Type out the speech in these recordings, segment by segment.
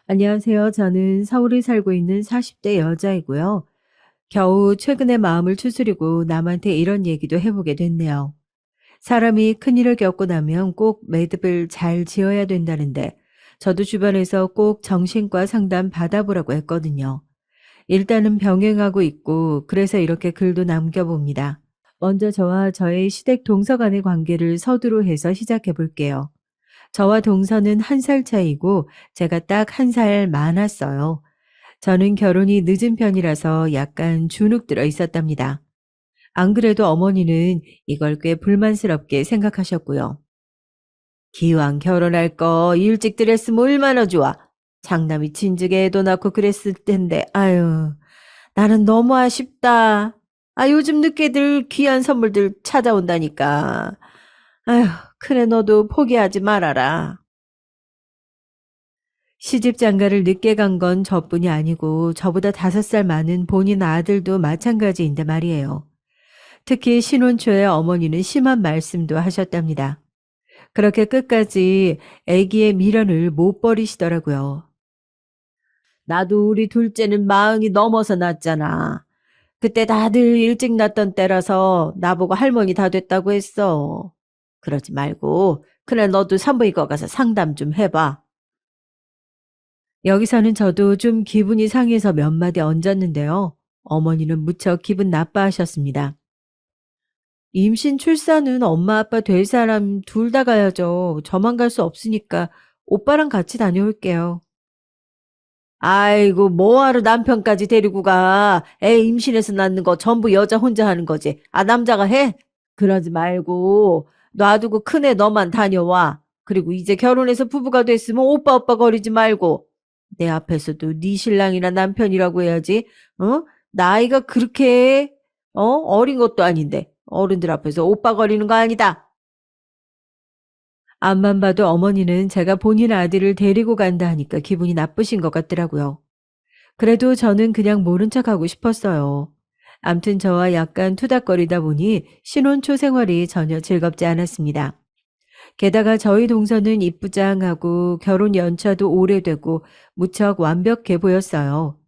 안녕하세요. 저는 서울에 살고 있는 40대 여자이고요. 겨우 최근에 마음을 추스리고 남한테 이런 얘기도 해보게 됐네요. 사람이 큰일을 겪고 나면 꼭 매듭을 잘 지어야 된다는데, 저도 주변에서 꼭 정신과 상담 받아보라고 했거든요. 일단은 병행하고 있고, 그래서 이렇게 글도 남겨봅니다. 먼저 저와 저의 시댁 동서 간의 관계를 서두로 해서 시작해 볼게요. 저와 동서는 1살 차이고, 제가 딱 1살 많았어요. 저는 결혼이 늦은 편이라서 약간 주눅 들어 있었답니다. 안 그래도 어머니는 이걸 꽤 불만스럽게 생각하셨고요. 기왕 결혼할 거 일찍들 했으면 얼마나 좋아. 장남이 진즉에 애도 낳고 그랬을 텐데, 아유, 나는 너무 아쉽다. 아, 요즘 늦게들 귀한 선물들 찾아온다니까. 아휴, 그래, 너도 포기하지 말아라. 시집 장가를 늦게 간 건 저뿐이 아니고 저보다 5살 많은 본인 아들도 마찬가지인데 말이에요. 특히 신혼 초에 어머니는 심한 말씀도 하셨답니다. 그렇게 끝까지 아기의 미련을 못 버리시더라고요. 나도 우리 둘째는 마흔이 넘어서 낳았잖아. 그때 다들 일찍 낳던 때라서 나보고 할머니 다 됐다고 했어. 그러지 말고 그래 너도 산부인과 가서 상담 좀 해봐. 여기서는 저도 좀 기분이 상해서 몇 마디 얹었는데요. 어머니는 무척 기분 나빠하셨습니다. 임신 출산은 엄마 아빠 될 사람 둘 다 가야죠. 저만 갈 수 없으니까 오빠랑 같이 다녀올게요. 아이고, 뭐하러 남편까지 데리고 가. 애 임신해서 낳는 거 전부 여자 혼자 하는 거지. 아, 남자가 해? 그러지 말고 놔두고 큰애 너만 다녀와. 그리고 이제 결혼해서 부부가 됐으면 오빠 오빠 거리지 말고 내 앞에서도 네 신랑이나 남편이라고 해야지. 어? 나이가 그렇게 어린 것도 아닌데 어른들 앞에서 오빠 거리는 거 아니다. 앞만 봐도 어머니는 제가 본인 아들을 데리고 간다 하니까 기분이 나쁘신 것 같더라고요. 그래도 저는 그냥 모른 척하고 싶었어요. 암튼 저와 약간 투닥거리다 보니 신혼 초 생활이 전혀 즐겁지 않았습니다. 게다가 저희 동서는 이쁘장하고 결혼 연차도 오래되고 무척 완벽해 보였어요.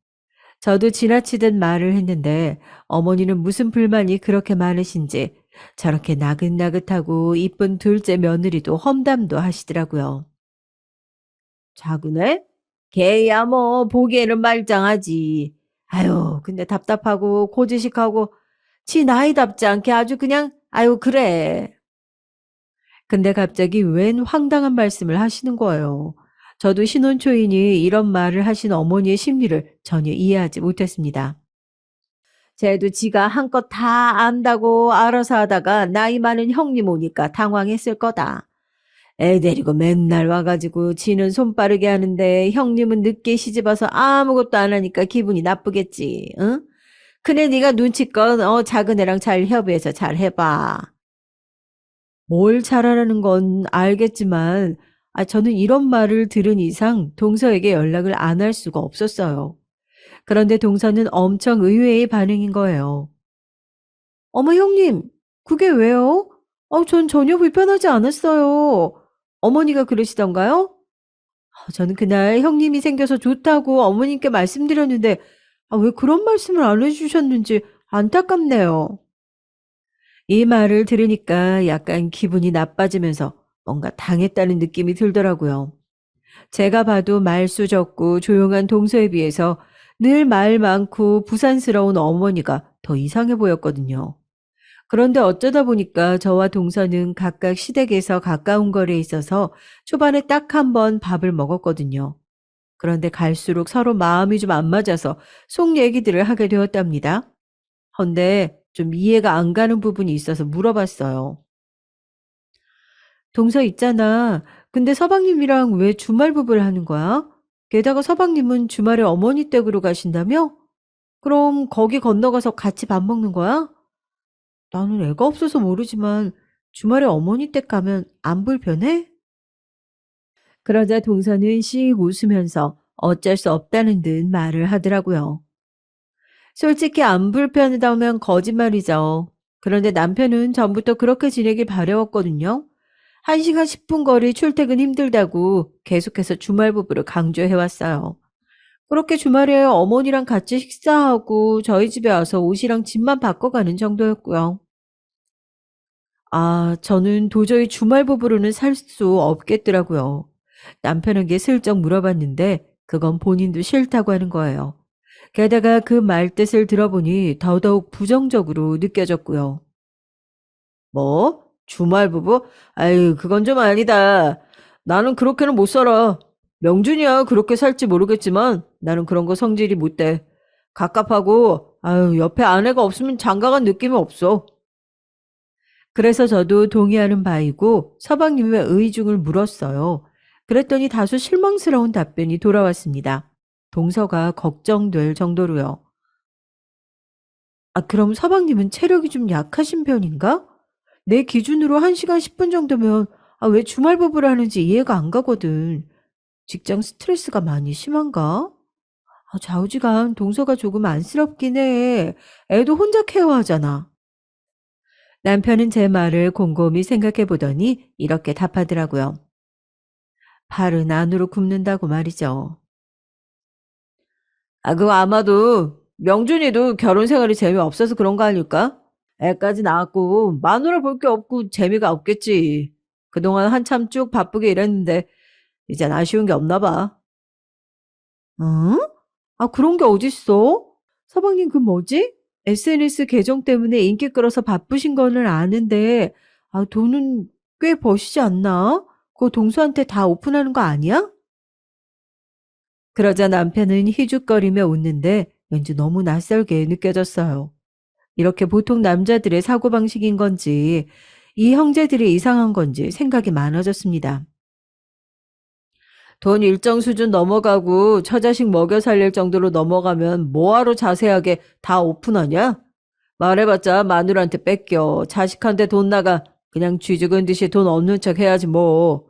저도 지나치듯 말을 했는데 어머니는 무슨 불만이 그렇게 많으신지 저렇게 나긋나긋하고 이쁜 둘째 며느리도 험담도 하시더라고요. 자그네? 걔야 뭐 보기에는 말짱하지. 아유, 근데 답답하고 고지식하고 지 나이답지 않게 아주 그냥 아유 그래. 근데 갑자기 웬 황당한 말씀을 하시는 거예요. 저도 신혼 초이니 이런 말을 하신 어머니의 심리를 전혀 이해하지 못했습니다. 쟤도 지가 한껏 다 안다고 알아서 하다가 나이 많은 형님 오니까 당황했을 거다. 애 데리고 맨날 와가지고 지는 손빠르게 하는데 형님은 늦게 시집와서 아무것도 안 하니까 기분이 나쁘겠지. 응? 그래 네가 눈치껏 작은 애랑 잘 협의해서 잘 해봐. 뭘 잘하라는 건 알겠지만 저는 이런 말을 들은 이상 동서에게 연락을 안 할 수가 없었어요. 그런데 동서는 엄청 의외의 반응인 거예요. 어머 형님, 그게 왜요? 전 전혀 불편하지 않았어요. 어머니가 그러시던가요? 저는 그날 형님이 생겨서 좋다고 어머님께 말씀드렸는데 왜 그런 말씀을 안 해주셨는지 안타깝네요. 이 말을 들으니까 약간 기분이 나빠지면서 뭔가 당했다는 느낌이 들더라고요. 제가 봐도 말수 적고 조용한 동서에 비해서 늘 말 많고 부산스러운 어머니가 더 이상해 보였거든요. 그런데 어쩌다 보니까 저와 동서는 각각 시댁에서 가까운 거리에 있어서 초반에 딱 한 번 밥을 먹었거든요. 그런데 갈수록 서로 마음이 좀 안 맞아서 속 얘기들을 하게 되었답니다. 헌데 좀 이해가 안 가는 부분이 있어서 물어봤어요. 동서 있잖아. 근데 서방님이랑 왜 주말 부부를 하는 거야? 게다가 서방님은 주말에 어머니 댁으로 가신다며? 그럼 거기 건너가서 같이 밥 먹는 거야? 나는 애가 없어서 모르지만 주말에 어머니 댁 가면 안 불편해? 그러자 동서는 씩 웃으면서 어쩔 수 없다는 듯 말을 하더라고요. 솔직히 안 불편하다면 거짓말이죠. 그런데 남편은 전부터 그렇게 지내길 바래왔거든요. 1시간 10분 거리 출퇴근 힘들다고 계속해서 주말 부부를 강조해왔어요. 그렇게 주말에 어머니랑 같이 식사하고 저희 집에 와서 옷이랑 짐만 바꿔가는 정도였고요. 아, 저는 도저히 주말 부부로는 살 수 없겠더라고요. 남편에게 슬쩍 물어봤는데 그건 본인도 싫다고 하는 거예요. 게다가 그 말뜻을 들어보니 더더욱 부정적으로 느껴졌고요. 뭐? 주말 부부? 아유, 그건 좀 아니다. 나는 그렇게는 못 살아. 명준이야 그렇게 살지 모르겠지만 나는 그런 거 성질이 못 돼. 갑갑하고, 아유, 옆에 아내가 없으면 장가간 느낌이 없어. 그래서 저도 동의하는 바이고 서방님의 의중을 물었어요. 그랬더니 다소 실망스러운 답변이 돌아왔습니다. 동서가 걱정될 정도로요. 아, 그럼 서방님은 체력이 좀 약하신 편인가? 내 기준으로 1시간 10분 정도면 왜 주말 부부를 하는지 이해가 안 가거든. 직장 스트레스가 많이 심한가? 좌우지간 동서가 조금 안쓰럽긴 해. 애도 혼자 케어하잖아. 남편은 제 말을 곰곰이 생각해 보더니 이렇게 답하더라고요. 발은 안으로 굽는다고 말이죠. 아, 그거 아마도 명준이도 결혼 생활이 재미없어서 그런 거 아닐까? 애까지 낳았고 마누라 볼 게 없고 재미가 없겠지. 그동안 한참 쭉 바쁘게 일했는데 이젠 아쉬운 게 없나 봐. 응? 아, 그런 게 어딨어? 서방님 그 뭐지? SNS 계정 때문에 인기 끌어서 바쁘신 거는 아는데 돈은 꽤 버시지 않나? 그거 동서한테 다 오픈하는 거 아니야? 그러자 남편은 희죽거리며 웃는데 왠지 너무 낯설게 느껴졌어요. 이렇게 보통 남자들의 사고방식인 건지 이 형제들이 이상한 건지 생각이 많아졌습니다. 돈 일정 수준 넘어가고 처자식 먹여 살릴 정도로 넘어가면 뭐하러 자세하게 다 오픈하냐? 말해봤자 마누라한테 뺏겨. 자식한테 돈 나가. 그냥 쥐 죽은 듯이 돈 없는 척 해야지 뭐.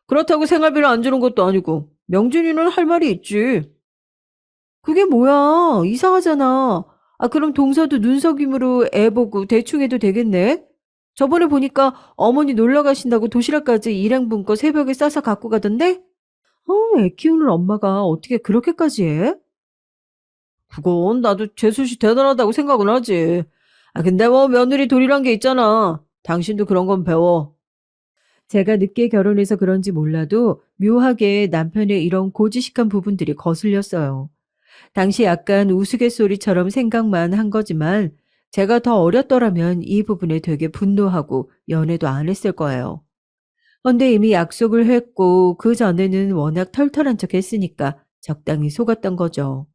그렇다고 생활비를 안 주는 것도 아니고. 명준이는 할 말이 있지. 그게 뭐야? 이상하잖아. 아, 그럼 동서도 눈속임으로 애 보고 대충 해도 되겠네? 저번에 보니까 어머니 놀러 가신다고 도시락까지 일행분 거 새벽에 싸서 갖고 가던데? 애 키우는 엄마가 어떻게 그렇게까지 해? 그건 나도 재수씨 대단하다고 생각은 하지. 아, 근데 뭐 며느리 돌이란 게 있잖아. 당신도 그런 건 배워. 제가 늦게 결혼해서 그런지 몰라도 묘하게 남편의 이런 고지식한 부분들이 거슬렸어요. 당시 약간 우스갯소리처럼 생각만 한 거지만 제가 더 어렸더라면 이 부분에 되게 분노하고 연애도 안 했을 거예요. 근데 이미 약속을 했고 그 전에는 워낙 털털한 척 했으니까 적당히 속았던 거죠.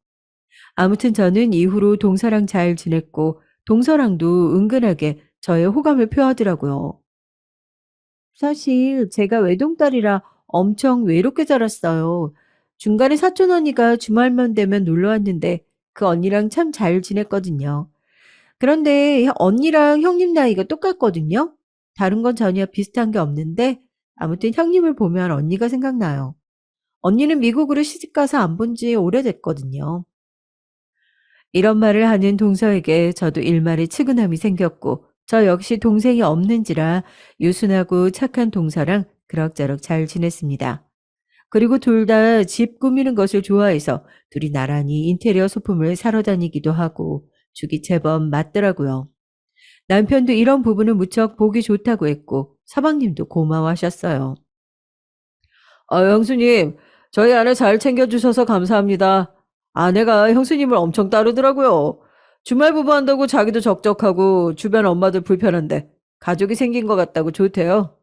아무튼 저는 이후로 동서랑 잘 지냈고 동서랑도 은근하게 저의 호감을 표하더라고요. 사실 제가 외동딸이라 엄청 외롭게 자랐어요. 중간에 사촌 언니가 주말만 되면 놀러 왔는데 그 언니랑 참 잘 지냈거든요. 그런데 언니랑 형님 나이가 똑같거든요. 다른 건 전혀 비슷한 게 없는데 아무튼 형님을 보면 언니가 생각나요. 언니는 미국으로 시집가서 안 본지 오래됐거든요. 이런 말을 하는 동서에게 저도 일말의 측은함이 생겼고 저 역시 동생이 없는지라 유순하고 착한 동서랑 그럭저럭 잘 지냈습니다. 그리고 둘 다 집 꾸미는 것을 좋아해서 둘이 나란히 인테리어 소품을 사러 다니기도 하고 죽이 제법 맞더라고요. 남편도 이런 부분은 무척 보기 좋다고 했고 서방님도 고마워하셨어요. 형수님, 저희 아내 잘 챙겨주셔서 감사합니다. 아내가 형수님을 엄청 따르더라고요. 주말 부부 한다고 자기도 적적하고 주변 엄마들 불편한데 가족이 생긴 것 같다고 좋대요.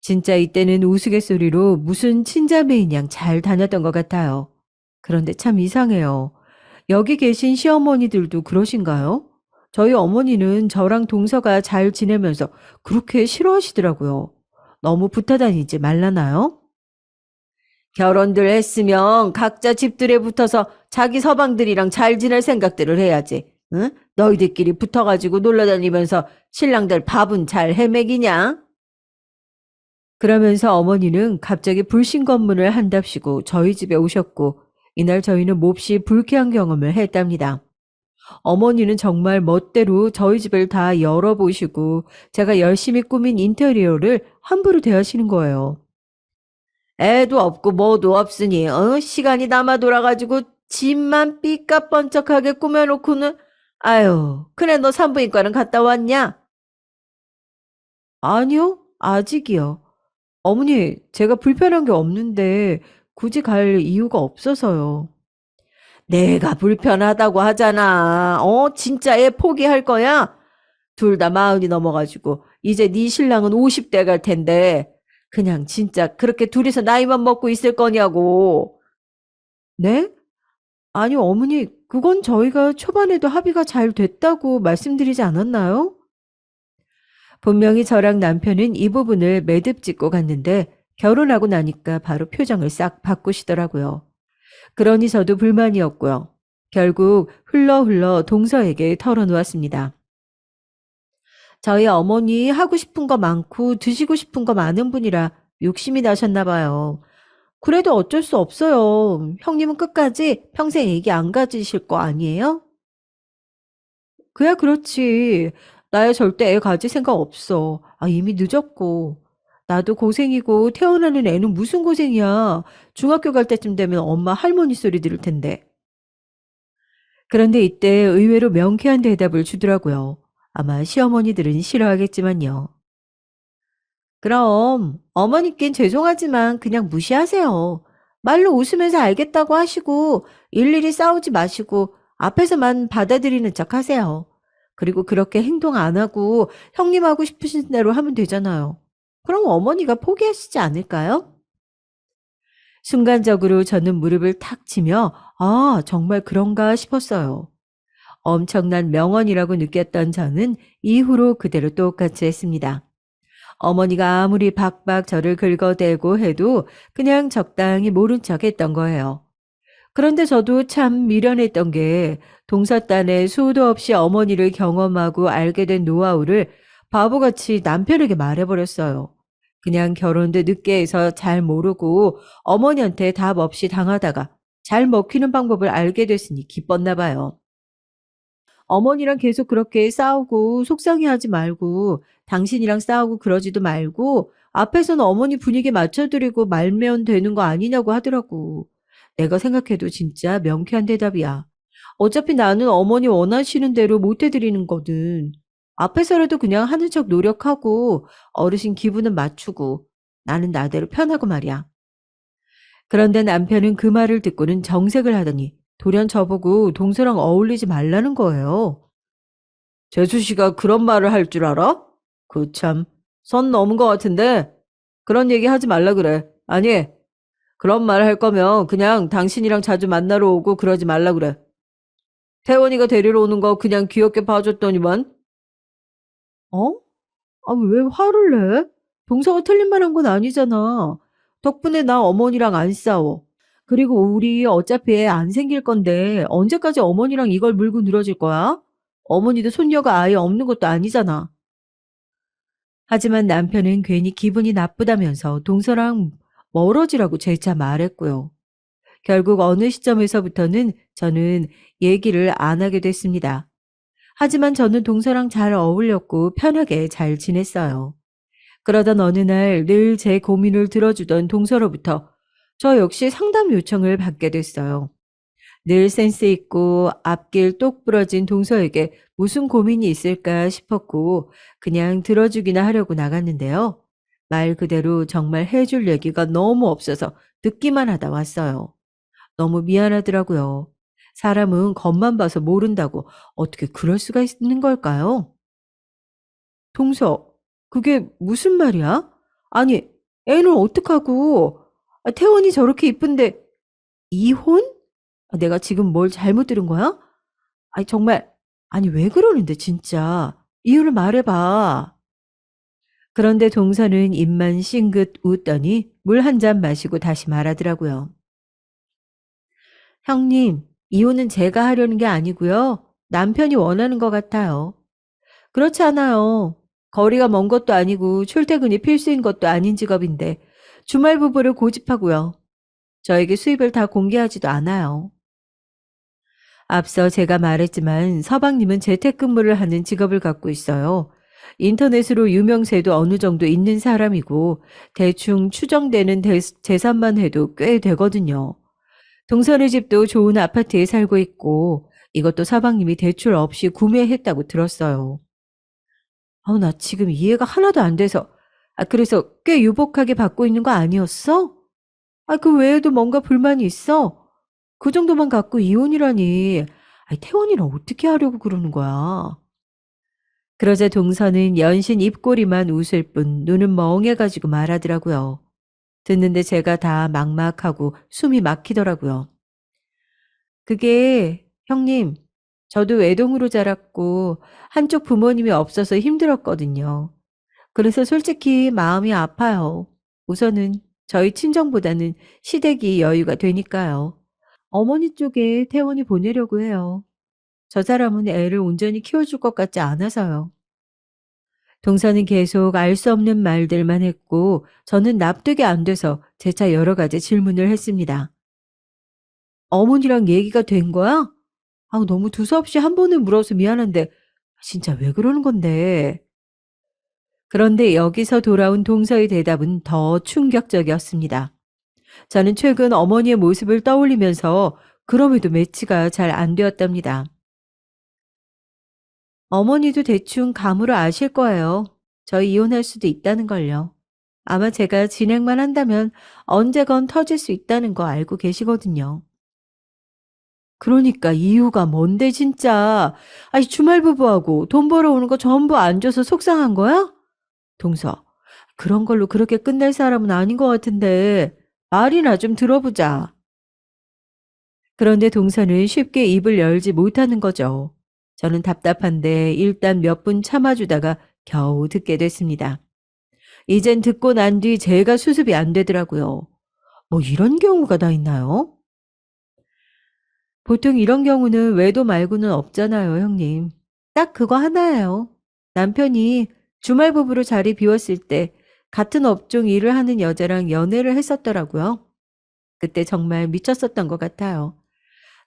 진짜 이때는 우스갯소리로 무슨 친자매인 양 잘 다녔던 것 같아요. 그런데 참 이상해요. 여기 계신 시어머니들도 그러신가요? 저희 어머니는 저랑 동서가 잘 지내면서 그렇게 싫어하시더라고요. 너무 붙어 다니지 말라나요? 결혼들 했으면 각자 집들에 붙어서 자기 서방들이랑 잘 지낼 생각들을 해야지. 응? 너희들끼리 붙어가지고 놀러다니면서 신랑들 밥은 잘 해먹이냐? 그러면서 어머니는 갑자기 불신검문을 한답시고 저희 집에 오셨고 이날 저희는 몹시 불쾌한 경험을 했답니다. 어머니는 정말 멋대로 저희 집을 다 열어보시고 제가 열심히 꾸민 인테리어를 함부로 대하시는 거예요. 애도 없고 뭐도 없으니 시간이 남아 돌아가지고 집만 삐까뻔쩍하게 꾸며놓고는 아유 그래 너 산부인과는 갔다 왔냐? 아니요 아직이요. 어머니 제가 불편한 게 없는데 굳이 갈 이유가 없어서요. 내가 불편하다고 하잖아. 진짜 애 포기할 거야? 둘 다 마흔이 넘어가지고 이제 네 신랑은 50대 갈 텐데 그냥 진짜 그렇게 둘이서 나이만 먹고 있을 거냐고. 네? 아니 어머니 그건 저희가 초반에도 합의가 잘 됐다고 말씀드리지 않았나요? 분명히 저랑 남편은 이 부분을 매듭 짓고 갔는데 결혼하고 나니까 바로 표정을 싹 바꾸시더라고요. 그러니 저도 불만이었고요. 결국 흘러 동서에게 털어놓았습니다. 저희 어머니 하고 싶은 거 많고 드시고 싶은 거 많은 분이라 욕심이 나셨나 봐요. 그래도 어쩔 수 없어요. 형님은 끝까지 평생 얘기 안 가지실 거 아니에요? 그야 그렇지. 나야 절대 애 가질 생각 없어. 이미 늦었고. 나도 고생이고 태어나는 애는 무슨 고생이야. 중학교 갈 때쯤 되면 엄마 할머니 소리 들을 텐데. 그런데 이때 의외로 명쾌한 대답을 주더라고요. 아마 시어머니들은 싫어하겠지만요. 그럼 어머니께는 죄송하지만 그냥 무시하세요. 말로 웃으면서 알겠다고 하시고 일일이 싸우지 마시고 앞에서만 받아들이는 척 하세요. 그리고 그렇게 행동 안 하고 형님 하고 싶으신 대로 하면 되잖아요. 그럼 어머니가 포기하시지 않을까요? 순간적으로 저는 무릎을 탁 치며 정말 그런가 싶었어요. 엄청난 명언이라고 느꼈던 저는 이후로 그대로 똑같이 했습니다. 어머니가 아무리 박박 저를 긁어대고 해도 그냥 적당히 모른 척 했던 거예요. 그런데 저도 참 미련했던 게 동서딴에 수도 없이 어머니를 경험하고 알게 된 노하우를 바보같이 남편에게 말해버렸어요. 그냥 결혼도 늦게 해서 잘 모르고 어머니한테 답 없이 당하다가 잘 먹히는 방법을 알게 됐으니 기뻤나 봐요. 어머니랑 계속 그렇게 싸우고 속상해하지 말고 당신이랑 싸우고 그러지도 말고 앞에서는 어머니 분위기 맞춰드리고 말면 되는 거 아니냐고 하더라고. 내가 생각해도 진짜 명쾌한 대답이야. 어차피 나는 어머니 원하시는 대로 못 해드리는 거든. 앞에서라도 그냥 하는 척 노력하고 어르신 기분은 맞추고 나는 나대로 편하고 말이야. 그런데 남편은 그 말을 듣고는 정색을 하더니 돌연 저보고 동서랑 어울리지 말라는 거예요. 재수 씨가 그런 말을 할 줄 알아? 그 참, 선 넘은 것 같은데 그런 얘기 하지 말라 그래. 아니, 그런 말 할 거면 그냥 당신이랑 자주 만나러 오고 그러지 말라 그래. 태원이가 데리러 오는 거 그냥 귀엽게 봐줬더니만. 어? 왜 화를 내? 동서가 틀린 말 한 건 아니잖아. 덕분에 나 어머니랑 안 싸워. 그리고 우리 어차피 애 안 생길 건데 언제까지 어머니랑 이걸 물고 늘어질 거야? 어머니도 손녀가 아예 없는 것도 아니잖아. 하지만 남편은 괜히 기분이 나쁘다면서 동서랑 멀어지라고 재차 말했고요. 결국 어느 시점에서부터는 저는 얘기를 안 하게 됐습니다. 하지만 저는 동서랑 잘 어울렸고 편하게 잘 지냈어요. 그러던 어느 날 늘 제 고민을 들어주던 동서로부터 저 역시 상담 요청을 받게 됐어요. 늘 센스 있고 앞길 똑 부러진 동서에게 무슨 고민이 있을까 싶었고 그냥 들어주기나 하려고 나갔는데요. 말 그대로 정말 해줄 얘기가 너무 없어서 듣기만 하다 왔어요. 너무 미안하더라고요. 사람은 겉만 봐서 모른다고 어떻게 그럴 수가 있는 걸까요? 동서, 그게 무슨 말이야? 아니, 애는 어떡하고? 태원이 저렇게 이쁜데 이혼? 내가 지금 뭘 잘못 들은 거야? 정말 아니 왜 그러는데 진짜. 이유를 말해 봐. 그런데 동서는 입만 싱긋 웃더니 물 한 잔 마시고 다시 말하더라고요. 형님, 이혼은 제가 하려는 게 아니고요. 남편이 원하는 것 같아요. 그렇지 않아요. 거리가 먼 것도 아니고 출퇴근이 필수인 것도 아닌 직업인데 주말 부부를 고집하고요. 저에게 수입을 다 공개하지도 않아요. 앞서 제가 말했지만 서방님은 재택근무를 하는 직업을 갖고 있어요. 인터넷으로 유명세도 어느 정도 있는 사람이고 대충 추정되는 재산만 해도 꽤 되거든요. 동선의 집도 좋은 아파트에 살고 있고 이것도 서방님이 대출 없이 구매했다고 들었어요. 나 지금 이해가 하나도 안 돼서. 그래서 꽤 유복하게 받고 있는 거 아니었어? 그 외에도 뭔가 불만이 있어? 그 정도만 갖고 이혼이라니. 태원이랑 어떻게 하려고 그러는 거야? 그러자 동서는 연신 입꼬리만 웃을 뿐 눈은 멍해가지고 말하더라고요. 듣는데 제가 다 막막하고 숨이 막히더라고요. 그게 형님, 저도 외동으로 자랐고 한쪽 부모님이 없어서 힘들었거든요. 그래서 솔직히 마음이 아파요. 우선은 저희 친정보다는 시댁이 여유가 되니까요. 어머니 쪽에 태원이 보내려고 해요. 저 사람은 애를 온전히 키워줄 것 같지 않아서요. 동서는 계속 알 수 없는 말들만 했고 저는 납득이 안 돼서 재차 여러 가지 질문을 했습니다. 어머니랑 얘기가 된 거야? 너무 두서없이 한 번에 물어서 미안한데 진짜 왜 그러는 건데? 그런데 여기서 돌아온 동서의 대답은 더 충격적이었습니다. 저는 최근 어머니의 모습을 떠올리면서 그럼에도 매치가 잘 안 되었답니다. 어머니도 대충 감으로 아실 거예요. 저희 이혼할 수도 있다는 걸요. 아마 제가 진행만 한다면 언제건 터질 수 있다는 거 알고 계시거든요. 그러니까 이유가 뭔데 진짜. 주말 부부하고 돈 벌어오는 거 전부 안 줘서 속상한 거야? 동서, 그런 걸로 그렇게 끝낼 사람은 아닌 것 같은데 말이나 좀 들어보자. 그런데 동서는 쉽게 입을 열지 못하는 거죠. 저는 답답한데 일단 몇 분 참아주다가 겨우 듣게 됐습니다. 이젠 듣고 난 뒤 제가 수습이 안 되더라고요. 뭐 이런 경우가 다 있나요? 보통 이런 경우는 외도 말고는 없잖아요, 형님. 딱 그거 하나예요. 남편이 주말 부부로 자리 비웠을 때 같은 업종 일을 하는 여자랑 연애를 했었더라고요. 그때 정말 미쳤었던 것 같아요.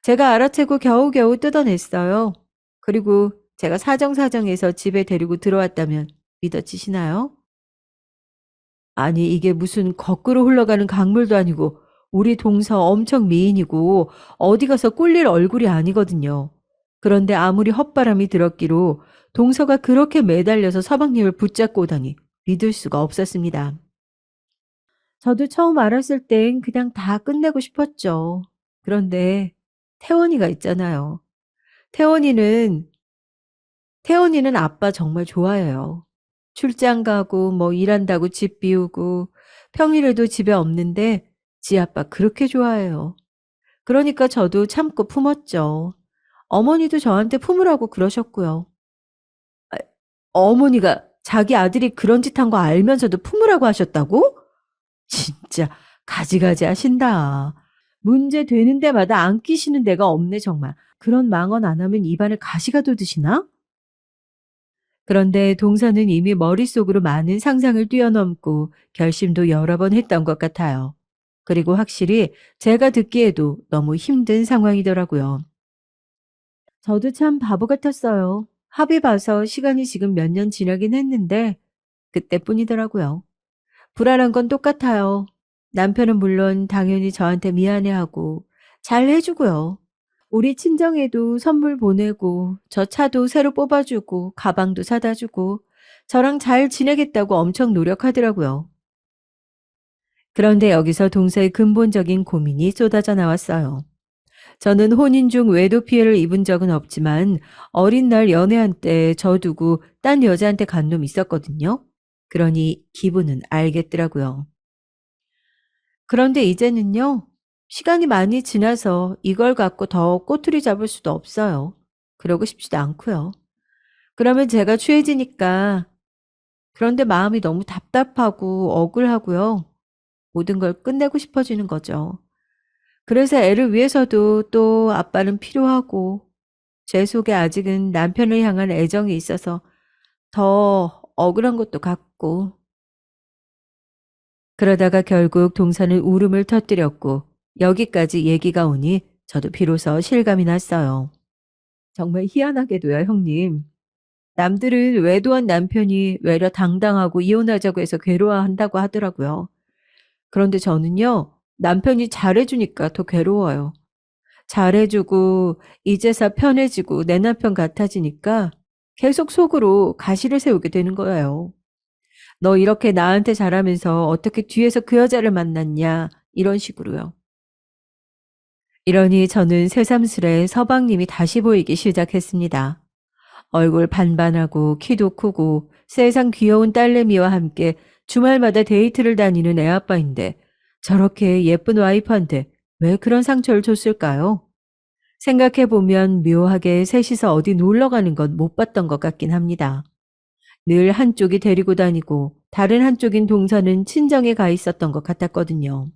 제가 알아채고 겨우겨우 뜯어냈어요. 그리고 제가 사정사정해서 집에 데리고 들어왔다면 믿어지시나요? 아니 이게 무슨 거꾸로 흘러가는 강물도 아니고 우리 동서 엄청 미인이고 어디 가서 꿀릴 얼굴이 아니거든요. 그런데 아무리 헛바람이 들었기로 동서가 그렇게 매달려서 서방님을 붙잡고 오다니 믿을 수가 없었습니다. 저도 처음 알았을 땐 그냥 다 끝내고 싶었죠. 그런데 태원이가 있잖아요. 태원이는 태원이는 아빠 정말 좋아해요. 출장 가고 뭐 일한다고 집 비우고 평일에도 집에 없는데 지 아빠 그렇게 좋아해요. 그러니까 저도 참고 품었죠. 어머니도 저한테 품으라고 그러셨고요. 아, 어머니가 자기 아들이 그런 짓 한 거 알면서도 품으라고 하셨다고? 진짜 가지가지 하신다. 문제 되는 데마다 안 끼시는 데가 없네 정말. 그런 망언 안 하면 입안에 가시가 돋으시나? 그런데 동서는 이미 머릿속으로 많은 상상을 뛰어넘고 결심도 여러 번 했던 것 같아요. 그리고 확실히 제가 듣기에도 너무 힘든 상황이더라고요. 저도 참 바보 같았어요. 합의 봐서 시간이 지금 몇 년 지나긴 했는데 그때뿐이더라고요. 불안한 건 똑같아요. 남편은 물론 당연히 저한테 미안해하고 잘 해주고요. 우리 친정에도 선물 보내고 저 차도 새로 뽑아주고 가방도 사다 주고 저랑 잘 지내겠다고 엄청 노력하더라고요. 그런데 여기서 동서의 근본적인 고민이 쏟아져 나왔어요. 저는 혼인 중 외도 피해를 입은 적은 없지만 어린 날 연애한 때 저 두고 딴 여자한테 간 놈 있었거든요. 그러니 기분은 알겠더라고요. 그런데 이제는요, 시간이 많이 지나서 이걸 갖고 더 꼬투리 잡을 수도 없어요. 그러고 싶지도 않고요. 그러면 제가 취해지니까 그런데 마음이 너무 답답하고 억울하고요. 모든 걸 끝내고 싶어지는 거죠. 그래서 애를 위해서도 또 아빠는 필요하고 제 속에 아직은 남편을 향한 애정이 있어서 더 억울한 것도 같고 그러다가 결국 동서는 울음을 터뜨렸고 여기까지 얘기가 오니 저도 비로소 실감이 났어요. 정말 희한하게도요, 형님. 남들은 외도한 남편이 외려 당당하고 이혼하자고 해서 괴로워한다고 하더라고요. 그런데 저는요, 남편이 잘해주니까 더 괴로워요. 잘해주고, 이제서 편해지고, 내 남편 같아지니까 계속 속으로 가시를 세우게 되는 거예요. 너 이렇게 나한테 잘하면서 어떻게 뒤에서 그 여자를 만났냐, 이런 식으로요. 이러니 저는 새삼스레 서방님이 다시 보이기 시작했습니다. 얼굴 반반하고 키도 크고 세상 귀여운 딸내미와 함께 주말마다 데이트를 다니는 애아빠인데 저렇게 예쁜 와이프한테 왜 그런 상처를 줬을까요? 생각해보면 묘하게 셋이서 어디 놀러 가는 건 못 봤던 것 같긴 합니다. 늘 한쪽이 데리고 다니고 다른 한쪽인 동서는 친정에 가 있었던 것 같았거든요.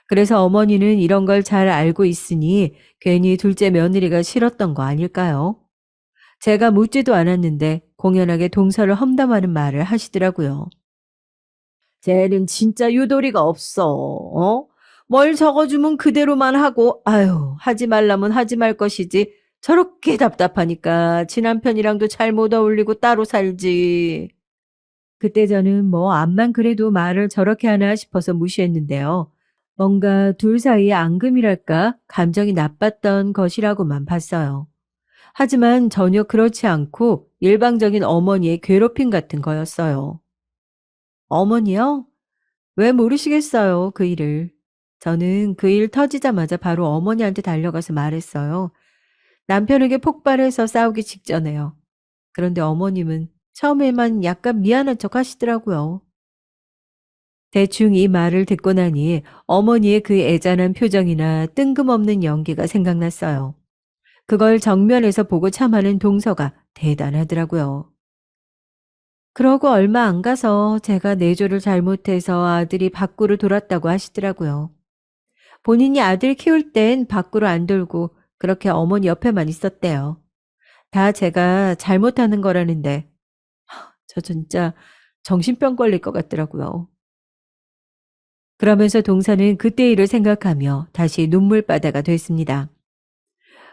그래서 어머니는 이런 걸 잘 알고 있으니 괜히 둘째 며느리가 싫었던 거 아닐까요? 제가 묻지도 않았는데 공연하게 동서를 험담하는 말을 하시더라고요. 쟤는 진짜 유도리가 없어. 어? 뭘 적어주면 그대로만 하고, 아유, 하지 말라면 하지 말 것이지. 저렇게 답답하니까 지 남편이랑도 잘 못 어울리고 따로 살지. 그때 저는 뭐 암만 그래도 말을 저렇게 하나 싶어서 무시했는데요. 뭔가 둘 사이의 앙금이랄까 감정이 나빴던 것이라고만 봤어요. 하지만 전혀 그렇지 않고 일방적인 어머니의 괴롭힘 같은 거였어요. 어머니요? 왜 모르시겠어요, 그 일을. 저는 그 일 터지자마자 바로 어머니한테 달려가서 말했어요. 남편에게 폭발해서 싸우기 직전에요. 그런데 어머님은 처음에만 약간 미안한 척 하시더라고요. 대충 이 말을 듣고 나니 어머니의 그 애잔한 표정이나 뜬금없는 연기가 생각났어요. 그걸 정면에서 보고 참아낸 동서가 대단하더라고요. 그러고 얼마 안 가서 제가 내조를 잘못해서 아들이 밖으로 돌았다고 하시더라고요. 본인이 아들 키울 땐 밖으로 안 돌고 그렇게 어머니 옆에만 있었대요. 다 제가 잘못하는 거라는데 저 진짜 정신병 걸릴 것 같더라고요. 그러면서 동서는 그때 일을 생각하며 다시 눈물바다가 됐습니다.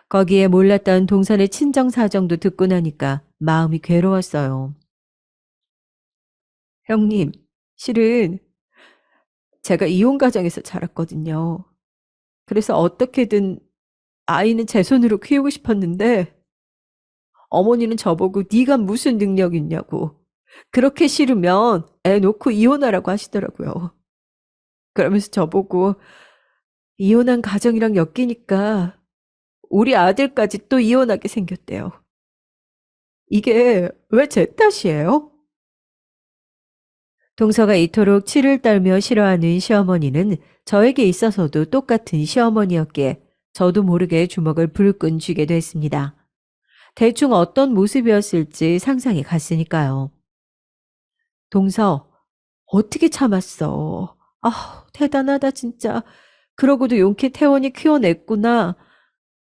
거기에 몰랐던 동선의 친정 사정도 듣고 나니까 마음이 괴로웠어요. 형님, 실은 제가 이혼 가정에서 자랐거든요. 그래서 어떻게든 아이는 제 손으로 키우고 싶었는데 어머니는 저보고 네가 무슨 능력 있냐고. 그렇게 싫으면 애 놓고 이혼하라고 하시더라고요. 그러면서 저보고 이혼한 가정이랑 엮이니까 우리 아들까지 또 이혼하게 생겼대요. 이게 왜 제 탓이에요? 동서가 이토록 치를 떨며 싫어하는 시어머니는 저에게 있어서도 똑같은 시어머니였기에 저도 모르게 주먹을 불끈 쥐게 됐습니다. 대충 어떤 모습이었을지 상상이 갔으니까요. 동서, 어떻게 참았어? 아, 대단하다 진짜. 그러고도 용케 태원이 키워냈구나.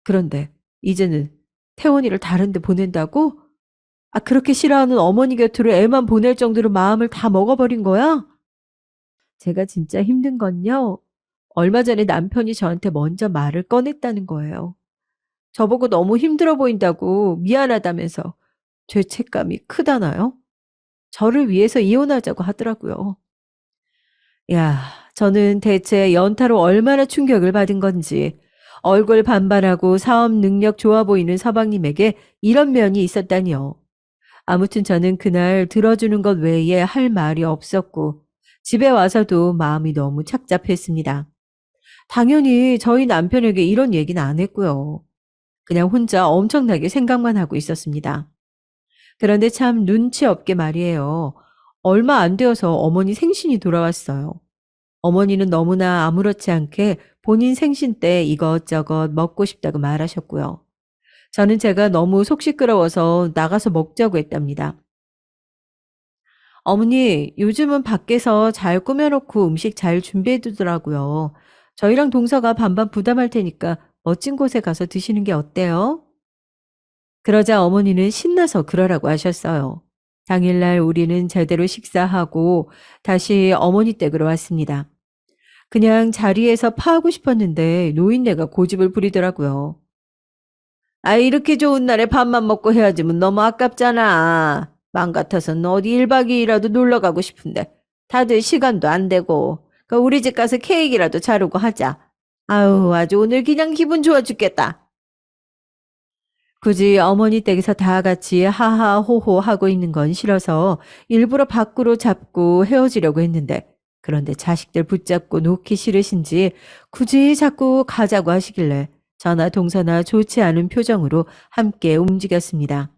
그런데 이제는 태원이를 다른 데 보낸다고? 아, 그렇게 싫어하는 어머니 곁으로 애만 보낼 정도로 마음을 다 먹어버린 거야? 제가 진짜 힘든 건요. 얼마 전에 남편이 저한테 먼저 말을 꺼냈다는 거예요. 저보고 너무 힘들어 보인다고 미안하다면서 죄책감이 크다나요? 저를 위해서 이혼하자고 하더라고요. 야, 저는 대체 연타로 얼마나 충격을 받은 건지 얼굴 반반하고 사업 능력 좋아 보이는 서방님에게 이런 면이 있었다니요. 아무튼 저는 그날 들어주는 것 외에 할 말이 없었고 집에 와서도 마음이 너무 착잡했습니다. 당연히 저희 남편에게 이런 얘기는 안 했고요. 그냥 혼자 엄청나게 생각만 하고 있었습니다. 그런데 참 눈치 없게 말이에요. 얼마 안 되어서 어머니 생신이 돌아왔어요. 어머니는 너무나 아무렇지 않게 본인 생신 때 이것저것 먹고 싶다고 말하셨고요. 저는 제가 너무 속 시끄러워서 나가서 먹자고 했답니다. 어머니, 요즘은 밖에서 잘 꾸며놓고 음식 잘 준비해두더라고요. 저희랑 동서가 반반 부담할 테니까 멋진 곳에 가서 드시는 게 어때요? 그러자 어머니는 신나서 그러라고 하셨어요. 당일날 우리는 제대로 식사하고 다시 어머니 댁으로 왔습니다. 그냥 자리에서 파하고 싶었는데 노인네가 고집을 부리더라고요. 아, 이렇게 좋은 날에 밥만 먹고 헤어지면 너무 아깝잖아. 맘 같아서는 어디 1박 2일이라도 놀러 가고 싶은데 다들 시간도 안 되고. 그러니까 우리 집 가서 케이크라도 자르고 하자. 아유, 아주 오늘 그냥 기분 좋아 죽겠다. 굳이 어머니 댁에서 다 같이 하하호호 하고 있는 건 싫어서 일부러 밖으로 잡고 헤어지려고 했는데, 그런데 자식들 붙잡고 놓기 싫으신지 굳이 자꾸 가자고 하시길래 저나 동서나 좋지 않은 표정으로 함께 움직였습니다.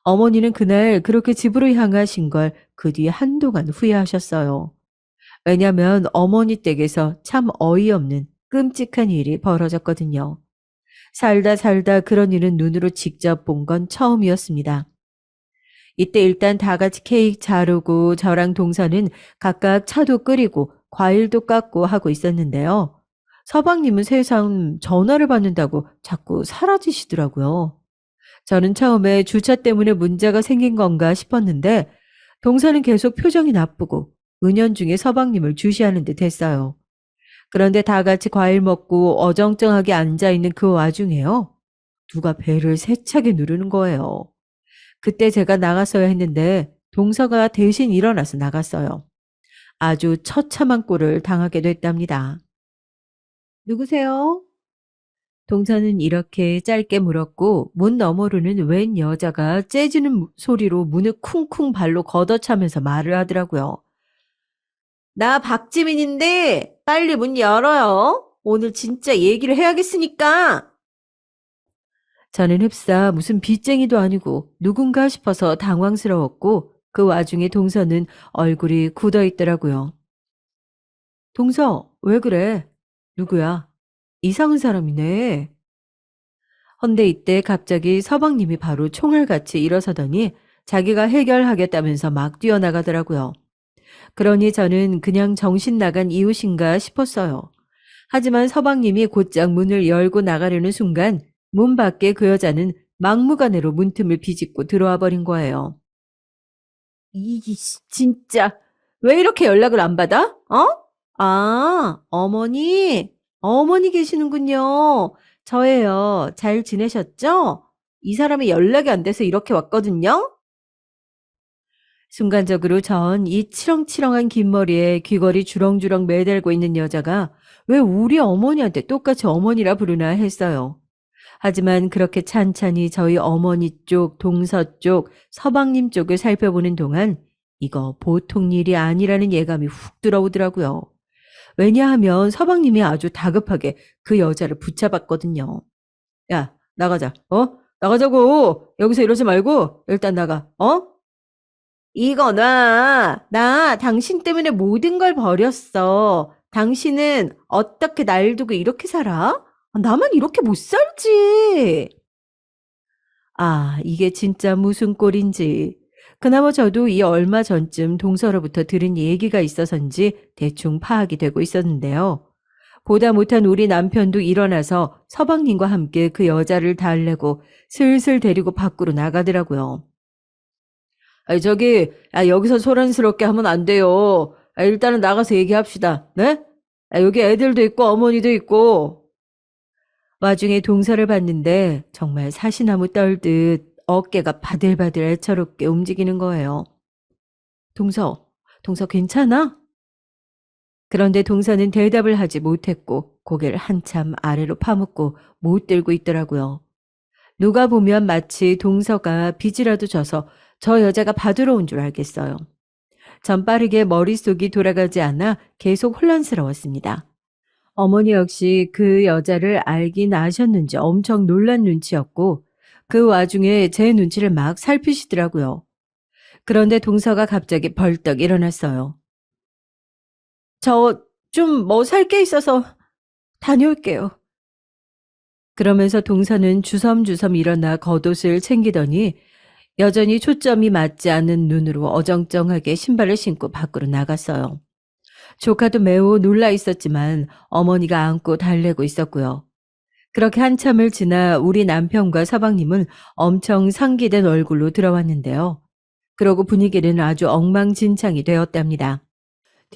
어머니는 그날 그렇게 집으로 향하신 걸 그 뒤에 한동안 후회하셨어요. 왜냐면 어머니 댁에서 참 어이없는 끔찍한 일이 벌어졌거든요. 살다 살다 그런 일은 눈으로 직접 본 건 처음이었습니다. 이때 일단 다 같이 케이크 자르고 저랑 동서는 각각 차도 끓이고 과일도 깎고 하고 있었는데요. 서방님은 세상 전화를 받는다고 자꾸 사라지시더라고요. 저는 처음에 주차 때문에 문제가 생긴 건가 싶었는데 동서는 계속 표정이 나쁘고 은연중에 서방님을 주시하는 듯 했어요. 그런데 다 같이 과일 먹고 어정쩡하게 앉아있는 그 와중에요. 누가 배를 세차게 누르는 거예요. 그때 제가 나갔어야 했는데 동서가 대신 일어나서 나갔어요. 아주 처참한 꼴을 당하게 됐답니다. 누구세요? 동서는 이렇게 짧게 물었고 문 너머로는 웬 여자가 째지는 소리로 문을 쿵쿵 발로 걷어차면서 말을 하더라고요. 나 박지민인데 빨리 문 열어요. 오늘 진짜 얘기를 해야겠으니까. 저는 흡사 무슨 빚쟁이도 아니고 누군가 싶어서 당황스러웠고 그 와중에 동서는 얼굴이 굳어 있더라고요. 동서, 왜 그래? 누구야? 이상한 사람이네. 헌데 이때 갑자기 서방님이 바로 총알같이 일어서더니 자기가 해결하겠다면서 막 뛰어나가더라고요. 그러니 저는 그냥 정신 나간 이웃인가 싶었어요. 하지만 서방님이 곧장 문을 열고 나가려는 순간 문 밖에 그 여자는 막무가내로 문틈을 비집고 들어와 버린 거예요. 진짜 왜 이렇게 연락을 안 받아? 어? 아, 어머니 계시는군요. 저예요. 잘 지내셨죠? 이 사람이 연락이 안 돼서 이렇게 왔거든요. 순간적으로 전 이 치렁치렁한 긴 머리에 귀걸이 주렁주렁 매달고 있는 여자가 왜 우리 어머니한테 똑같이 어머니라 부르나 했어요. 하지만 그렇게 찬찬히 저희 어머니 쪽, 동서 쪽, 서방님 쪽을 살펴보는 동안 이거 보통 일이 아니라는 예감이 훅 들어오더라고요. 왜냐하면 서방님이 아주 다급하게 그 여자를 붙잡았거든요. 야, 나가자. 어? 나가자고. 여기서 이러지 말고 일단 나가. 어? 이거 나 당신 때문에 모든 걸 버렸어. 당신은 어떻게 날 두고 이렇게 살아? 나만 이렇게 못 살지. 아, 이게 진짜 무슨 꼴인지. 그나마 저도 이 얼마 전쯤 동서로부터 들은 얘기가 있어서인지 대충 파악이 되고 있었는데요. 보다 못한 우리 남편도 일어나서 서방님과 함께 그 여자를 달래고 슬슬 데리고 밖으로 나가더라고요. 여기서 소란스럽게 하면 안 돼요. 일단은 나가서 얘기합시다. 네? 여기 애들도 있고 어머니도 있고. 와중에 동서를 봤는데 정말 사시나무 떨듯 어깨가 바들바들 애처롭게 움직이는 거예요. 동서 괜찮아? 그런데 동서는 대답을 하지 못했고 고개를 한참 아래로 파묻고 못 들고 있더라고요. 누가 보면 마치 동서가 빚이라도 져서 저 여자가 받으러 온 줄 알겠어요. 전 빠르게 머릿속이 돌아가지 않아 계속 혼란스러웠습니다. 어머니 역시 그 여자를 알긴 아셨는지 엄청 놀란 눈치였고 그 와중에 제 눈치를 막 살피시더라고요. 그런데 동서가 갑자기 벌떡 일어났어요. 저 좀 뭐 살 게 있어서 다녀올게요. 그러면서 동서는 주섬주섬 일어나 겉옷을 챙기더니 여전히 초점이 맞지 않는 눈으로 어정쩡하게 신발을 신고 밖으로 나갔어요. 조카도 매우 놀라 있었지만 어머니가 안고 달래고 있었고요. 그렇게 한참을 지나 우리 남편과 서방님은 엄청 상기된 얼굴로 들어왔는데요. 그러고 분위기는 아주 엉망진창이 되었답니다.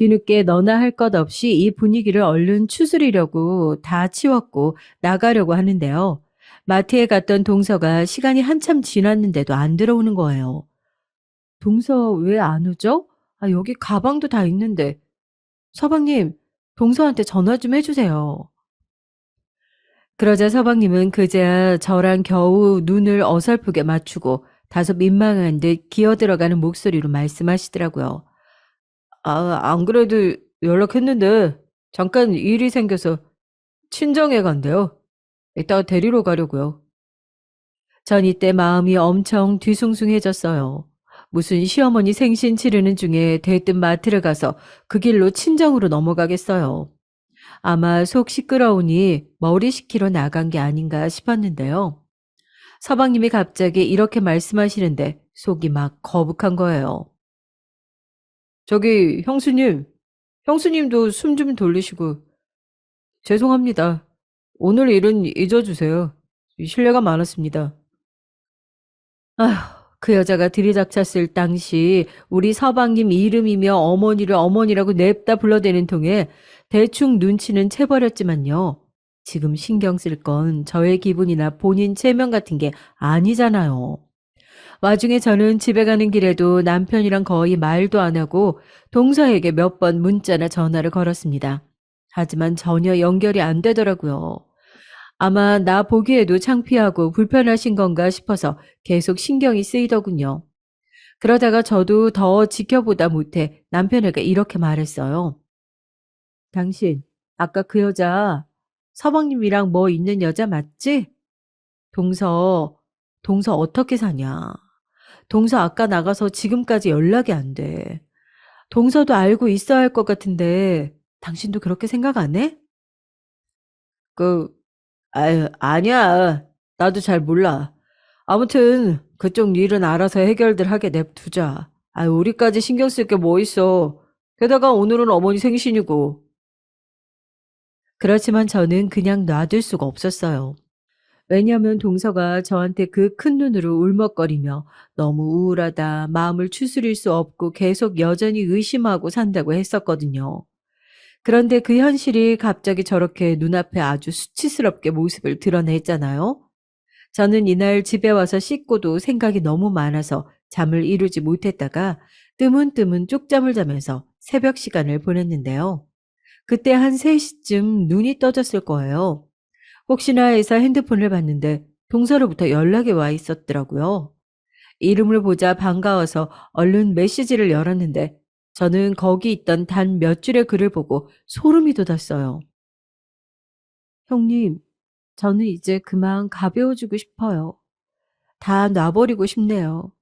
뒤늦게 너나 할 것 없이 이 분위기를 얼른 추스리려고 다 치웠고 나가려고 하는데요. 마트에 갔던 동서가 시간이 한참 지났는데도 안 들어오는 거예요. 동서 왜 안 오죠? 아, 여기 가방도 다 있는데. 서방님, 동서한테 전화 좀 해주세요. 그러자 서방님은 그제야 저랑 겨우 눈을 어설프게 맞추고 다소 민망한 듯 기어들어가는 목소리로 말씀하시더라고요. 아, 안 그래도 연락했는데 잠깐 일이 생겨서 친정에 간대요. 이따가 데리러 가려고요. 전 이때 마음이 엄청 뒤숭숭해졌어요. 무슨 시어머니 생신 치르는 중에 대뜸 마트를 가서 그 길로 친정으로 넘어가겠어요. 아마 속 시끄러우니 머리 식히러 나간 게 아닌가 싶었는데요. 서방님이 갑자기 이렇게 말씀하시는데 속이 막 거북한 거예요. 저기 형수님도 숨 좀 돌리시고 죄송합니다. 오늘 일은 잊어주세요. 실례가 많았습니다. 아휴, 그 여자가 들이닥쳤을 당시 우리 서방님 이름이며 어머니를 어머니라고 냅다 불러대는 통에 대충 눈치는 채버렸지만요. 지금 신경 쓸 건 저의 기분이나 본인 체면 같은 게 아니잖아요. 와중에 저는 집에 가는 길에도 남편이랑 거의 말도 안 하고 동서에게 몇 번 문자나 전화를 걸었습니다. 하지만 전혀 연결이 안 되더라고요. 아마 나 보기에도 창피하고 불편하신 건가 싶어서 계속 신경이 쓰이더군요. 그러다가 저도 더 지켜보다 못해 남편에게 이렇게 말했어요. 당신, 아까 그 여자 서방님이랑 뭐 있는 여자 맞지? 동서, 동서 어떻게 사냐? 동서 아까 나가서 지금까지 연락이 안 돼. 동서도 알고 있어야 할 것 같은데 당신도 그렇게 생각 안 해? 그, 아유, 아니야. 나도 잘 몰라. 아무튼 그쪽 일은 알아서 해결들 하게 냅두자. 아유, 우리까지 신경 쓸 게 뭐 있어. 게다가 오늘은 어머니 생신이고. 그렇지만 저는 그냥 놔둘 수가 없었어요. 왜냐하면 동서가 저한테 그 큰 눈으로 울먹거리며 너무 우울하다, 마음을 추스릴 수 없고 계속 여전히 의심하고 산다고 했었거든요. 그런데 그 현실이 갑자기 저렇게 눈앞에 아주 수치스럽게 모습을 드러냈잖아요. 저는 이날 집에 와서 씻고도 생각이 너무 많아서 잠을 이루지 못했다가 뜨문뜨문 쪽잠을 자면서 새벽 시간을 보냈는데요. 그때 한 3시쯤 눈이 떠졌을 거예요. 혹시나 해서 핸드폰을 봤는데 동서로부터 연락이 와 있었더라고요. 이름을 보자 반가워서 얼른 메시지를 열었는데 저는 거기 있던 단 몇 줄의 글을 보고 소름이 돋았어요. 형님, 저는 이제 그만 가벼워지고 싶어요. 다 놔버리고 싶네요.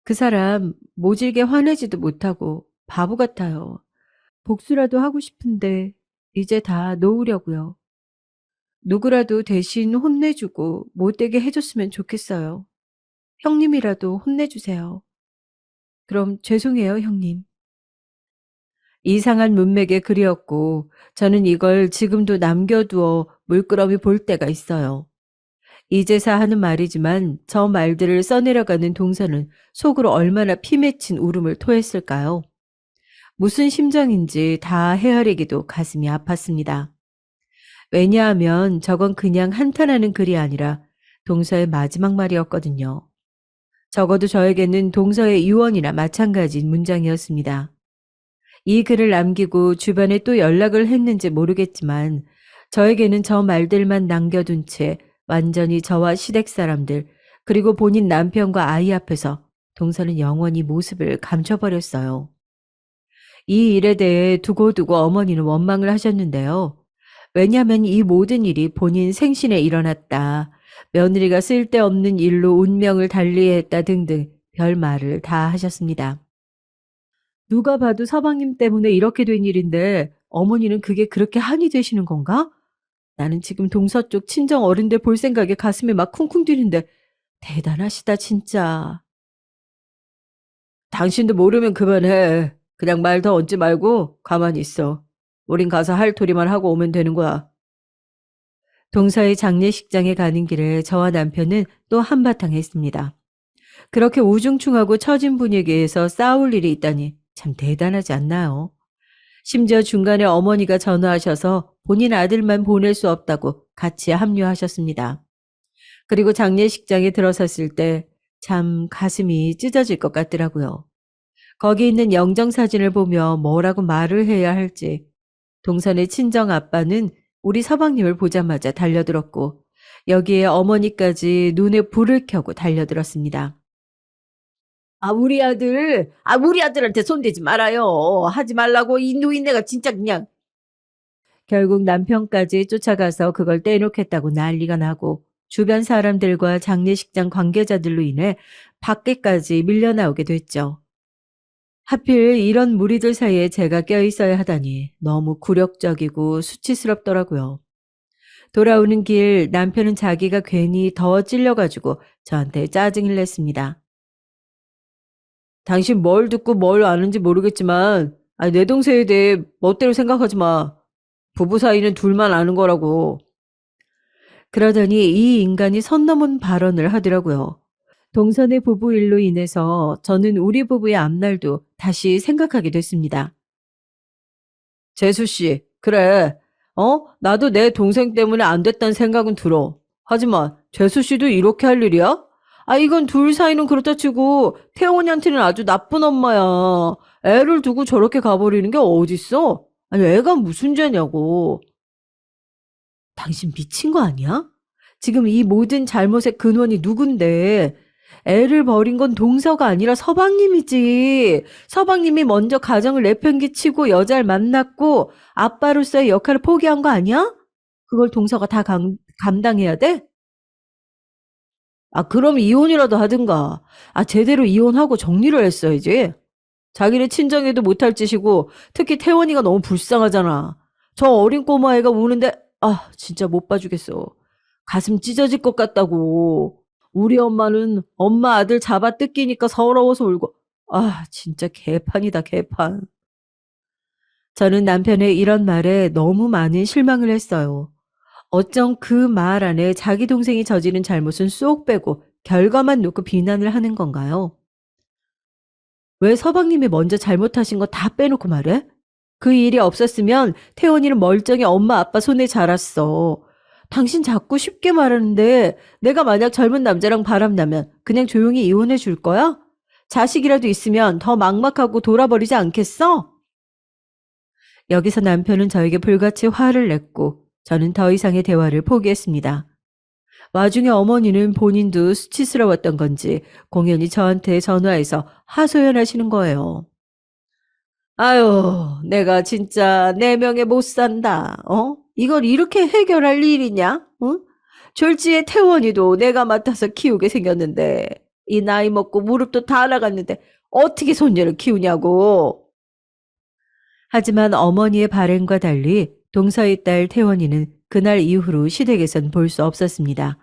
그 사람 모질게 화내지도 못하고 바보 같아요. 복수라도 하고 싶은데 이제 다 놓으려고요. 누구라도 대신 혼내주고 못되게 해줬으면 좋겠어요. 형님이라도 혼내주세요. 그럼 죄송해요, 형님. 이상한 문맥의 글이었고 저는 이걸 지금도 남겨두어 물끄러미 볼 때가 있어요. 이제사 하는 말이지만 저 말들을 써내려가는 동서는 속으로 얼마나 피맺힌 울음을 토했을까요? 무슨 심정인지 다 헤아리기도 가슴이 아팠습니다. 왜냐하면 저건 그냥 한탄하는 글이 아니라 동서의 마지막 말이었거든요. 적어도 저에게는 동서의 유언이나 마찬가지인 문장이었습니다. 이 글을 남기고 주변에 또 연락을 했는지 모르겠지만 저에게는 저 말들만 남겨둔 채 완전히 저와 시댁 사람들 그리고 본인 남편과 아이 앞에서 동서는 영원히 모습을 감춰버렸어요. 이 일에 대해 두고두고 어머니는 원망을 하셨는데요. 왜냐하면 이 모든 일이 본인 생신에 일어났다. 며느리가 쓸데없는 일로 운명을 달리했다 등등 별말을 다 하셨습니다. 누가 봐도 서방님 때문에 이렇게 된 일인데 어머니는 그게 그렇게 한이 되시는 건가? 나는 지금 동서 쪽 친정 어른들 볼 생각에 가슴이 막 쿵쿵 뛰는데 대단하시다 진짜. 당신도 모르면 그만해. 그냥 말 더 얹지 말고 가만히 있어. 우린 가서 할 토리만 하고 오면 되는 거야. 동서의 장례식장에 가는 길에 저와 남편은 또 한바탕 했습니다. 그렇게 우중충하고 처진 분위기에서 싸울 일이 있다니 참 대단하지 않나요? 심지어 중간에 어머니가 전화하셔서 본인 아들만 보낼 수 없다고 같이 합류하셨습니다. 그리고 장례식장에 들어섰을 때 참 가슴이 찢어질 것 같더라고요. 거기 있는 영정사진을 보며 뭐라고 말을 해야 할지. 동선의 친정 아빠는 우리 서방님을 보자마자 달려들었고 여기에 어머니까지 눈에 불을 켜고 달려들었습니다. 우리 아들한테 손대지 말아요. 하지 말라고 이 노인네가 진짜 그냥. 결국 남편까지 쫓아가서 그걸 떼놓겠다고 난리가 나고 주변 사람들과 장례식장 관계자들로 인해 밖에까지 밀려나오게 됐죠. 하필 이런 무리들 사이에 제가 껴있어야 하다니 너무 굴욕적이고 수치스럽더라고요. 돌아오는 길 남편은 자기가 괜히 더 찔려가지고 저한테 짜증을 냈습니다. 당신 뭘 듣고 뭘 아는지 모르겠지만 내 동생에 대해 멋대로 생각하지 마. 부부 사이는 둘만 아는 거라고. 그러더니 이 인간이 선 넘은 발언을 하더라고요. 동선의 부부 일로 인해서 저는 우리 부부의 앞날도 다시 생각하게 됐습니다. 재수 씨, 그래. 나도 내 동생 때문에 안 됐다는 생각은 들어. 하지만 재수 씨도 이렇게 할 일이야? 이건 둘 사이는 그렇다 치고 태원이한테는 아주 나쁜 엄마야. 애를 두고 저렇게 가버리는 게 어딨어? 아니, 애가 무슨 죄냐고. 당신 미친 거 아니야? 지금 이 모든 잘못의 근원이 누군데? 애를 버린 건 동서가 아니라 서방님이지. 서방님이 먼저 가정을 내팽개치고 여자를 만났고 아빠로서의 역할을 포기한 거 아니야? 그걸 동서가 다 감당해야 돼? 그럼 이혼이라도 하든가. 제대로 이혼하고 정리를 했어야지. 자기네 친정에도 못할 짓이고 특히 태원이가 너무 불쌍하잖아. 저 어린 꼬마애가 우는데 진짜 못 봐주겠어. 가슴 찢어질 것 같다고. 우리 엄마는 엄마 아들 잡아 뜯기니까 서러워서 울고. 진짜 개판이다 개판. 저는 남편의 이런 말에 너무 많은 실망을 했어요. 어쩜 그 말 안에 자기 동생이 저지른 잘못은 쏙 빼고 결과만 놓고 비난을 하는 건가요? 왜 서방님이 먼저 잘못하신 거 다 빼놓고 말해? 그 일이 없었으면 태원이는 멀쩡히 엄마 아빠 손에 자랐어. 당신 자꾸 쉽게 말하는데 내가 만약 젊은 남자랑 바람나면 그냥 조용히 이혼해 줄 거야? 자식이라도 있으면 더 막막하고 돌아버리지 않겠어? 여기서 남편은 저에게 불같이 화를 냈고 저는 더 이상의 대화를 포기했습니다. 와중에 어머니는 본인도 수치스러웠던 건지 공연히 저한테 전화해서 하소연하시는 거예요. 아유, 내가 진짜 내 명에 못 산다. 이걸 이렇게 해결할 일이냐? 응? 졸지에 태원이도 내가 맡아서 키우게 생겼는데 이 나이 먹고 무릎도 다 나갔는데 어떻게 손녀를 키우냐고. 하지만 어머니의 바램과 달리 동서의 딸 태원이는 그날 이후로 시댁에선 볼 수 없었습니다.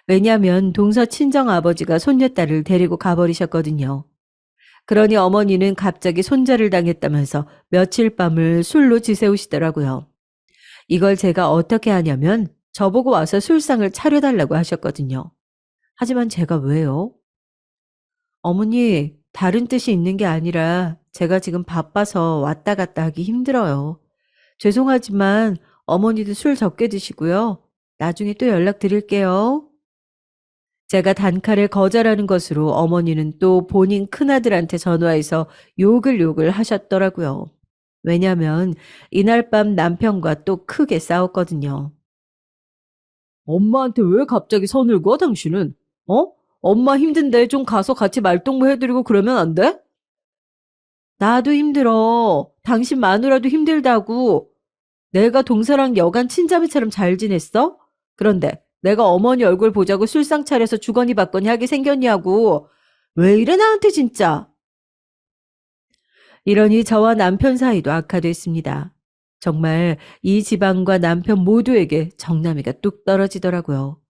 왜냐하면 동서 친정아버지가 손녀딸을 데리고 가버리셨거든요. 그러니 어머니는 갑자기 손자를 당했다면서 며칠 밤을 술로 지새우시더라고요. 이걸 제가 어떻게 하냐면 저보고 와서 술상을 차려달라고 하셨거든요. 하지만 제가 왜요? 어머니, 다른 뜻이 있는 게 아니라 제가 지금 바빠서 왔다 갔다 하기 힘들어요. 죄송하지만 어머니도 술 적게 드시고요. 나중에 또 연락드릴게요. 제가 단칼에 거절하는 것으로 어머니는 또 본인 큰아들한테 전화해서 욕을 하셨더라고요. 왜냐면 이날 밤 남편과 또 크게 싸웠거든요. 엄마한테 왜 갑자기 선을 그어 당신은? 엄마 힘든데 좀 가서 같이 말동무 해드리고 그러면 안 돼? 나도 힘들어. 당신 마누라도 힘들다고. 내가 동서랑 여간 친자매처럼 잘 지냈어? 그런데 내가 어머니 얼굴 보자고 술상 차려서 주거니 받거니 하게 생겼냐고. 왜 이래 나한테 진짜. 이러니 저와 남편 사이도 악화됐습니다. 정말 이 집안과 남편 모두에게 정남이가 뚝 떨어지더라고요.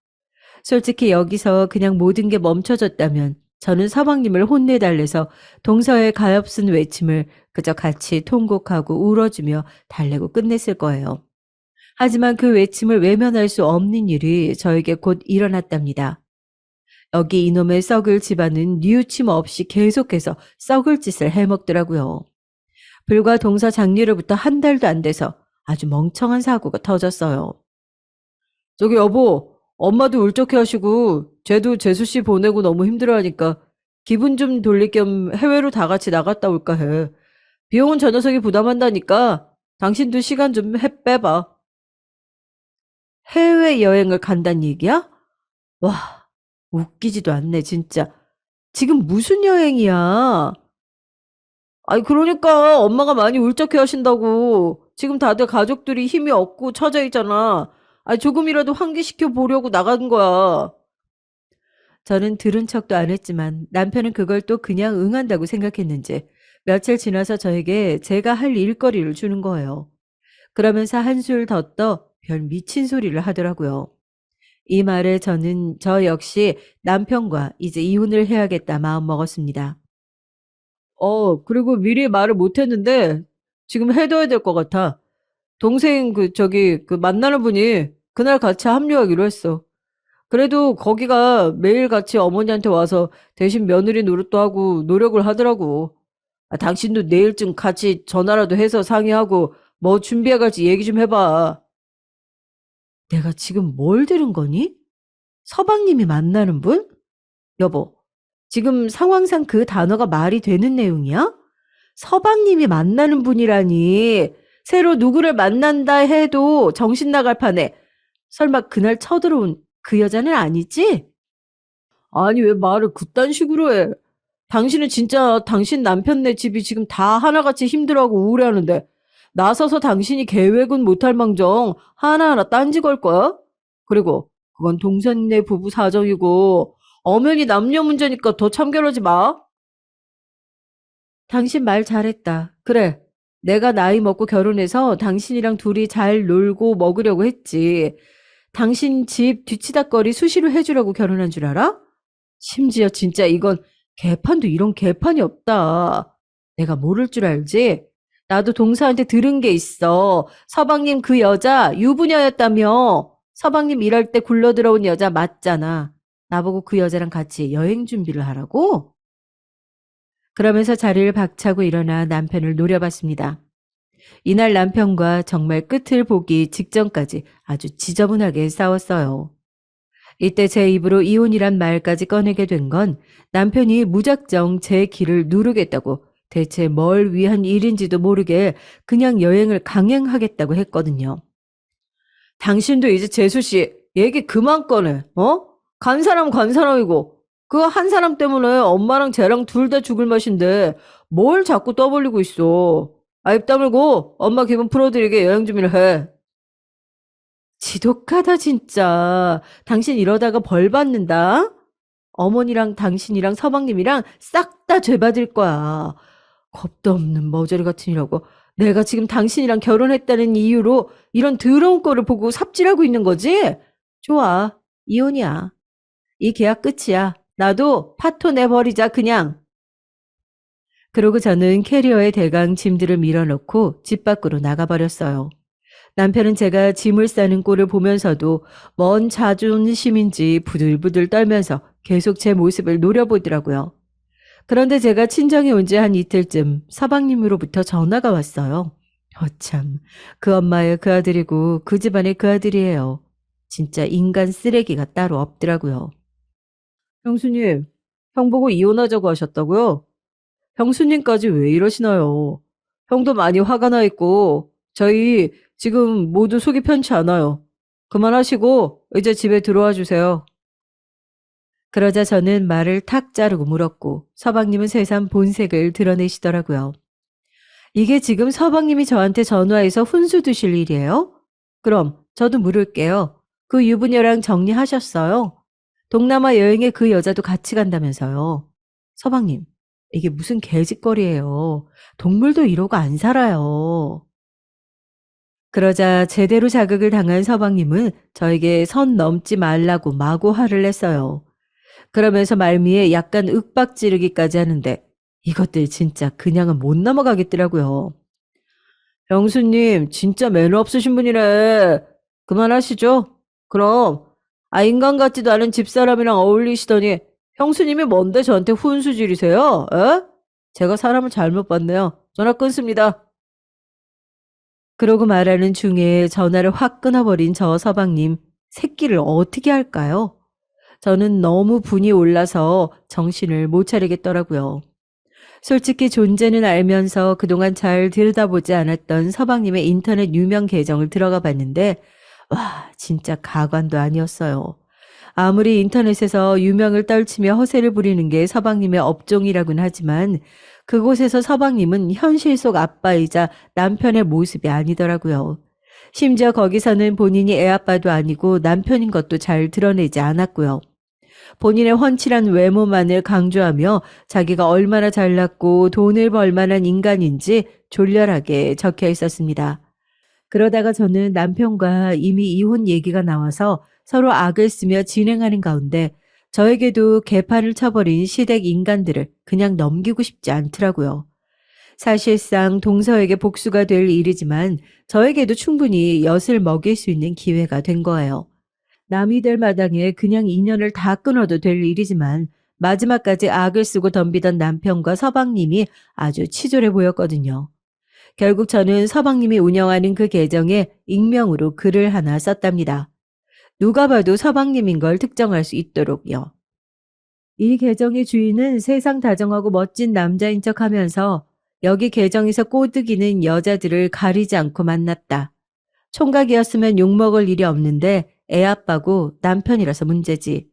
솔직히 여기서 그냥 모든 게 멈춰졌다면 저는 서방님을 혼내달래서 동서의 가엾은 외침을 그저 같이 통곡하고 울어주며 달래고 끝냈을 거예요. 하지만 그 외침을 외면할 수 없는 일이 저에게 곧 일어났답니다. 여기 이놈의 썩을 집안은 뉘우침 없이 계속해서 썩을 짓을 해먹더라고요. 불과 동서 장례로부터 한 달도 안 돼서 아주 멍청한 사고가 터졌어요. 저기 여보, 엄마도 울적해 하시고 쟤도 재수 씨 보내고 너무 힘들어하니까 기분 좀 돌릴 겸 해외로 다 같이 나갔다 올까 해. 비용은 저 녀석이 부담한다니까 당신도 시간 좀 빼봐. 해외여행을 간단 얘기야? 와, 웃기지도 않네 진짜. 지금 무슨 여행이야? 아니 그러니까 엄마가 많이 울적해 하신다고. 지금 다들 가족들이 힘이 없고 처져 있잖아. 아니 조금이라도 환기시켜 보려고 나간 거야. 저는 들은 척도 안 했지만 남편은 그걸 또 그냥 응한다고 생각했는지 며칠 지나서 저에게 제가 할 일거리를 주는 거예요. 그러면서 한술 더 떠 별 미친 소리를 하더라고요. 이 말에 저는 저 역시 남편과 이제 이혼을 해야겠다 마음먹었습니다. 그리고 미리 말을 못 했는데 지금 해둬야 될 것 같아. 동생 만나는 분이 그날 같이 합류하기로 했어. 그래도 거기가 매일 같이 어머니한테 와서 대신 며느리 노릇도 하고 노력을 하더라고. 아, 당신도 내일쯤 같이 전화라도 해서 상의하고 뭐 준비해 갈지 얘기 좀 해봐. 내가 지금 뭘 들은 거니? 서방님이 만나는 분? 여보, 지금 상황상 그 단어가 말이 되는 내용이야? 서방님이 만나는 분이라니. 새로 누구를 만난다 해도 정신 나갈 판에 설마 그날 쳐들어온 그 여자는 아니지? 아니 왜 말을 그딴 식으로 해. 당신은 진짜 당신 남편네 집이 지금 다 하나같이 힘들어하고 우울해하는데 나서서 당신이 계획은 못할 망정 하나하나 딴지 걸 거야? 그리고 그건 동생네 부부 사정이고 엄연히 남녀 문제니까 더 참견하지 마. 당신 말 잘했다. 그래. 내가 나이 먹고 결혼해서 당신이랑 둘이 잘 놀고 먹으려고 했지. 당신 집 뒤치다꺼리 수시로 해주려고 결혼한 줄 알아? 심지어 진짜 이건 개판도 이런 개판이 없다. 내가 모를 줄 알지? 나도 동서한테 들은 게 있어. 서방님 그 여자 유부녀였다며. 서방님 일할 때 굴러들어온 여자 맞잖아. 나보고 그 여자랑 같이 여행 준비를 하라고? 그러면서 자리를 박차고 일어나 남편을 노려봤습니다. 이날 남편과 정말 끝을 보기 직전까지 아주 지저분하게 싸웠어요. 이때 제 입으로 이혼이란 말까지 꺼내게 된 건 남편이 무작정 제 길을 누르겠다고 대체 뭘 위한 일인지도 모르게 그냥 여행을 강행하겠다고 했거든요. 당신도 이제 재수 씨 얘기 그만 꺼내. 어? 간 사람 간 사람이고 그거 한 사람 때문에 엄마랑 쟤랑 둘 다 죽을 맛인데 뭘 자꾸 떠벌리고 있어. 아, 입 다물고 엄마 기분 풀어드리게 여행 준비를 해. 지독하다 진짜. 당신 이러다가 벌 받는다. 어머니랑 당신이랑 서방님이랑 싹 다 죄받을 거야. 겁도 없는 머저리 같으니라고. 내가 지금 당신이랑 결혼했다는 이유로 이런 더러운 꼴을 보고 삽질하고 있는 거지? 좋아. 이혼이야. 이 계약 끝이야. 나도 파토 내버리자 그냥. 그러고 저는 캐리어에 대강 짐들을 밀어넣고 집 밖으로 나가버렸어요. 남편은 제가 짐을 싸는 꼴을 보면서도 먼 자존심인지 부들부들 떨면서 계속 제 모습을 노려보더라고요. 그런데 제가 친정에 온 지 한 이틀쯤 서방님으로부터 전화가 왔어요. 참, 그 엄마의 그 아들이고 그 집안의 그 아들이에요. 진짜 인간 쓰레기가 따로 없더라고요. 형수님, 형 보고 이혼하자고 하셨다고요? 형수님까지 왜 이러시나요? 형도 많이 화가 나 있고 저희 지금 모두 속이 편치 않아요. 그만하시고 이제 집에 들어와 주세요. 그러자 저는 말을 탁 자르고 물었고 서방님은 새삼 본색을 드러내시더라고요. 이게 지금 서방님이 저한테 전화해서 훈수 두실 일이에요? 그럼 저도 물을게요. 그 유부녀랑 정리하셨어요? 동남아 여행에 그 여자도 같이 간다면서요. 서방님, 이게 무슨 개짓거리예요. 동물도 이러고 안 살아요. 그러자 제대로 자극을 당한 서방님은 저에게 선 넘지 말라고 마구 화를 냈어요. 그러면서 말미에 약간 윽박지르기까지 하는데 이것들 진짜 그냥은 못 넘어가겠더라고요. 형수님 진짜 매너 없으신 분이래. 그만하시죠. 그럼 인간 같지도 않은 집사람이랑 어울리시더니 형수님이 뭔데 저한테 훈수 지리세요? 에? 제가 사람을 잘못 봤네요. 전화 끊습니다. 그러고 말하는 중에 전화를 확 끊어버린 저 서방님, 새끼를 어떻게 할까요? 저는 너무 분이 올라서 정신을 못 차리겠더라고요. 솔직히 존재는 알면서 그동안 잘 들여다보지 않았던 서방님의 인터넷 유명 계정을 들어가 봤는데, 와, 진짜 가관도 아니었어요. 아무리 인터넷에서 유명을 떨치며 허세를 부리는 게 서방님의 업종이라고는 하지만 그곳에서 서방님은 현실 속 아빠이자 남편의 모습이 아니더라고요. 심지어 거기서는 본인이 애아빠도 아니고 남편인 것도 잘 드러내지 않았고요. 본인의 훤칠한 외모만을 강조하며 자기가 얼마나 잘났고 돈을 벌 만한 인간인지 졸렬하게 적혀 있었습니다. 그러다가 저는 남편과 이미 이혼 얘기가 나와서 서로 악을 쓰며 진행하는 가운데 저에게도 개판을 쳐버린 시댁 인간들을 그냥 넘기고 싶지 않더라고요. 사실상 동서에게 복수가 될 일이지만 저에게도 충분히 엿을 먹일 수 있는 기회가 된 거예요. 남이 될 마당에 그냥 인연을 다 끊어도 될 일이지만 마지막까지 악을 쓰고 덤비던 남편과 서방님이 아주 치졸해 보였거든요. 결국 저는 서방님이 운영하는 그 계정에 익명으로 글을 하나 썼답니다. 누가 봐도 서방님인 걸 특정할 수 있도록요. 이 계정의 주인은 세상 다정하고 멋진 남자인 척하면서 여기 계정에서 꼬드기는 여자들을 가리지 않고 만났다. 총각이었으면 욕먹을 일이 없는데 애아빠고 남편이라서 문제지.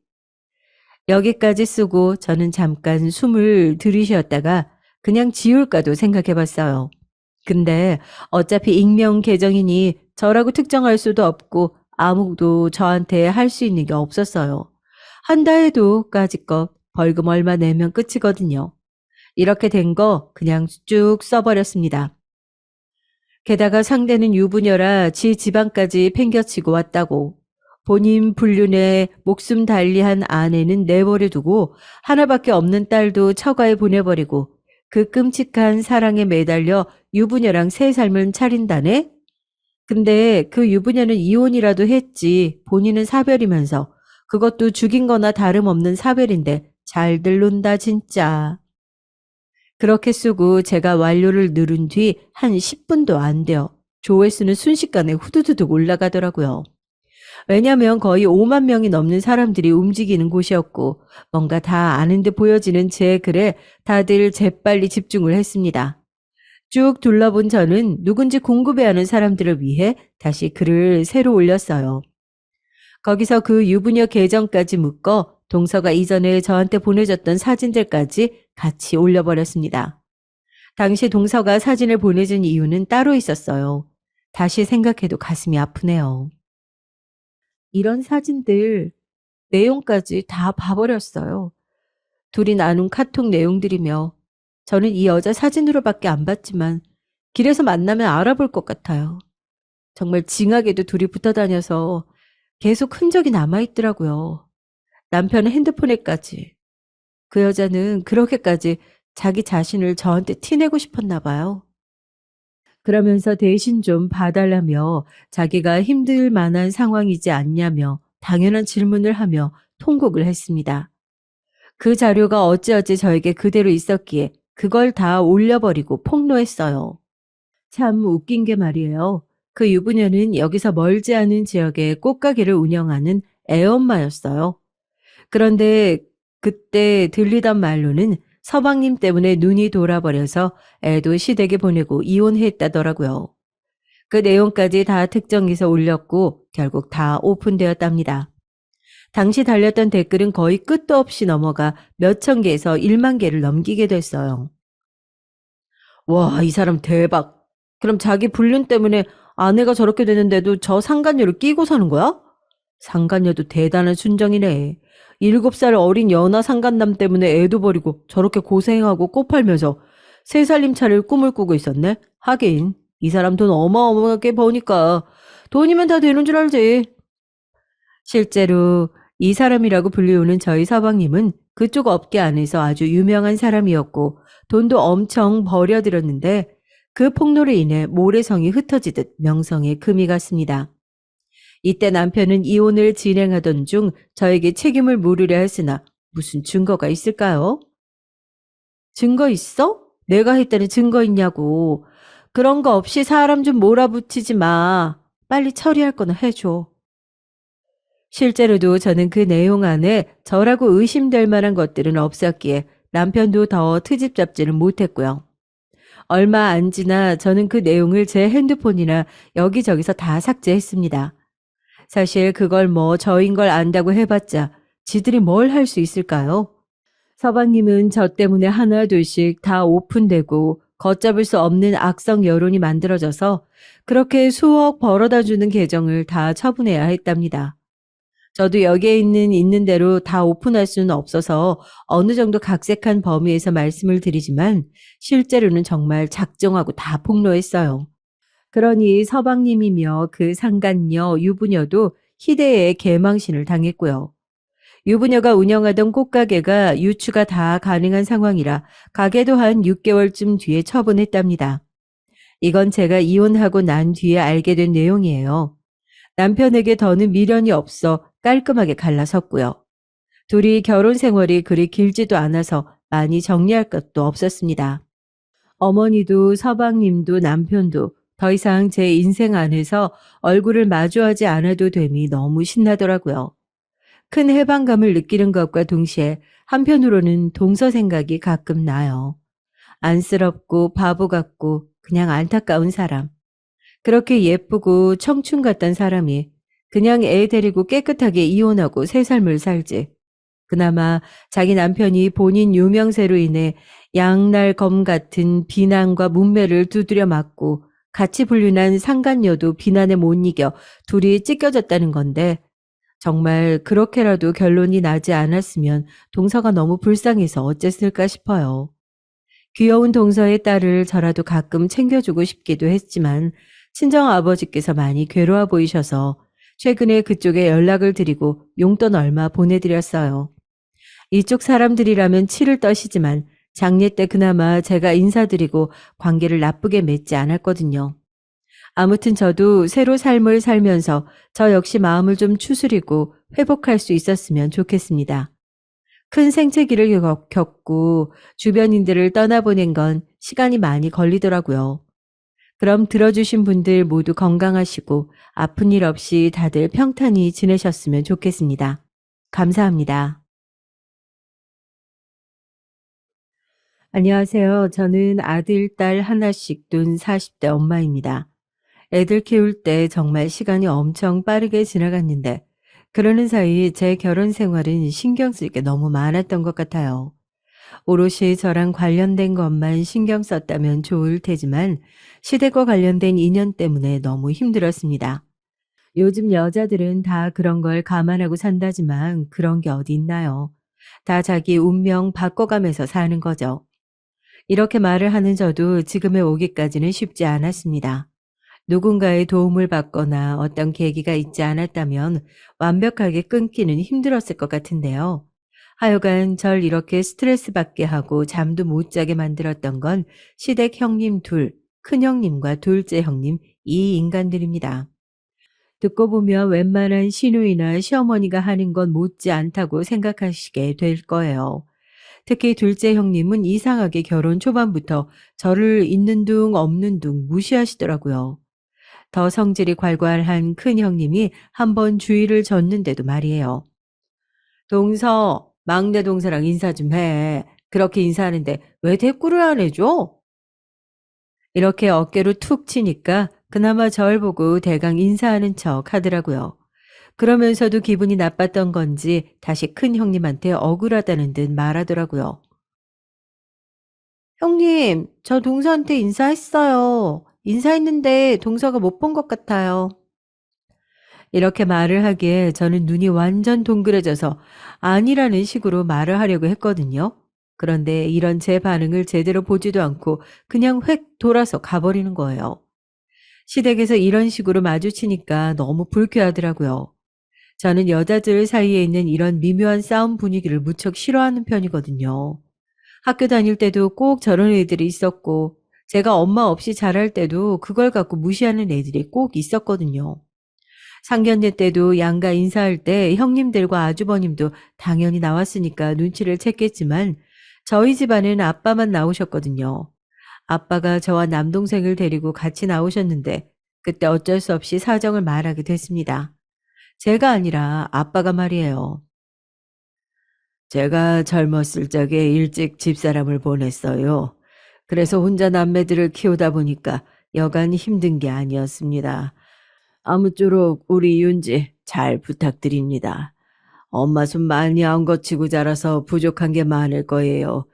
여기까지 쓰고 저는 잠깐 숨을 들이쉬었다가 그냥 지울까도 생각해봤어요. 근데 어차피 익명 계정이니 저라고 특정할 수도 없고 아무도 저한테 할 수 있는 게 없었어요. 한다 해도 까짓것 벌금 얼마 내면 끝이거든요. 이렇게 된 거 그냥 쭉 써버렸습니다. 게다가 상대는 유부녀라 지 집안까지 팽겨치고 왔다고. 본인 불륜에 목숨 달리한 아내는 내버려 두고 하나밖에 없는 딸도 처가에 보내버리고 그 끔찍한 사랑에 매달려 유부녀랑 새 삶을 차린다네? 근데 그 유부녀는 이혼이라도 했지 본인은 사별이면서 그것도 죽인 거나 다름없는 사별인데 잘들 논다 진짜. 그렇게 쓰고 제가 완료를 누른 뒤 한 10분도 안 돼요. 조회수는 순식간에 후두두둑 올라가더라고요. 왜냐면 거의 5만 명이 넘는 사람들이 움직이는 곳이었고 뭔가 다 아는 듯 보여지는 제 글에 다들 재빨리 집중을 했습니다. 쭉 둘러본 저는 누군지 궁금해하는 사람들을 위해 다시 글을 새로 올렸어요. 거기서 그 유부녀 계정까지 묶어 동서가 이전에 저한테 보내줬던 사진들까지 같이 올려버렸습니다. 당시 동서가 사진을 보내준 이유는 따로 있었어요. 다시 생각해도 가슴이 아프네요. 이런 사진들 내용까지 다 봐버렸어요. 둘이 나눈 카톡 내용들이며 저는 이 여자 사진으로밖에 안 봤지만 길에서 만나면 알아볼 것 같아요. 정말 징하게도 둘이 붙어 다녀서 계속 흔적이 남아있더라고요. 남편의 핸드폰에까지. 그 여자는 그렇게까지 자기 자신을 저한테 티내고 싶었나 봐요. 그러면서 대신 좀 봐달라며 자기가 힘들 만한 상황이지 않냐며 당연한 질문을 하며 통곡을 했습니다. 그 자료가 어찌어찌 저에게 그대로 있었기에 그걸 다 올려버리고 폭로했어요. 참 웃긴 게 말이에요. 그 유부녀는 여기서 멀지 않은 지역에 꽃가게를 운영하는 애엄마였어요. 그런데 그때 들리던 말로는 서방님 때문에 눈이 돌아버려서 애도 시댁에 보내고 이혼했다더라고요. 그 내용까지 다 특정해서 올렸고 결국 다 오픈되었답니다. 당시 달렸던 댓글은 거의 끝도 없이 넘어가 몇천 개에서 1만 개를 넘기게 됐어요. 와, 이 사람 대박. 그럼 자기 불륜 때문에 아내가 저렇게 되는데도 저 상간녀를 끼고 사는 거야? 상간녀도 대단한 순정이네. 7살 어린 연하 상간남 때문에 애도 버리고 저렇게 고생하고 꽃 팔면서 새 살림차를 꿈을 꾸고 있었네. 하긴 이 사람 돈 어마어마하게 버니까 돈이면 다 되는 줄 알지. 실제로 이 사람이라고 불리우는 저희 서방님은 그쪽 업계 안에서 아주 유명한 사람이었고 돈도 엄청 버려들였는데 그 폭로로 인해 모래성이 흩어지듯 명성에 금이 갔습니다. 이때 남편은 이혼을 진행하던 중 저에게 책임을 물으려 했으나 무슨 증거가 있을까요? 증거 있어? 내가 했다는 증거 있냐고. 그런 거 없이 사람 좀 몰아붙이지 마. 빨리 처리할 거나 해줘. 실제로도 저는 그 내용 안에 저라고 의심될 만한 것들은 없었기에 남편도 더 트집 잡지는 못했고요. 얼마 안 지나 저는 그 내용을 제 핸드폰이나 여기저기서 다 삭제했습니다. 사실 그걸 뭐 저인 걸 안다고 해봤자 지들이 뭘 할 수 있을까요? 서방님은 저 때문에 하나둘씩 다 오픈되고 걷잡을 수 없는 악성 여론이 만들어져서 그렇게 수억 벌어다 주는 계정을 다 처분해야 했답니다. 저도 여기에 있는 대로 다 오픈할 수는 없어서 어느 정도 각색한 범위에서 말씀을 드리지만 실제로는 정말 작정하고 다 폭로했어요. 그러니 서방님이며 그 상간녀 유부녀도 희대의 개망신을 당했고요. 유부녀가 운영하던 꽃가게가 유추가 다 가능한 상황이라 가게도 한 6개월쯤 뒤에 처분했답니다. 이건 제가 이혼하고 난 뒤에 알게 된 내용이에요. 남편에게 더는 미련이 없어 깔끔하게 갈라섰고요. 둘이 결혼 생활이 그리 길지도 않아서 많이 정리할 것도 없었습니다. 어머니도 서방님도 남편도 더 이상 제 인생 안에서 얼굴을 마주하지 않아도 됨이 너무 신나더라고요. 큰 해방감을 느끼는 것과 동시에 한편으로는 동서 생각이 가끔 나요. 안쓰럽고 바보 같고 그냥 안타까운 사람. 그렇게 예쁘고 청춘 같던 사람이 그냥 애 데리고 깨끗하게 이혼하고 새 삶을 살지. 그나마 자기 남편이 본인 유명세로 인해 양날검 같은 비난과 문매를 두드려 맞고 같이 불륜한 상간녀도 비난에 못 이겨 둘이 찢겨졌다는 건데 정말 그렇게라도 결론이 나지 않았으면 동서가 너무 불쌍해서 어쨌을까 싶어요. 귀여운 동서의 딸을 저라도 가끔 챙겨주고 싶기도 했지만 친정 아버지께서 많이 괴로워 보이셔서 최근에 그쪽에 연락을 드리고 용돈 얼마 보내드렸어요. 이쪽 사람들이라면 치를 떠시지만 장례 때 그나마 제가 인사드리고 관계를 나쁘게 맺지 않았거든요. 아무튼 저도 새로 삶을 살면서 저 역시 마음을 좀 추스리고 회복할 수 있었으면 좋겠습니다. 큰 생채기를 겪고 주변인들을 떠나보낸 건 시간이 많이 걸리더라고요. 그럼 들어주신 분들 모두 건강하시고 아픈 일 없이 다들 평탄히 지내셨으면 좋겠습니다. 감사합니다. 안녕하세요. 저는 아들, 딸 하나씩 둔 40대 엄마입니다. 애들 키울 때 정말 시간이 엄청 빠르게 지나갔는데 그러는 사이 제 결혼 생활은 신경 쓸 게 너무 많았던 것 같아요. 오롯이 저랑 관련된 것만 신경 썼다면 좋을 테지만 시댁과 관련된 인연 때문에 너무 힘들었습니다. 요즘 여자들은 다 그런 걸 감안하고 산다지만 그런 게 어디 있나요? 다 자기 운명 바꿔가면서 사는 거죠. 이렇게 말을 하는 저도 지금에 오기까지는 쉽지 않았습니다. 누군가의 도움을 받거나 어떤 계기가 있지 않았다면 완벽하게 끊기는 힘들었을 것 같은데요. 하여간 절 이렇게 스트레스 받게 하고 잠도 못 자게 만들었던 건 시댁 형님 둘, 큰형님과 둘째 형님 이 인간들입니다. 듣고 보면 웬만한 시누이나 시어머니가 하는 건 못지 않다고 생각하시게 될 거예요. 특히 둘째 형님은 이상하게 결혼 초반부터 저를 있는 둥 없는 둥 무시하시더라고요. 더 성질이 괄괄한 큰 형님이 한번 주의를 줬는데도 말이에요. 동서, 막내 동서랑 인사 좀 해. 그렇게 인사하는데 왜 대꾸를 안 해줘? 이렇게 어깨로 툭 치니까 그나마 절 보고 대강 인사하는 척 하더라고요. 그러면서도 기분이 나빴던 건지 다시 큰 형님한테 억울하다는 듯 말하더라고요. 형님, 저 동서한테 인사했어요. 인사했는데 동서가 못 본 것 같아요. 이렇게 말을 하기에 저는 눈이 완전 동그래져서 아니라는 식으로 말을 하려고 했거든요. 그런데 이런 제 반응을 제대로 보지도 않고 그냥 획 돌아서 가버리는 거예요. 시댁에서 이런 식으로 마주치니까 너무 불쾌하더라고요. 저는 여자들 사이에 있는 이런 미묘한 싸움 분위기를 무척 싫어하는 편이거든요. 학교 다닐 때도 꼭 저런 애들이 있었고, 제가 엄마 없이 자랄 때도 그걸 갖고 무시하는 애들이 꼭 있었거든요. 상견례 때도 양가 인사할 때 형님들과 아주버님도 당연히 나왔으니까 눈치를 챘겠지만 저희 집안은 아빠만 나오셨거든요. 아빠가 저와 남동생을 데리고 같이 나오셨는데 그때 어쩔 수 없이 사정을 말하게 됐습니다. 제가 아니라 아빠가 말이에요. 제가 젊었을 적에 일찍 집사람을 보냈어요. 그래서 혼자 남매들을 키우다 보니까 여간 힘든 게 아니었습니다. 아무쪼록 우리 윤지 잘 부탁드립니다. 엄마 손 많이 안 거치고 자라서 부족한 게 많을 거예요.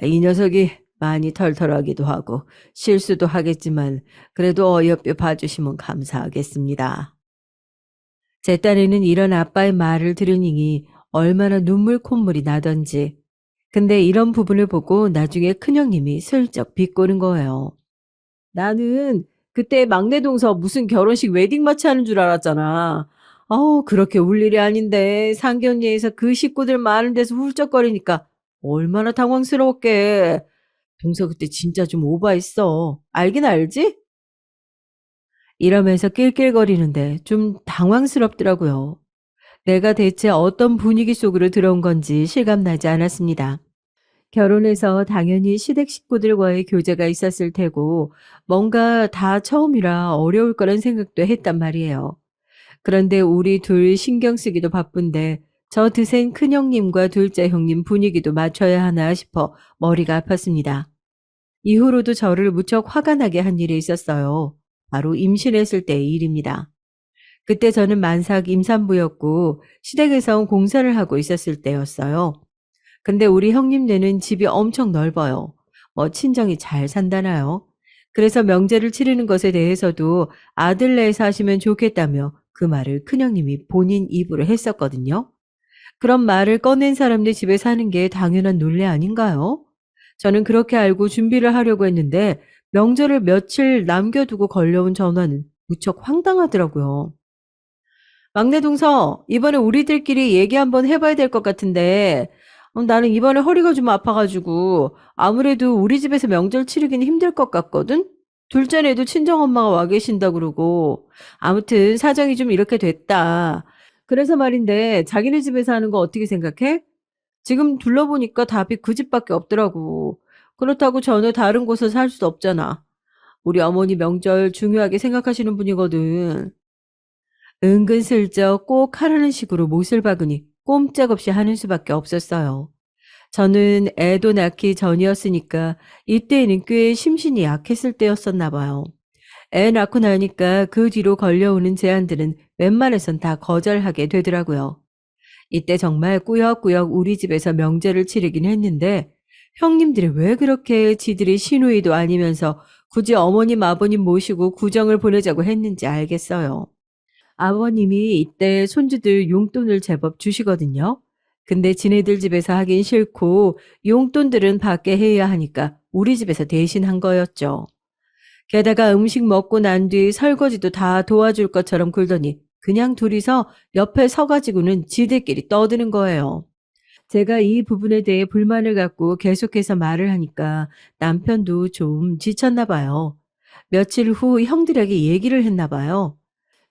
이 녀석이 많이 털털하기도 하고 실수도 하겠지만 그래도 어여삐 봐주시면 감사하겠습니다. 제 딸에는 이런 아빠의 말을 들으니 얼마나 눈물 콧물이 나던지. 근데 이런 부분을 보고 나중에 큰형님이 슬쩍 비꼬는 거예요. 나는 그때 막내 동서 무슨 결혼식 웨딩 마치 하는 줄 알았잖아. 그렇게 울 일이 아닌데 상견례에서 그 식구들 많은 데서 훌쩍거리니까 얼마나 당황스러웠게. 동서 그때 진짜 좀 오바했어. 알긴 알지? 이러면서 낄낄거리는데 좀 당황스럽더라고요. 내가 대체 어떤 분위기 속으로 들어온 건지 실감나지 않았습니다. 결혼해서 당연히 시댁 식구들과의 교제가 있었을 테고 뭔가 다 처음이라 어려울 거란 생각도 했단 말이에요. 그런데 우리 둘 신경 쓰기도 바쁜데 저 드센 큰형님과 둘째 형님 분위기도 맞춰야 하나 싶어 머리가 아팠습니다. 이후로도 저를 무척 화가 나게 한 일이 있었어요. 바로 임신했을 때의 일입니다. 그때 저는 만삭 임산부였고 시댁에서 공사를 하고 있었을 때였어요. 근데 우리 형님네는 집이 엄청 넓어요. 친정이 잘 산다나요? 그래서 명제를 치르는 것에 대해서도 아들 내에 사시면 좋겠다며 그 말을 큰형님이 본인 입으로 했었거든요. 그런 말을 꺼낸 사람네 집에 사는 게 당연한 논리 아닌가요? 저는 그렇게 알고 준비를 하려고 했는데 명절을 며칠 남겨두고 걸려온 전화는 무척 황당하더라고요. 막내 동서, 이번에 우리들끼리 얘기 한번 해봐야 될 것 같은데, 나는 이번에 허리가 좀 아파가지고, 아무래도 우리 집에서 명절 치르기는 힘들 것 같거든? 둘째네도 친정엄마가 와 계신다 그러고, 아무튼 사정이 좀 이렇게 됐다. 그래서 말인데, 자기네 집에서 하는 거 어떻게 생각해? 지금 둘러보니까 답이 그 집밖에 없더라고. 그렇다고 전혀 다른 곳에 살 수도 없잖아. 우리 어머니 명절 중요하게 생각하시는 분이거든. 은근슬쩍 꼭 하라는 식으로 못을 박으니 꼼짝없이 하는 수밖에 없었어요. 저는 애도 낳기 전이었으니까 이때에는 꽤 심신이 약했을 때였었나 봐요. 애 낳고 나니까 그 뒤로 걸려오는 제안들은 웬만해선 다 거절하게 되더라고요. 이때 정말 꾸역꾸역 우리 집에서 명절을 치르긴 했는데 형님들이 왜 그렇게 지들이 시누이도 아니면서 굳이 어머님 아버님 모시고 구정을 보내자고 했는지 알겠어요. 아버님이 이때 손주들 용돈을 제법 주시거든요. 근데 지네들 집에서 하긴 싫고 용돈들은 밖에 해야 하니까 우리 집에서 대신 한 거였죠. 게다가 음식 먹고 난 뒤 설거지도 다 도와줄 것처럼 굴더니 그냥 둘이서 옆에 서가지고는 지들끼리 떠드는 거예요. 제가 이 부분에 대해 불만을 갖고 계속해서 말을 하니까 남편도 좀 지쳤나 봐요. 며칠 후 형들에게 얘기를 했나 봐요.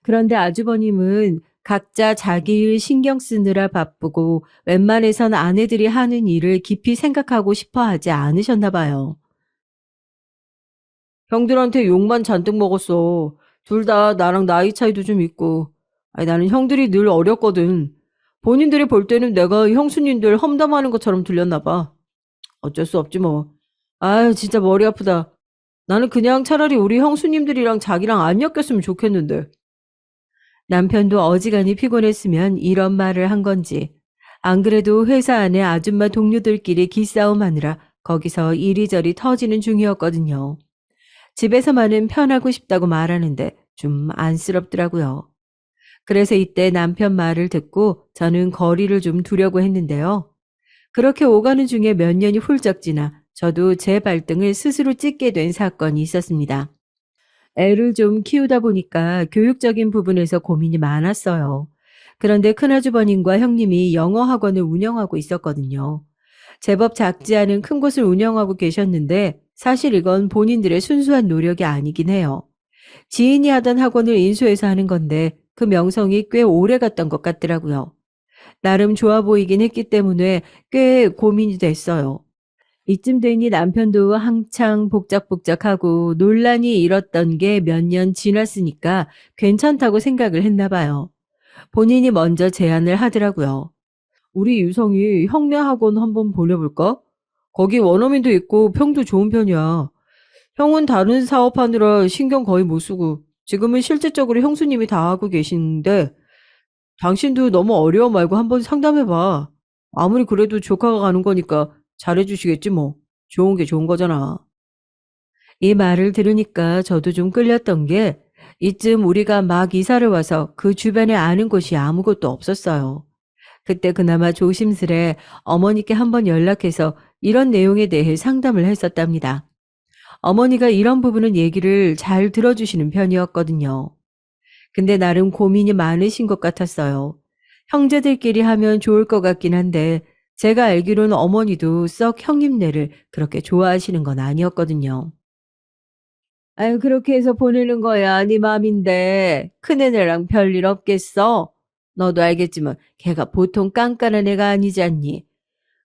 그런데 아주버님은 각자 자기 일 신경 쓰느라 바쁘고 웬만해선 아내들이 하는 일을 깊이 생각하고 싶어 하지 않으셨나 봐요. 형들한테 욕만 잔뜩 먹었어. 둘 다 나랑 나이 차이도 좀 있고. 아니, 나는 형들이 늘 어렸거든. 본인들이 볼 때는 내가 형수님들 험담하는 것처럼 들렸나 봐. 어쩔 수 없지 뭐. 아유, 진짜 머리 아프다. 나는 그냥 차라리 우리 형수님들이랑 자기랑 안 엮였으면 좋겠는데. 남편도 어지간히 피곤했으면 이런 말을 한 건지, 안 그래도 회사 안에 아줌마 동료들끼리 기싸움하느라 거기서 이리저리 터지는 중이었거든요. 집에서만은 편하고 싶다고 말하는데 좀 안쓰럽더라고요. 그래서 이때 남편 말을 듣고 저는 거리를 좀 두려고 했는데요. 그렇게 오가는 중에 몇 년이 훌쩍 지나 저도 제 발등을 스스로 찢게 된 사건이 있었습니다. 애를 좀 키우다 보니까 교육적인 부분에서 고민이 많았어요. 그런데 큰아주버님과 형님이 영어 학원을 운영하고 있었거든요. 제법 작지 않은 큰 곳을 운영하고 계셨는데 사실 이건 본인들의 순수한 노력이 아니긴 해요. 지인이 하던 학원을 인수해서 하는 건데 그 명성이 꽤 오래 갔던 것 같더라고요. 나름 좋아 보이긴 했기 때문에 꽤 고민이 됐어요. 이쯤 되니 남편도 한창 복작복작하고 논란이 일었던 게 몇 년 지났으니까 괜찮다고 생각을 했나 봐요. 본인이 먼저 제안을 하더라고요. 우리 유성이 형네 학원 한번 보내볼까? 거기 원어민도 있고 평도 좋은 편이야. 형은 다른 사업하느라 신경 거의 못 쓰고 지금은 실질적으로 형수님이 다 하고 계시는데 당신도 너무 어려워 말고 한번 상담해봐. 아무리 그래도 조카가 가는 거니까 잘해주시겠지 뭐. 좋은 게 좋은 거잖아. 이 말을 들으니까 저도 좀 끌렸던 게 이쯤 우리가 막 이사를 와서 그 주변에 아는 곳이 아무것도 없었어요. 그때 그나마 조심스레 어머니께 한번 연락해서 이런 내용에 대해 상담을 했었답니다. 어머니가 이런 부분은 얘기를 잘 들어주시는 편이었거든요. 근데 나름 고민이 많으신 것 같았어요. 형제들끼리 하면 좋을 것 같긴 한데 제가 알기로는 어머니도 썩 형님네를 그렇게 좋아하시는 건 아니었거든요. 아유, 그렇게 해서 보내는 거야. 네 맘인데. 큰애네랑 별일 없겠어? 너도 알겠지만 걔가 보통 깐깐한 애가 아니지 않니?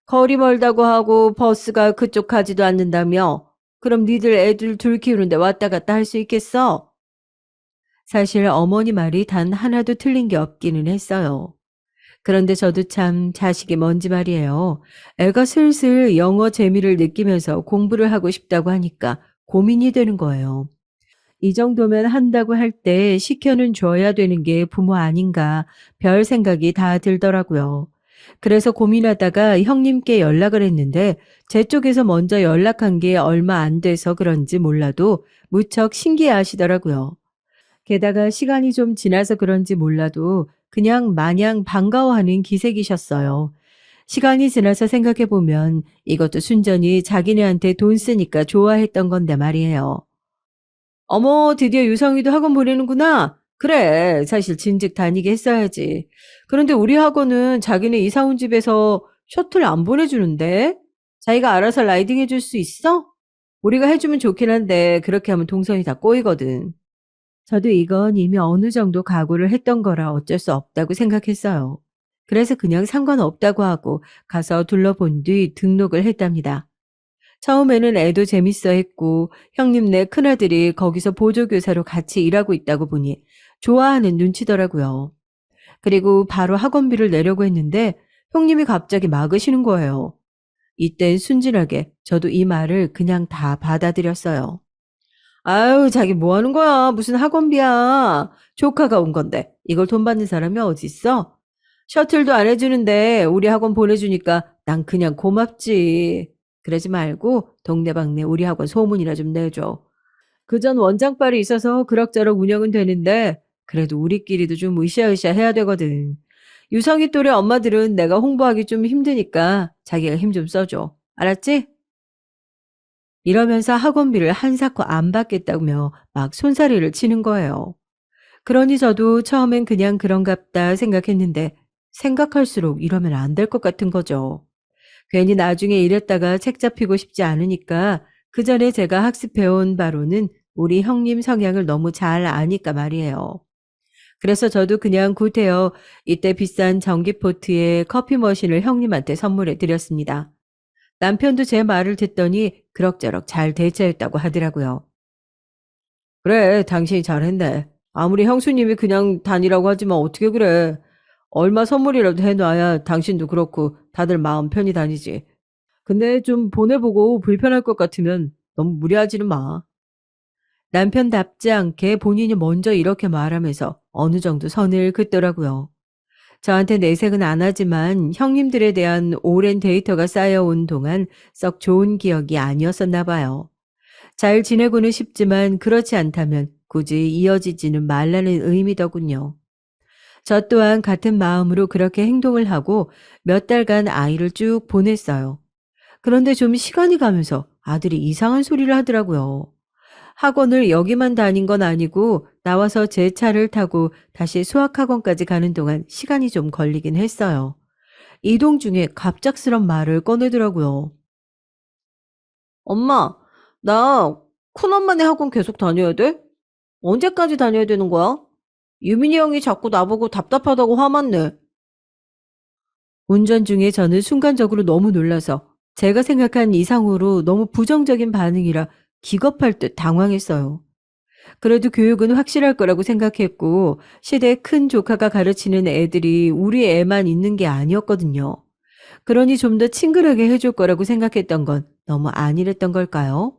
거리 멀다고 하고 버스가 그쪽 가지도 않는다며? 그럼 니들 애들 둘 키우는데 왔다 갔다 할 수 있겠어? 사실 어머니 말이 단 하나도 틀린 게 없기는 했어요. 그런데 저도 참 자식이 뭔지 말이에요. 애가 슬슬 영어 재미를 느끼면서 공부를 하고 싶다고 하니까 고민이 되는 거예요. 이 정도면 한다고 할 때 시켜는 줘야 되는 게 부모 아닌가 별 생각이 다 들더라고요. 그래서 고민하다가 형님께 연락을 했는데 제 쪽에서 먼저 연락한 게 얼마 안 돼서 그런지 몰라도 무척 신기해 하시더라고요. 게다가 시간이 좀 지나서 그런지 몰라도 그냥 마냥 반가워하는 기색이셨어요. 시간이 지나서 생각해보면 이것도 순전히 자기네한테 돈 쓰니까 좋아했던 건데 말이에요. 어머, 드디어 유성이도 학원 보내는구나. 그래, 사실 진즉 다니게 했어야지. 그런데 우리 학원은 자기네 이사 온 집에서 셔틀 안 보내주는데? 자기가 알아서 라이딩 해줄 수 있어? 우리가 해주면 좋긴 한데 그렇게 하면 동선이 다 꼬이거든. 저도 이건 이미 어느 정도 각오를 했던 거라 어쩔 수 없다고 생각했어요. 그래서 그냥 상관없다고 하고 가서 둘러본 뒤 등록을 했답니다. 처음에는 애도 재밌어 했고 형님네 큰아들이 거기서 보조교사로 같이 일하고 있다고 보니 좋아하는 눈치더라고요. 그리고 바로 학원비를 내려고 했는데 형님이 갑자기 막으시는 거예요. 이땐 순진하게 저도 이 말을 그냥 다 받아들였어요. 아유, 자기 뭐 하는 거야? 무슨 학원비야? 조카가 온 건데. 이걸 돈 받는 사람이 어디 있어? 셔틀도 안 해주는데 우리 학원 보내주니까 난 그냥 고맙지. 그러지 말고 동네방네 우리 학원 소문이나 좀 내줘. 그전 원장빨이 있어서 그럭저럭 운영은 되는데 그래도 우리끼리도 좀 으쌰으쌰 해야 되거든. 유성이 또래 엄마들은 내가 홍보하기 좀 힘드니까 자기가 힘 좀 써줘. 알았지? 이러면서 학원비를 한사코 안 받겠다며 막 손사래를 치는 거예요. 그러니 저도 처음엔 그냥 그런갑다 생각했는데 생각할수록 이러면 안 될 것 같은 거죠. 괜히 나중에 이랬다가 책 잡히고 싶지 않으니까 그 전에 제가 학습해온 바로는 우리 형님 성향을 너무 잘 아니까 말이에요. 그래서 저도 그냥 구태여 이때 비싼 전기포트에 커피 머신을 형님한테 선물해 드렸습니다. 남편도 제 말을 듣더니 그럭저럭 잘 대처했다고 하더라고요. 그래, 당신이 잘했네. 아무리 형수님이 그냥 다니라고 하지만 어떻게 그래. 얼마 선물이라도 해놔야 당신도 그렇고 다들 마음 편히 다니지. 근데 좀 보내보고 불편할 것 같으면 너무 무리하지는 마. 남편답지 않게 본인이 먼저 이렇게 말하면서 어느 정도 선을 긋더라고요. 저한테 내색은 안 하지만 형님들에 대한 오랜 데이터가 쌓여온 동안 썩 좋은 기억이 아니었었나 봐요. 잘 지내고는 싶지만 그렇지 않다면 굳이 이어지지는 말라는 의미더군요. 저 또한 같은 마음으로 그렇게 행동을 하고 몇 달간 아이를 쭉 보냈어요. 그런데 좀 시간이 가면서 아들이 이상한 소리를 하더라고요. 학원을 여기만 다닌 건 아니고 나와서 제 차를 타고 다시 수학학원까지 가는 동안 시간이 좀 걸리긴 했어요. 이동 중에 갑작스런 말을 꺼내더라고요. 엄마, 나 큰엄마네 학원 계속 다녀야 돼? 언제까지 다녀야 되는 거야? 유민이 형이 자꾸 나보고 답답하다고 화만 내. 운전 중에 저는 순간적으로 너무 놀라서 제가 생각한 이상으로 너무 부정적인 반응이라 기겁할 듯 당황했어요. 그래도 교육은 확실할 거라고 생각했고, 시대의 큰 조카가 가르치는 애들이 우리 애만 있는 게 아니었거든요. 그러니 좀 더 친근하게 해줄 거라고 생각했던 건 너무 안일했던 걸까요?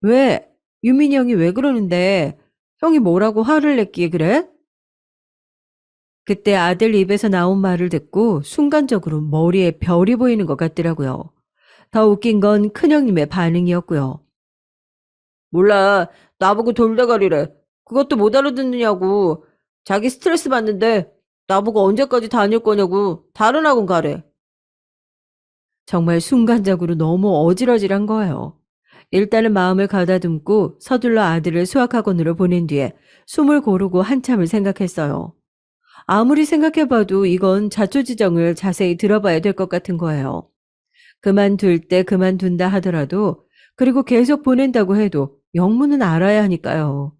왜? 유민이 형이 왜 그러는데? 형이 뭐라고 화를 냈기에 그래? 그때 아들 입에서 나온 말을 듣고 순간적으로 머리에 별이 보이는 것 같더라고요. 더 웃긴 건 큰형님의 반응이었고요. 몰라. 나보고 돌대가리래. 그것도 못 알아듣느냐고. 자기 스트레스 받는데 나보고 언제까지 다닐 거냐고. 다른 학원 가래. 정말 순간적으로 너무 어질어질한 거예요. 일단은 마음을 가다듬고 서둘러 아들을 수학학원으로 보낸 뒤에 숨을 고르고 한참을 생각했어요. 아무리 생각해봐도 이건 자초지정을 자세히 들어봐야 될 것 같은 거예요. 그만둘 때 그만둔다 하더라도 그리고 계속 보낸다고 해도 영문은 알아야 하니까요.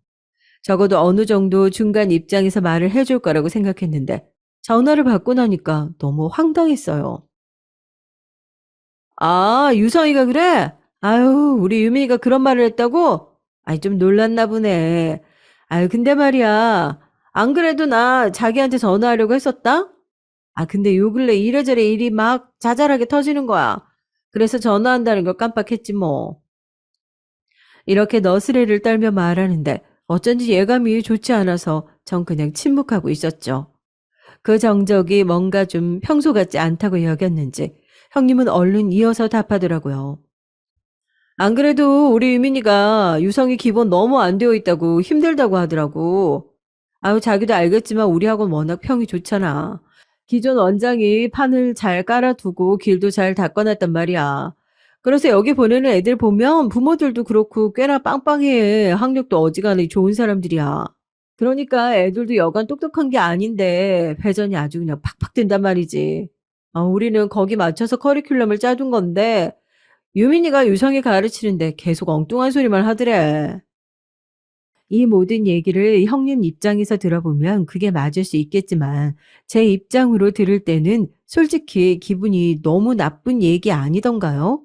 적어도 어느 정도 중간 입장에서 말을 해줄 거라고 생각했는데 전화를 받고 나니까 너무 황당했어요. 아, 유성이가 그래? 아유, 우리 유민이가 그런 말을 했다고? 아이, 좀 놀랐나 보네. 아유, 근데 말이야. 안 그래도 나 자기한테 전화하려고 했었다? 아, 근데 요 근래 이래저래 일이 막 자잘하게 터지는 거야. 그래서 전화한다는 걸 깜빡했지 뭐. 이렇게 너스레를 떨며 말하는데 어쩐지 예감이 좋지 않아서 전 그냥 침묵하고 있었죠. 그 정적이 뭔가 좀 평소 같지 않다고 여겼는지 형님은 얼른 이어서 답하더라고요. 안 그래도 우리 유민이가 유성이 기본 너무 안 되어 있다고 힘들다고 하더라고. 아유, 자기도 알겠지만 우리 학원 워낙 평이 좋잖아. 기존 원장이 판을 잘 깔아두고 길도 잘 닦아놨단 말이야. 그래서 여기 보내는 애들 보면 부모들도 그렇고 꽤나 빵빵해. 학력도 어지간히 좋은 사람들이야. 그러니까 애들도 여간 똑똑한 게 아닌데 회전이 아주 그냥 팍팍 든단 말이지. 우리는 거기 맞춰서 커리큘럼을 짜둔 건데 유민이가 유성이 가르치는데 계속 엉뚱한 소리만 하더래. 이 모든 얘기를 형님 입장에서 들어보면 그게 맞을 수 있겠지만 제 입장으로 들을 때는 솔직히 기분이 너무 나쁜 얘기 아니던가요?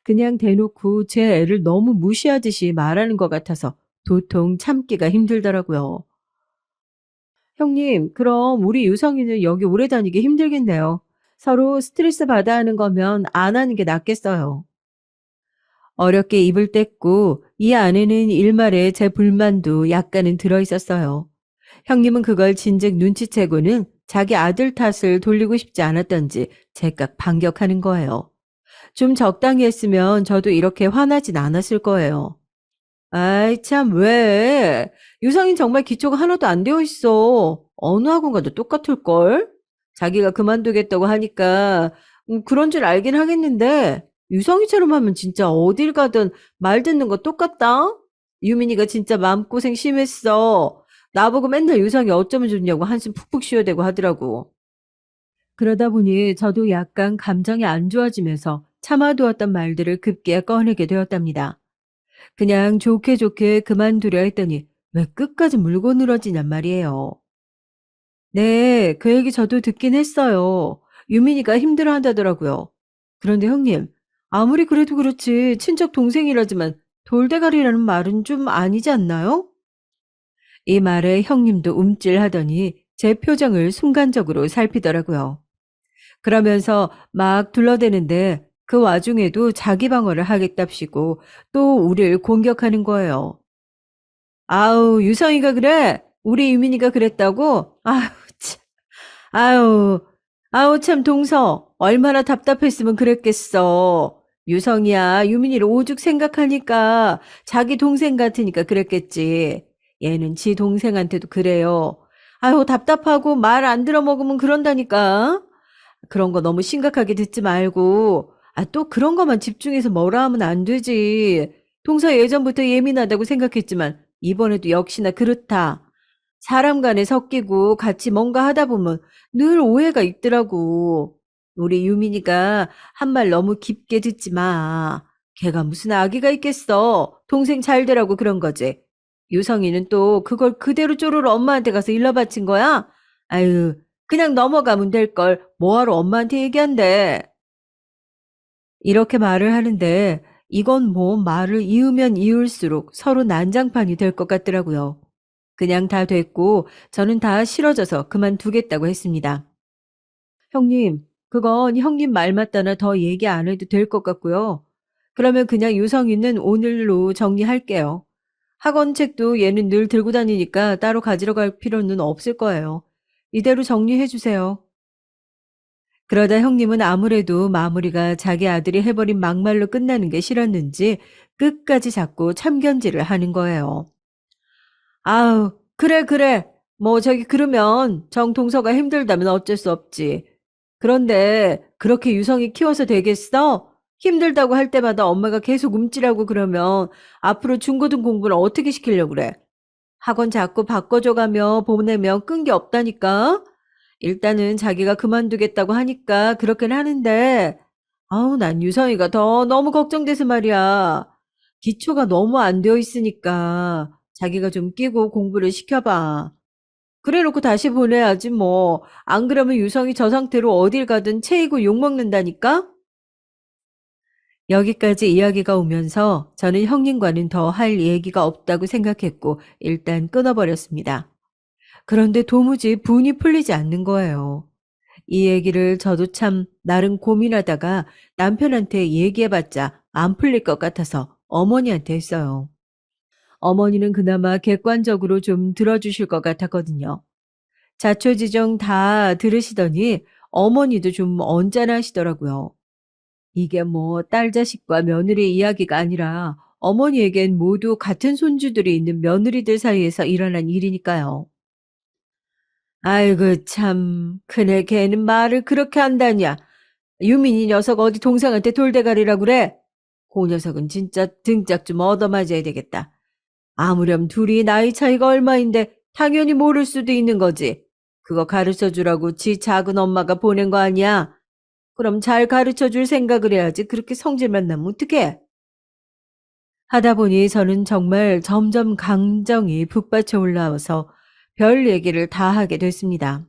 그냥 대놓고 제 애를 너무 무시하듯이 말하는 것 같아서 도통 참기가 힘들더라고요. 형님, 그럼 우리 유성이는 여기 오래 다니기 힘들겠네요. 서로 스트레스 받아 하는 거면 안 하는 게 낫겠어요. 어렵게 입을 뗐고 이 안에는 일말의 제 불만도 약간은 들어 있었어요. 형님은 그걸 진즉 눈치채고는 자기 아들 탓을 돌리고 싶지 않았던지 제깍 반격하는 거예요. 좀 적당히 했으면 저도 이렇게 화나진 않았을 거예요. 아이 참 왜? 유성인 정말 기초가 하나도 안 되어 있어. 어느 학원 가도 똑같을걸? 자기가 그만두겠다고 하니까 그런 줄 알긴 하겠는데 유성이처럼 하면 진짜 어딜 가든 말 듣는 거 똑같다? 유민이가 진짜 마음고생 심했어. 나보고 맨날 유성이 어쩌면 좋냐고 한숨 푹푹 쉬어대고 하더라고. 그러다 보니 저도 약간 감정이 안 좋아지면서 참아두었던 말들을 급기야 꺼내게 되었답니다. 그냥 좋게 좋게 그만두려 했더니 왜 끝까지 물고 늘어지냔 말이에요. 네, 그 얘기 저도 듣긴 했어요. 유민이가 힘들어 한다더라고요. 그런데 형님, 아무리 그래도 그렇지 친척 동생이라지만 돌대가리라는 말은 좀 아니지 않나요? 이 말에 형님도 움찔하더니 제 표정을 순간적으로 살피더라고요. 그러면서 막 둘러대는데 그 와중에도 자기 방어를 하겠답시고 또 우리를 공격하는 거예요. 아우, 유성이가 그래? 우리 유민이가 그랬다고? 아유, 참. 아유, 아우, 참, 동서. 얼마나 답답했으면 그랬겠어. 유성이야, 유민이를 오죽 생각하니까 자기 동생 같으니까 그랬겠지. 얘는 지 동생한테도 그래요. 아유, 답답하고 말 안 들어먹으면 그런다니까. 그런 거 너무 심각하게 듣지 말고, 또 그런 것만 집중해서 뭐라 하면 안 되지. 동서 예전부터 예민하다고 생각했지만, 이번에도 역시나 그렇다. 사람 간에 섞이고 같이 뭔가 하다 보면 늘 오해가 있더라고. 우리 유민이가 한 말 너무 깊게 듣지 마. 걔가 무슨 아기가 있겠어. 동생 잘 되라고 그런 거지. 유성이는 또 그걸 그대로 쪼르르 엄마한테 가서 일러 바친 거야? 아유, 그냥 넘어가면 될걸. 뭐하러 엄마한테 얘기한대. 이렇게 말을 하는데 이건 뭐 말을 이으면 이을수록 서로 난장판이 될 것 같더라고요. 그냥 다 됐고 저는 다 싫어져서 그만두겠다고 했습니다. 형님, 그건 형님 말 맞다나 더 얘기 안 해도 될 것 같고요. 그러면 그냥 유성이는 오늘로 정리할게요. 학원 책도 얘는 늘 들고 다니니까 따로 가지러 갈 필요는 없을 거예요. 이대로 정리해 주세요. 그러다 형님은 아무래도 마무리가 자기 아들이 해버린 막말로 끝나는 게 싫었는지 끝까지 자꾸 참견질을 하는 거예요. 아우, 그래, 그래. 뭐 저기 그러면 정동서가 힘들다면 어쩔 수 없지. 그런데 그렇게 유성이 키워서 되겠어? 힘들다고 할 때마다 엄마가 계속 움찔하고 그러면 앞으로 중고등 공부를 어떻게 시키려고 그래? 학원 자꾸 바꿔줘가며 보내면 끈 게 없다니까? 일단은 자기가 그만두겠다고 하니까 그렇긴 하는데, 아우, 난 유성이가 더 너무 걱정돼서 말이야. 기초가 너무 안 되어 있으니까 자기가 좀 끼고 공부를 시켜봐. 그래 놓고 다시 보내야지 뭐. 안 그러면 유성이 저 상태로 어딜 가든 체이고 욕먹는다니까? 여기까지 이야기가 오면서 저는 형님과는 더 할 얘기가 없다고 생각했고 일단 끊어버렸습니다. 그런데 도무지 분이 풀리지 않는 거예요. 이 얘기를 저도 참 나름 고민하다가 남편한테 얘기해봤자 안 풀릴 것 같아서 어머니한테 했어요. 어머니는 그나마 객관적으로 좀 들어주실 것 같았거든요. 자초지종 다 들으시더니 어머니도 좀 언짢아하시더라고요. 이게 뭐 딸 자식과 며느리 이야기가 아니라 어머니에겐 모두 같은 손주들이 있는 며느리들 사이에서 일어난 일이니까요. 아이고 참 그네 걔는 말을 그렇게 한다냐. 유민이 녀석 어디 동생한테 돌대가리라 그래? 그 녀석은 진짜 등짝 좀 얻어맞아야 되겠다. 아무렴 둘이 나이 차이가 얼마인데 당연히 모를 수도 있는 거지. 그거 가르쳐 주라고 지 작은 엄마가 보낸 거 아니야? 그럼 잘 가르쳐 줄 생각을 해야지 그렇게 성질만 나면 어떡해? 하다 보니 저는 정말 점점 감정이 북받쳐 올라와서 별 얘기를 다 하게 됐습니다.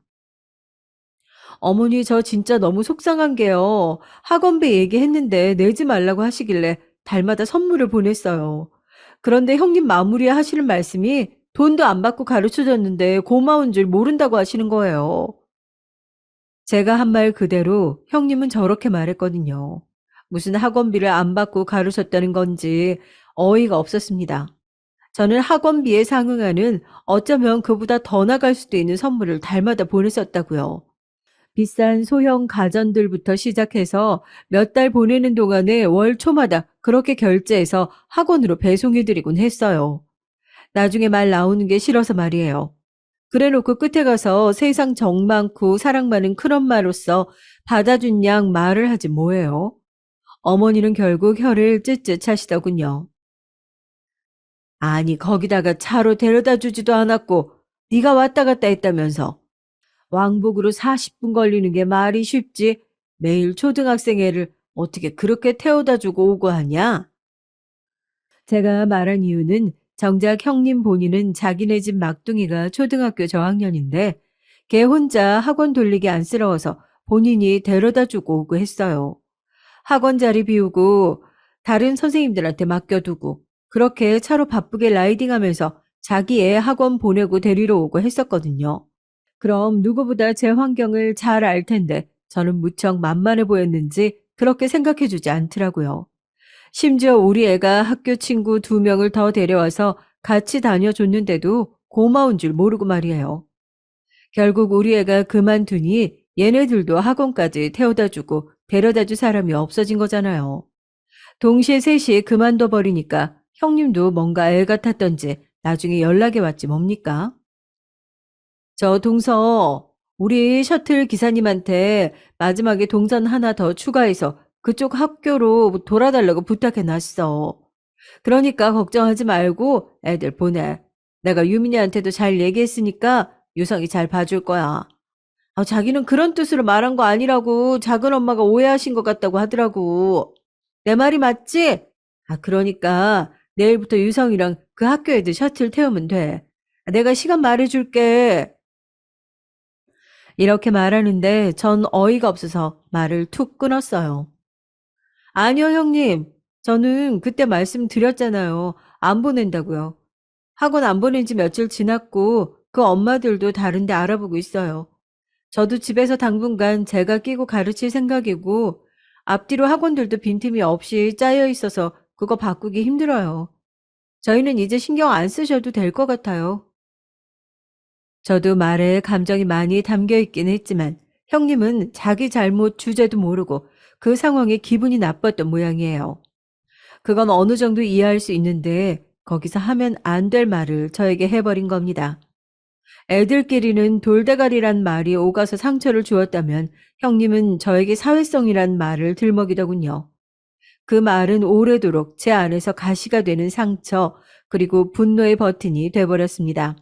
어머니 저 진짜 너무 속상한 게요. 학원비 얘기했는데 내지 말라고 하시길래 달마다 선물을 보냈어요. 그런데 형님 마무리 하시는 말씀이 돈도 안 받고 가르쳐 줬는데 고마운 줄 모른다고 하시는 거예요. 제가 한 말 그대로 형님은 저렇게 말했거든요. 무슨 학원비를 안 받고 가르쳤다는 건지 어이가 없었습니다. 저는 학원비에 상응하는 어쩌면 그보다 더 나갈 수도 있는 선물을 달마다 보냈었다고요. 비싼 소형 가전들부터 시작해서 몇 달 보내는 동안에 월 초마다 그렇게 결제해서 학원으로 배송해 드리곤 했어요. 나중에 말 나오는 게 싫어서 말이에요. 그래 놓고 끝에 가서 세상 정 많고 사랑 많은 큰엄마로서 받아준 양 말을 하지 뭐예요. 어머니는 결국 혀를 쯧쯧 차시더군요. 아니 거기다가 차로 데려다 주지도 않았고 네가 왔다 갔다 했다면서. 왕복으로 40분 걸리는 게 말이 쉽지. 매일 초등학생 애를 어떻게 그렇게 태워다 주고 오고 하냐? 제가 말한 이유는 정작 형님 본인은 자기네 집 막둥이가 초등학교 저학년인데 걔 혼자 학원 돌리기 안쓰러워서 본인이 데려다 주고 오고 했어요. 학원 자리 비우고 다른 선생님들한테 맡겨두고 그렇게 차로 바쁘게 라이딩하면서 자기 애 학원 보내고 데리러 오고 했었거든요. 그럼 누구보다 제 환경을 잘 알 텐데 저는 무척 만만해 보였는지 그렇게 생각해 주지 않더라고요. 심지어 우리 애가 학교 친구 2명을 더 데려와서 같이 다녀줬는데도 고마운 줄 모르고 말이에요. 결국 우리 애가 그만두니 얘네들도 학원까지 태워다 주고 데려다 줄 사람이 없어진 거잖아요. 동시에 셋이 그만둬 버리니까 형님도 뭔가 애 같았던지 나중에 연락이 왔지 뭡니까? 저 동서, 우리 셔틀 기사님한테 마지막에 동선 하나 더 추가해서 그쪽 학교로 돌아달라고 부탁해 놨어. 그러니까 걱정하지 말고 애들 보내. 내가 유민이한테도 잘 얘기했으니까 유성이 잘 봐줄 거야. 아, 자기는 그런 뜻으로 말한 거 아니라고 작은 엄마가 오해하신 것 같다고 하더라고. 내 말이 맞지? 아, 그러니까 내일부터 유성이랑 그 학교 애들 셔틀 태우면 돼. 내가 시간 말해줄게. 이렇게 말하는데 전 어이가 없어서 말을 툭 끊었어요. 아니요, 형님. 저는 그때 말씀드렸잖아요. 안 보낸다고요. 학원 안 보낸 지 며칠 지났고 그 엄마들도 다른데 알아보고 있어요. 저도 집에서 당분간 제가 끼고 가르칠 생각이고 앞뒤로 학원들도 빈틈이 없이 짜여 있어서 그거 바꾸기 힘들어요. 저희는 이제 신경 안 쓰셔도 될 것 같아요. 저도 말에 감정이 많이 담겨 있긴 했지만 형님은 자기 잘못 주제도 모르고 그 상황에 기분이 나빴던 모양이에요. 그건 어느 정도 이해할 수 있는데 거기서 하면 안 될 말을 저에게 해버린 겁니다. 애들끼리는 돌대가리란 말이 오가서 상처를 주었다면 형님은 저에게 사회성이란 말을 들먹이더군요. 그 말은 오래도록 제 안에서 가시가 되는 상처 그리고 분노의 버튼이 돼버렸습니다.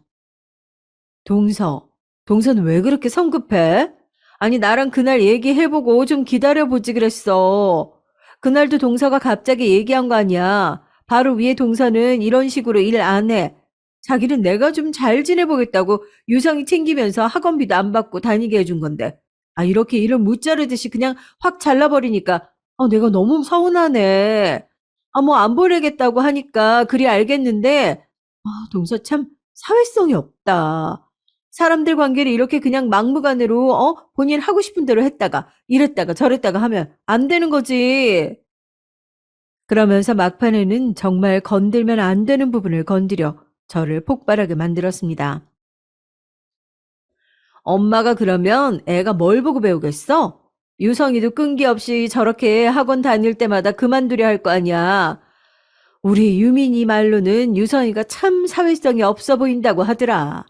동서, 동서는 왜 그렇게 성급해? 아니 나랑 그날 얘기해보고 좀 기다려보지 그랬어. 그날도 동서가 갑자기 얘기한 거 아니야. 바로 위에 동서는 이런 식으로 일 안 해. 자기는 내가 좀 잘 지내보겠다고 유성이 챙기면서 학원비도 안 받고 다니게 해준 건데. 아 이렇게 일을 무자르듯이 그냥 확 잘라버리니까 내가 너무 서운하네. 뭐 안 보내겠다고 하니까 그리 알겠는데 동서 참 사회성이 없다. 사람들 관계를 이렇게 그냥 막무가내로 본인 하고 싶은 대로 했다가 이랬다가 저랬다가 하면 안 되는 거지. 그러면서 막판에는 정말 건들면 안 되는 부분을 건드려 저를 폭발하게 만들었습니다. 엄마가 그러면 애가 뭘 보고 배우겠어? 유성이도 끈기 없이 저렇게 학원 다닐 때마다 그만두려 할 거 아니야. 우리 유민이 말로는 유성이가 참 사회성이 없어 보인다고 하더라.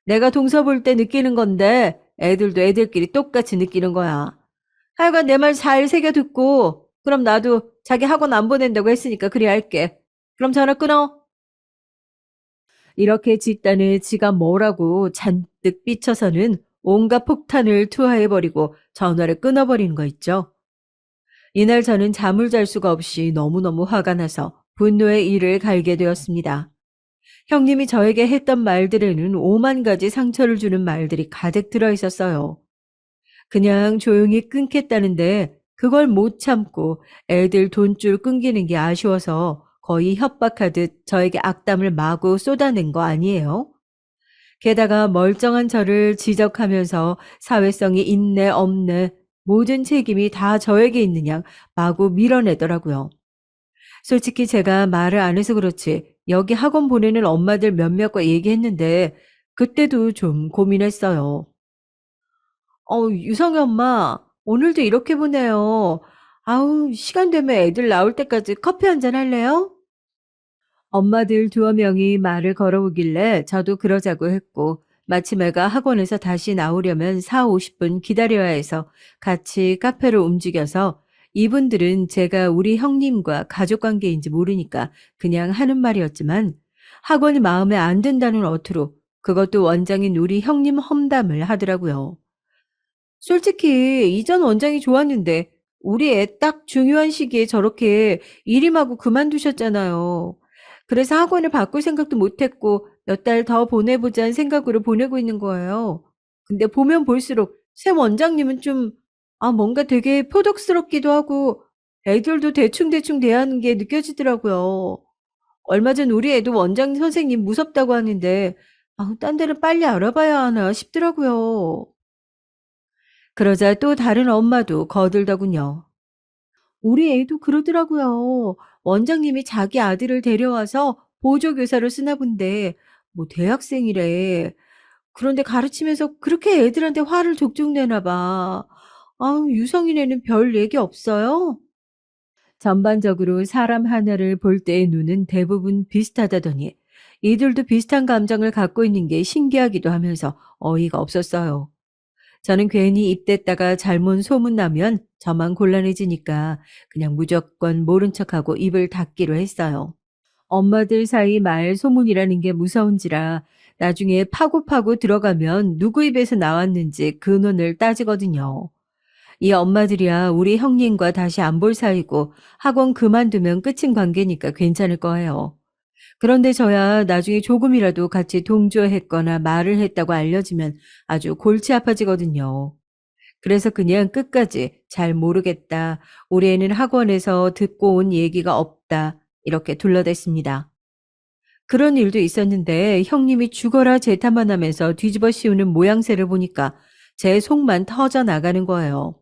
내가 동서 볼 때 느끼는 건데 애들도 애들끼리 똑같이 느끼는 거야. 하여간 내 말 잘 새겨 듣고 그럼 나도 자기 학원 안 보낸다고 했으니까 그리 할게. 그럼 전화 끊어. 이렇게 짓단에 지가 뭐라고 잔뜩 삐쳐서는 온갖 폭탄을 투하해버리고 전화를 끊어버리는 거 있죠. 이날 저는 잠을 잘 수가 없이 너무너무 화가 나서 분노의 이를 갈게 되었습니다. 형님이 저에게 했던 말들에는 오만 가지 상처를 주는 말들이 가득 들어 있었어요. 그냥 조용히 끊겠다는데 그걸 못 참고 애들 돈줄 끊기는 게 아쉬워서 거의 협박하듯 저에게 악담을 마구 쏟아낸 거 아니에요? 게다가 멀쩡한 저를 지적하면서 사회성이 있네 없네 모든 책임이 다 저에게 있는 양 마구 밀어내더라고요. 솔직히 제가 말을 안 해서 그렇지 여기 학원 보내는 엄마들 몇몇과 얘기했는데 그때도 좀 고민했어요. 유성이 엄마, 오늘도 이렇게 보내요. 아우, 시간 되면 애들 나올 때까지 커피 한잔 할래요? 엄마들 두어 명이 말을 걸어오길래 저도 그러자고 했고, 마침 애가 학원에서 다시 나오려면 4, 50분 기다려야 해서 같이 카페로 움직여서 이분들은 제가 우리 형님과 가족 관계인지 모르니까 그냥 하는 말이었지만 학원이 마음에 안 든다는 어투로 그것도 원장인 우리 형님 험담을 하더라고요. 솔직히 이전 원장이 좋았는데 우리 애 딱 중요한 시기에 저렇게 일임하고 그만두셨잖아요. 그래서 학원을 바꿀 생각도 못했고 몇 달 더 보내보자는 생각으로 보내고 있는 거예요. 근데 보면 볼수록 새 원장님은 좀 뭔가 되게 표독스럽기도 하고 애들도 대충대충 대하는 게 느껴지더라고요. 얼마 전 우리 애도 원장 선생님 무섭다고 하는데 딴 데를 빨리 알아봐야 하나 싶더라고요. 그러자 또 다른 엄마도 거들더군요. 우리 애도 그러더라고요. 원장님이 자기 아들을 데려와서 보조교사로 쓰나 본데, 뭐 대학생이래. 그런데 가르치면서 그렇게 애들한테 화를 족족 내나 봐. 유성인 애는 별 얘기 없어요? 전반적으로 사람 하나를 볼 때의 눈은 대부분 비슷하다더니, 이들도 비슷한 감정을 갖고 있는 게 신기하기도 하면서 어이가 없었어요. 저는 괜히 입댔다가 잘못 소문나면 저만 곤란해지니까 그냥 무조건 모른 척하고 입을 닫기로 했어요. 엄마들 사이 말 소문이라는 게 무서운지라 나중에 파고파고 들어가면 누구 입에서 나왔는지 근원을 따지거든요. 이 엄마들이야 우리 형님과 다시 안 볼 사이고 학원 그만두면 끝인 관계니까 괜찮을 거예요. 그런데 저야 나중에 조금이라도 같이 동조했거나 말을 했다고 알려지면 아주 골치 아파지거든요. 그래서 그냥 끝까지 잘 모르겠다. 우리 애는 학원에서 듣고 온 얘기가 없다. 이렇게 둘러댔습니다. 그런 일도 있었는데 형님이 죽어라 재탄만 하면서 뒤집어 씌우는 모양새를 보니까 제 속만 터져 나가는 거예요.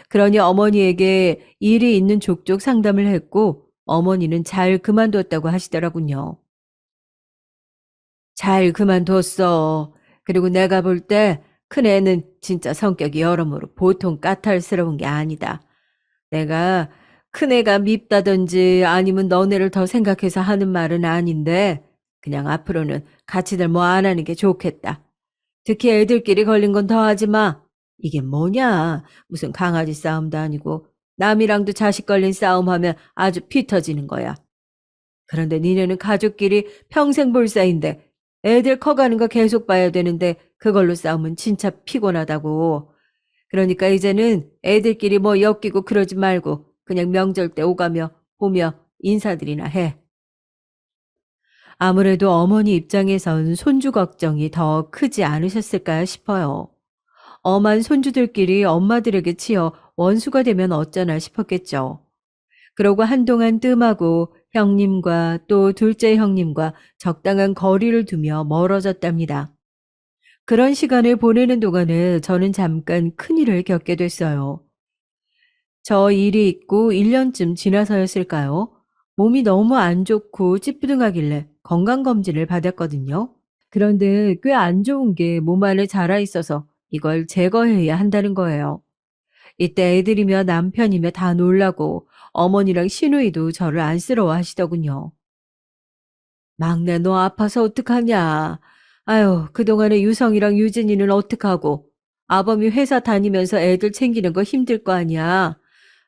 그러니 어머니에게 일이 있는 족족 상담을 했고 어머니는 잘 그만뒀다고 하시더라군요. 잘 그만뒀어. 그리고 내가 볼 때 큰애는 진짜 성격이 여러모로 보통 까탈스러운 게 아니다. 내가 큰애가 밉다든지 아니면 너네를 더 생각해서 하는 말은 아닌데 그냥 앞으로는 같이들 뭐 안 하는 게 좋겠다. 특히 애들끼리 걸린 건 더 하지 마. 이게 뭐냐? 무슨 강아지 싸움도 아니고 남이랑도 자식 걸린 싸움하면 아주 피 터지는 거야. 그런데 니네는 가족끼리 평생 볼 사이인데 애들 커가는 거 계속 봐야 되는데 그걸로 싸우면 진짜 피곤하다고. 그러니까 이제는 애들끼리 뭐 엮이고 그러지 말고 그냥 명절 때 오가며 보며 인사들이나 해. 아무래도 어머니 입장에선 손주 걱정이 더 크지 않으셨을까 싶어요. 엄한 손주들끼리 엄마들에게 치여 원수가 되면 어쩌나 싶었겠죠. 그러고 한동안 뜸하고 형님과 또 둘째 형님과 적당한 거리를 두며 멀어졌답니다. 그런 시간을 보내는 동안에 저는 잠깐 큰일을 겪게 됐어요. 저 일이 있고 1년쯤 지나서였을까요? 몸이 너무 안 좋고 찌뿌둥하길래 건강검진을 받았거든요. 그런데 꽤 안 좋은 게 몸 안에 자라 있어서 이걸 제거해야 한다는 거예요. 이때 애들이며 남편이며 다 놀라고 어머니랑 시누이도 저를 안쓰러워 하시더군요. 막내 너 아파서 어떡하냐. 아유, 그동안에 유성이랑 유진이는 어떡하고. 아범이 회사 다니면서 애들 챙기는 거 힘들 거 아니야.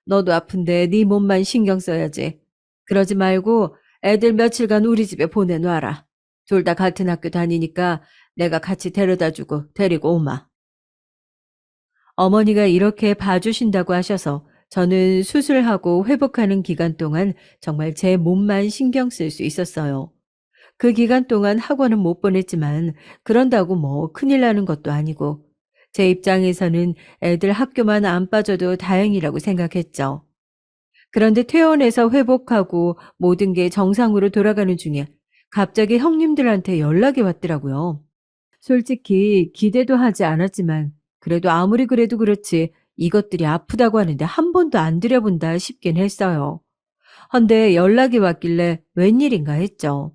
너도 아픈데 네 몸만 신경 써야지. 그러지 말고 애들 며칠간 우리 집에 보내놔라. 둘 다 같은 학교 다니니까 내가 같이 데려다주고 데리고 오마. 어머니가 이렇게 봐주신다고 하셔서 저는 수술하고 회복하는 기간 동안 정말 제 몸만 신경 쓸 수 있었어요. 그 기간 동안 학원은 못 보냈지만 그런다고 뭐 큰일 나는 것도 아니고 제 입장에서는 애들 학교만 안 빠져도 다행이라고 생각했죠. 그런데 퇴원해서 회복하고 모든 게 정상으로 돌아가는 중에 갑자기 형님들한테 연락이 왔더라고요. 솔직히 기대도 하지 않았지만 그래도 아무리 그래도 그렇지 이것들이 아프다고 하는데 한 번도 안 들여본다 싶긴 했어요. 헌데 연락이 왔길래 웬일인가 했죠.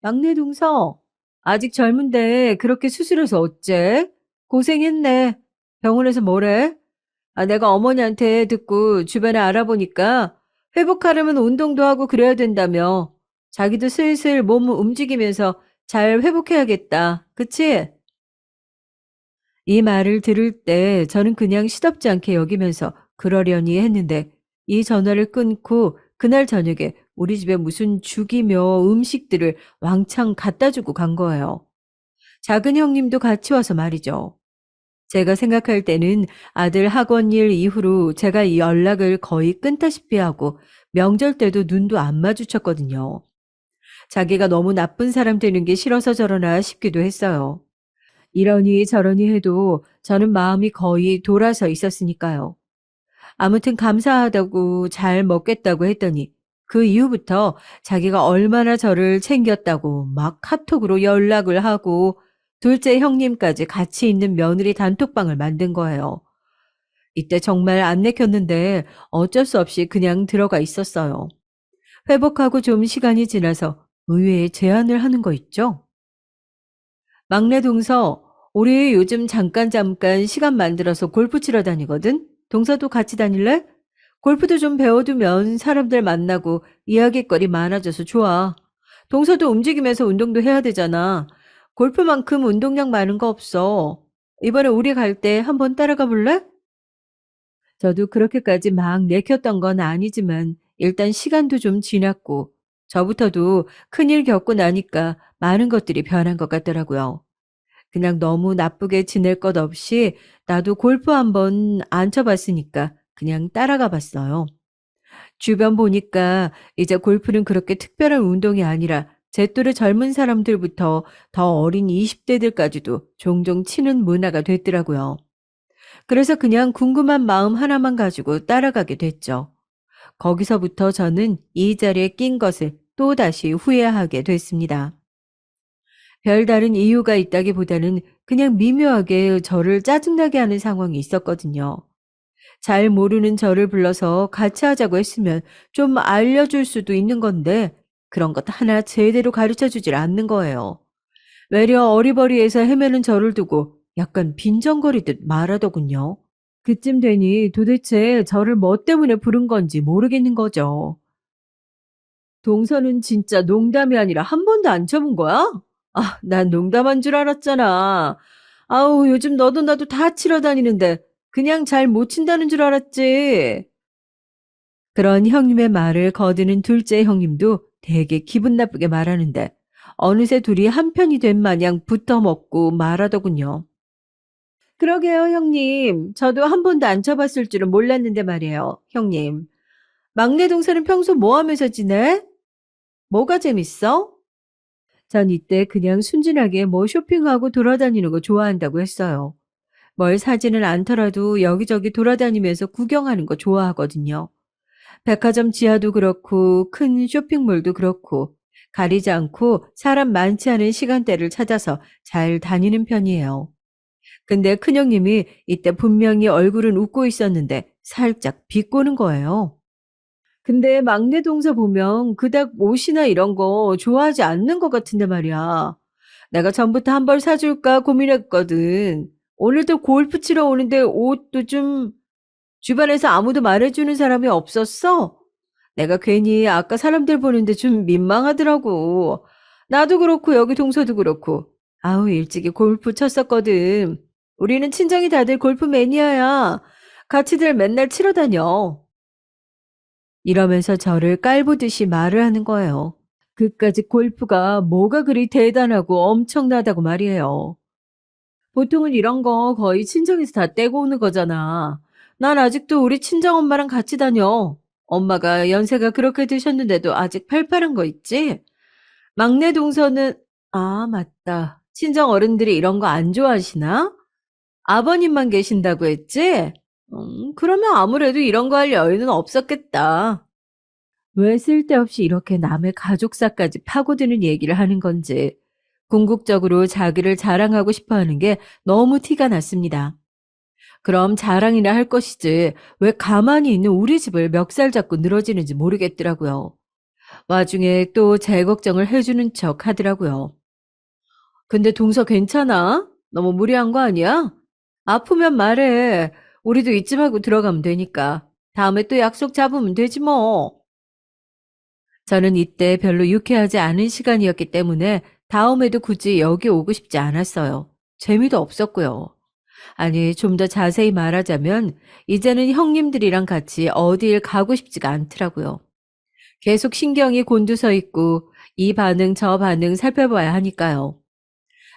막내 동서, 아직 젊은데 그렇게 수술해서 어째? 고생했네. 병원에서 뭐래? 아, 내가 어머니한테 듣고 주변에 알아보니까 회복하려면 운동도 하고 그래야 된다며. 자기도 슬슬 몸을 움직이면서 잘 회복해야겠다. 그치? 이 말을 들을 때 저는 그냥 시덥지 않게 여기면서 그러려니 했는데 이 전화를 끊고 그날 저녁에 우리 집에 무슨 죽이며 음식들을 왕창 갖다 주고 간 거예요. 작은 형님도 같이 와서 말이죠. 제가 생각할 때는 아들 학원 일 이후로 제가 이 연락을 거의 끊다시피 하고 명절 때도 눈도 안 마주쳤거든요. 자기가 너무 나쁜 사람 되는 게 싫어서 저러나 싶기도 했어요. 이러니 저러니 해도 저는 마음이 거의 돌아서 있었으니까요. 아무튼 감사하다고 잘 먹겠다고 했더니 그 이후부터 자기가 얼마나 저를 챙겼다고 막 카톡으로 연락을 하고 둘째 형님까지 같이 있는 며느리 단톡방을 만든 거예요. 이때 정말 안 내켰는데 어쩔 수 없이 그냥 들어가 있었어요. 회복하고 좀 시간이 지나서 의외의 제안을 하는 거 있죠? 막내 동서, 우리 요즘 잠깐 시간 만들어서 골프 치러 다니거든? 동서도 같이 다닐래? 골프도 좀 배워두면 사람들 만나고 이야기거리 많아져서 좋아. 동서도 움직이면서 운동도 해야 되잖아. 골프만큼 운동량 많은 거 없어. 이번에 우리 갈 때 한번 따라가 볼래? 저도 그렇게까지 막 내켰던 건 아니지만 일단 시간도 좀 지났고 저부터도 큰일 겪고 나니까 많은 것들이 변한 것 같더라고요. 그냥 너무 나쁘게 지낼 것 없이 나도 골프 한번 안 쳐봤으니까 그냥 따라가 봤어요. 주변 보니까 이제 골프는 그렇게 특별한 운동이 아니라 제 또래 젊은 사람들부터 더 어린 20대들까지도 종종 치는 문화가 됐더라고요. 그래서 그냥 궁금한 마음 하나만 가지고 따라가게 됐죠. 거기서부터 저는 이 자리에 낀 것을 또다시 후회하게 됐습니다. 별다른 이유가 있다기보다는 그냥 미묘하게 저를 짜증나게 하는 상황이 있었거든요. 잘 모르는 저를 불러서 같이 하자고 했으면 좀 알려줄 수도 있는 건데 그런 것 하나 제대로 가르쳐 주질 않는 거예요. 외려 어리버리해서 헤매는 저를 두고 약간 빈정거리듯 말하더군요. 그쯤 되니 도대체 저를 뭐 때문에 부른 건지 모르겠는 거죠. 동서는 진짜 농담이 아니라 한 번도 안 쳐본 거야? 아, 난 농담한 줄 알았잖아. 아우, 요즘 너도 나도 다 치러 다니는데 그냥 잘 못 친다는 줄 알았지. 그런 형님의 말을 거드는 둘째 형님도 되게 기분 나쁘게 말하는데 어느새 둘이 한편이 된 마냥 붙어먹고 말하더군요. 그러게요, 형님. 저도 한 번도 안 쳐봤을 줄은 몰랐는데 말이에요, 형님. 막내 동생은 평소 뭐 하면서 지내? 뭐가 재밌어? 전 이때 그냥 순진하게 뭐 쇼핑하고 돌아다니는 거 좋아한다고 했어요. 뭘 사지는 않더라도 여기저기 돌아다니면서 구경하는 거 좋아하거든요. 백화점 지하도 그렇고 큰 쇼핑몰도 그렇고 가리지 않고 사람 많지 않은 시간대를 찾아서 잘 다니는 편이에요. 근데 큰형님이 이때 분명히 얼굴은 웃고 있었는데 살짝 비꼬는 거예요. 근데 막내 동서 보면 그닥 옷이나 이런 거 좋아하지 않는 것 같은데 말이야. 내가 전부터 한 벌 사줄까 고민했거든. 오늘도 골프 치러 오는데 옷도 좀 주변에서 아무도 말해주는 사람이 없었어? 내가 괜히 아까 사람들 보는데 좀 민망하더라고. 나도 그렇고 여기 동서도 그렇고. 아우, 일찍이 골프 쳤었거든. 우리는 친정이 다들 골프 매니아야. 같이들 맨날 치러 다녀. 이러면서 저를 깔보듯이 말을 하는 거예요. 그까짓 골프가 뭐가 그리 대단하고 엄청나다고 말이에요. 보통은 이런 거 거의 친정에서 다 떼고 오는 거잖아. 난 아직도 우리 친정엄마랑 같이 다녀. 엄마가 연세가 그렇게 드셨는데도 아직 팔팔한 거 있지? 막내 동서는, 아, 맞다. 친정 어른들이 이런 거 안 좋아하시나? 아버님만 계신다고 했지? 그러면 아무래도 이런 거 할 여유는 없었겠다. 왜 쓸데없이 이렇게 남의 가족사까지 파고드는 얘기를 하는 건지 궁극적으로 자기를 자랑하고 싶어 하는 게 너무 티가 났습니다. 그럼 자랑이나 할 것이지 왜 가만히 있는 우리 집을 멱살 잡고 늘어지는지 모르겠더라고요. 와중에 또 제 걱정을 해주는 척 하더라고요. 근데 동서 괜찮아? 너무 무리한 거 아니야? 아프면 말해. 우리도 이쯤 하고 들어가면 되니까. 다음에 또 약속 잡으면 되지 뭐. 저는 이때 별로 유쾌하지 않은 시간이었기 때문에 다음에도 굳이 여기 오고 싶지 않았어요. 재미도 없었고요. 아니, 좀 더 자세히 말하자면 이제는 형님들이랑 같이 어딜 가고 싶지가 않더라고요. 계속 신경이 곤두서 있고 이 반응 저 반응 살펴봐야 하니까요.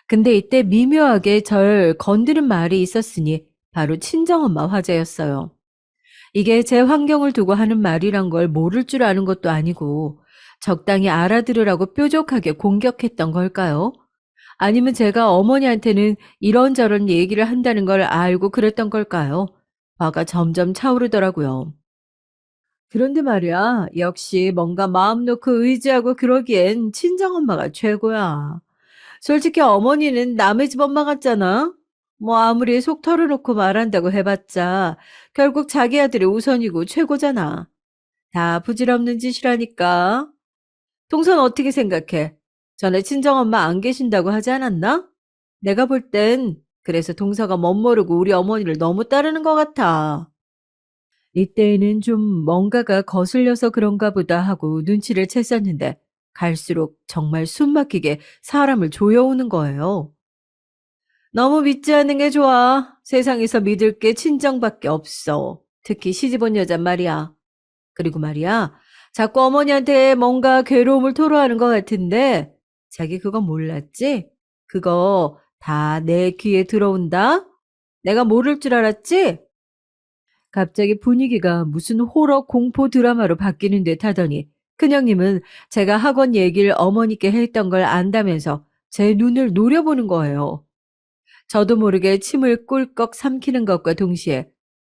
근데 이때 미묘하게 절 건드는 말이 있었으니 바로 친정엄마 화제였어요. 이게 제 환경을 두고 하는 말이란 걸 모를 줄 아는 것도 아니고 적당히 알아들으라고 뾰족하게 공격했던 걸까요? 아니면 제가 어머니한테는 이런저런 얘기를 한다는 걸 알고 그랬던 걸까요? 화가 점점 차오르더라고요. 그런데 말이야, 역시 뭔가 마음 놓고 의지하고 그러기엔 친정엄마가 최고야. 솔직히 어머니는 남의 집 엄마 같잖아? 뭐 아무리 속 털어놓고 말한다고 해봤자 결국 자기 아들이 우선이고 최고잖아. 다 부질없는 짓이라니까. 동선 어떻게 생각해? 전에 친정엄마 안 계신다고 하지 않았나? 내가 볼 땐 그래서 동서가 멋모르고 우리 어머니를 너무 따르는 것 같아. 이때에는 좀 뭔가가 거슬려서 그런가 보다 하고 눈치를 챘었는데 갈수록 정말 숨막히게 사람을 조여오는 거예요. 너무 믿지 않는 게 좋아. 세상에서 믿을 게 친정밖에 없어. 특히 시집 온 여잔 말이야. 그리고 말이야, 자꾸 어머니한테 뭔가 괴로움을 토로하는 것 같은데 자기 그거 몰랐지? 그거 다 내 귀에 들어온다? 내가 모를 줄 알았지? 갑자기 분위기가 무슨 호러 공포 드라마로 바뀌는 듯 하더니 큰형님은 제가 학원 얘기를 어머니께 했던 걸 안다면서 제 눈을 노려보는 거예요. 저도 모르게 침을 꿀꺽 삼키는 것과 동시에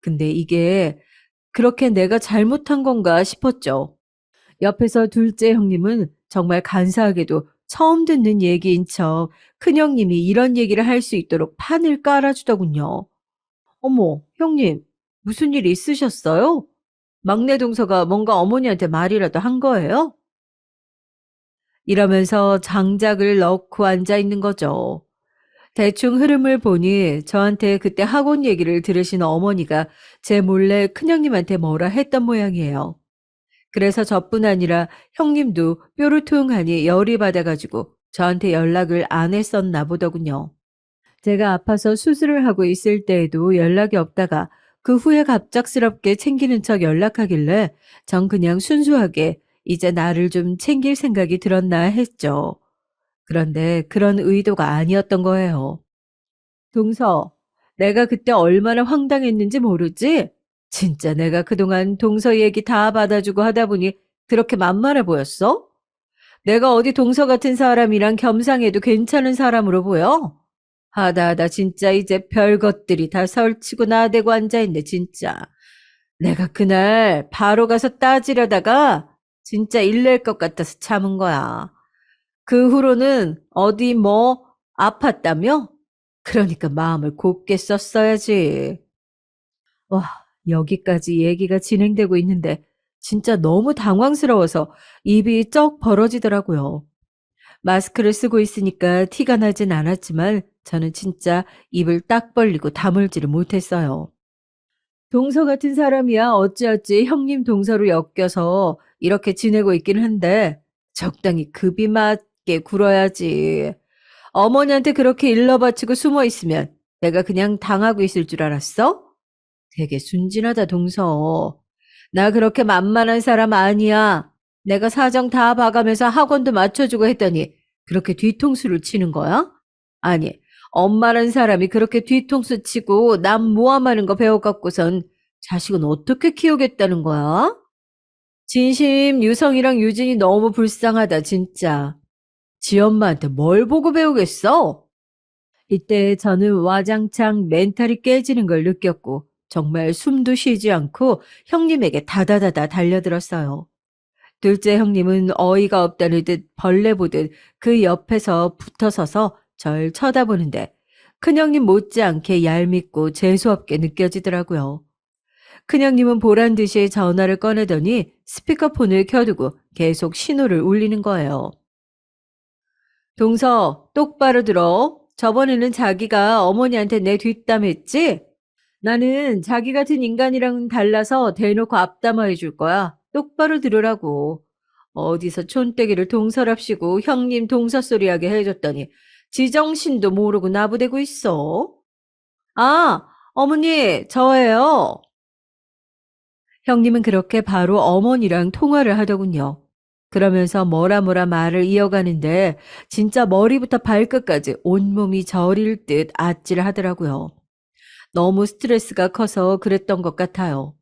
근데 이게 그렇게 내가 잘못한 건가 싶었죠. 옆에서 둘째 형님은 정말 간사하게도 처음 듣는 얘기인 척 큰형님이 이런 얘기를 할 수 있도록 판을 깔아주더군요. 어머, 형님, 무슨 일 있으셨어요? 막내 동서가 뭔가 어머니한테 말이라도 한 거예요? 이러면서 장작을 넣고 앉아 있는 거죠. 대충 흐름을 보니 저한테 그때 학원 얘기를 들으신 어머니가 제 몰래 큰형님한테 뭐라 했던 모양이에요. 그래서 저뿐 아니라 형님도 뾰루퉁하니 열이 받아가지고 저한테 연락을 안 했었나 보더군요. 제가 아파서 수술을 하고 있을 때에도 연락이 없다가 그 후에 갑작스럽게 챙기는 척 연락하길래 전 그냥 순수하게 이제 나를 좀 챙길 생각이 들었나 했죠. 그런데 그런 의도가 아니었던 거예요. 동서, 내가 그때 얼마나 황당했는지 모르지? 진짜 내가 그동안 동서 얘기 다 받아주고 하다 보니 그렇게 만만해 보였어? 내가 어디 동서 같은 사람이랑 겸상해도 괜찮은 사람으로 보여? 하다 진짜 이제 별것들이 다 설치고 나대고 앉아있네 진짜. 내가 그날 바로 가서 따지려다가 진짜 일낼 것 같아서 참은 거야. 그 후로는 어디 뭐 아팠다며? 그러니까 마음을 곱게 썼어야지. 와, 여기까지 얘기가 진행되고 있는데 진짜 너무 당황스러워서 입이 쩍 벌어지더라고요. 마스크를 쓰고 있으니까 티가 나진 않았지만 저는 진짜 입을 딱 벌리고 다물지를 못했어요. 동서 같은 사람이야 어찌어찌 형님 동서로 엮여서 이렇게 지내고 있긴 한데 적당히 급이 맞게 굴어야지. 어머니한테 그렇게 일러 바치고 숨어 있으면 내가 그냥 당하고 있을 줄 알았어? 되게 순진하다, 동서. 나 그렇게 만만한 사람 아니야. 내가 사정 다 봐가면서 학원도 맞춰주고 했더니 그렇게 뒤통수를 치는 거야? 아니, 엄마란 사람이 그렇게 뒤통수 치고 남 모함하는 거 배워갖고선 자식은 어떻게 키우겠다는 거야? 진심 유성이랑 유진이 너무 불쌍하다, 진짜. 지 엄마한테 뭘 보고 배우겠어? 이때 저는 와장창 멘탈이 깨지는 걸 느꼈고 정말 숨도 쉬지 않고 형님에게 다다다다 달려들었어요. 둘째 형님은 어이가 없다는 듯 벌레 보듯 그 옆에서 붙어서서 절 쳐다보는데 큰형님 못지않게 얄밉고 재수없게 느껴지더라고요. 큰형님은 보란 듯이 전화를 꺼내더니 스피커폰을 켜두고 계속 신호를 울리는 거예요. 동서, 똑바로 들어. 저번에는 자기가 어머니한테 내 뒷담했지? 나는 자기 같은 인간이랑은 달라서 대놓고 앞담화해 줄 거야. 똑바로 들으라고. 어디서 촌떼기를 동서랍시고 형님 동서 소리하게 해줬더니 지정신도 모르고 나부대고 있어. 아, 어머니, 저예요. 형님은 그렇게 바로 어머니랑 통화를 하더군요. 그러면서 뭐라 말을 이어가는데 진짜 머리부터 발끝까지 온몸이 저릴 듯 아찔 하더라고요. 너무 스트레스가 커서 그랬던 것 같아요.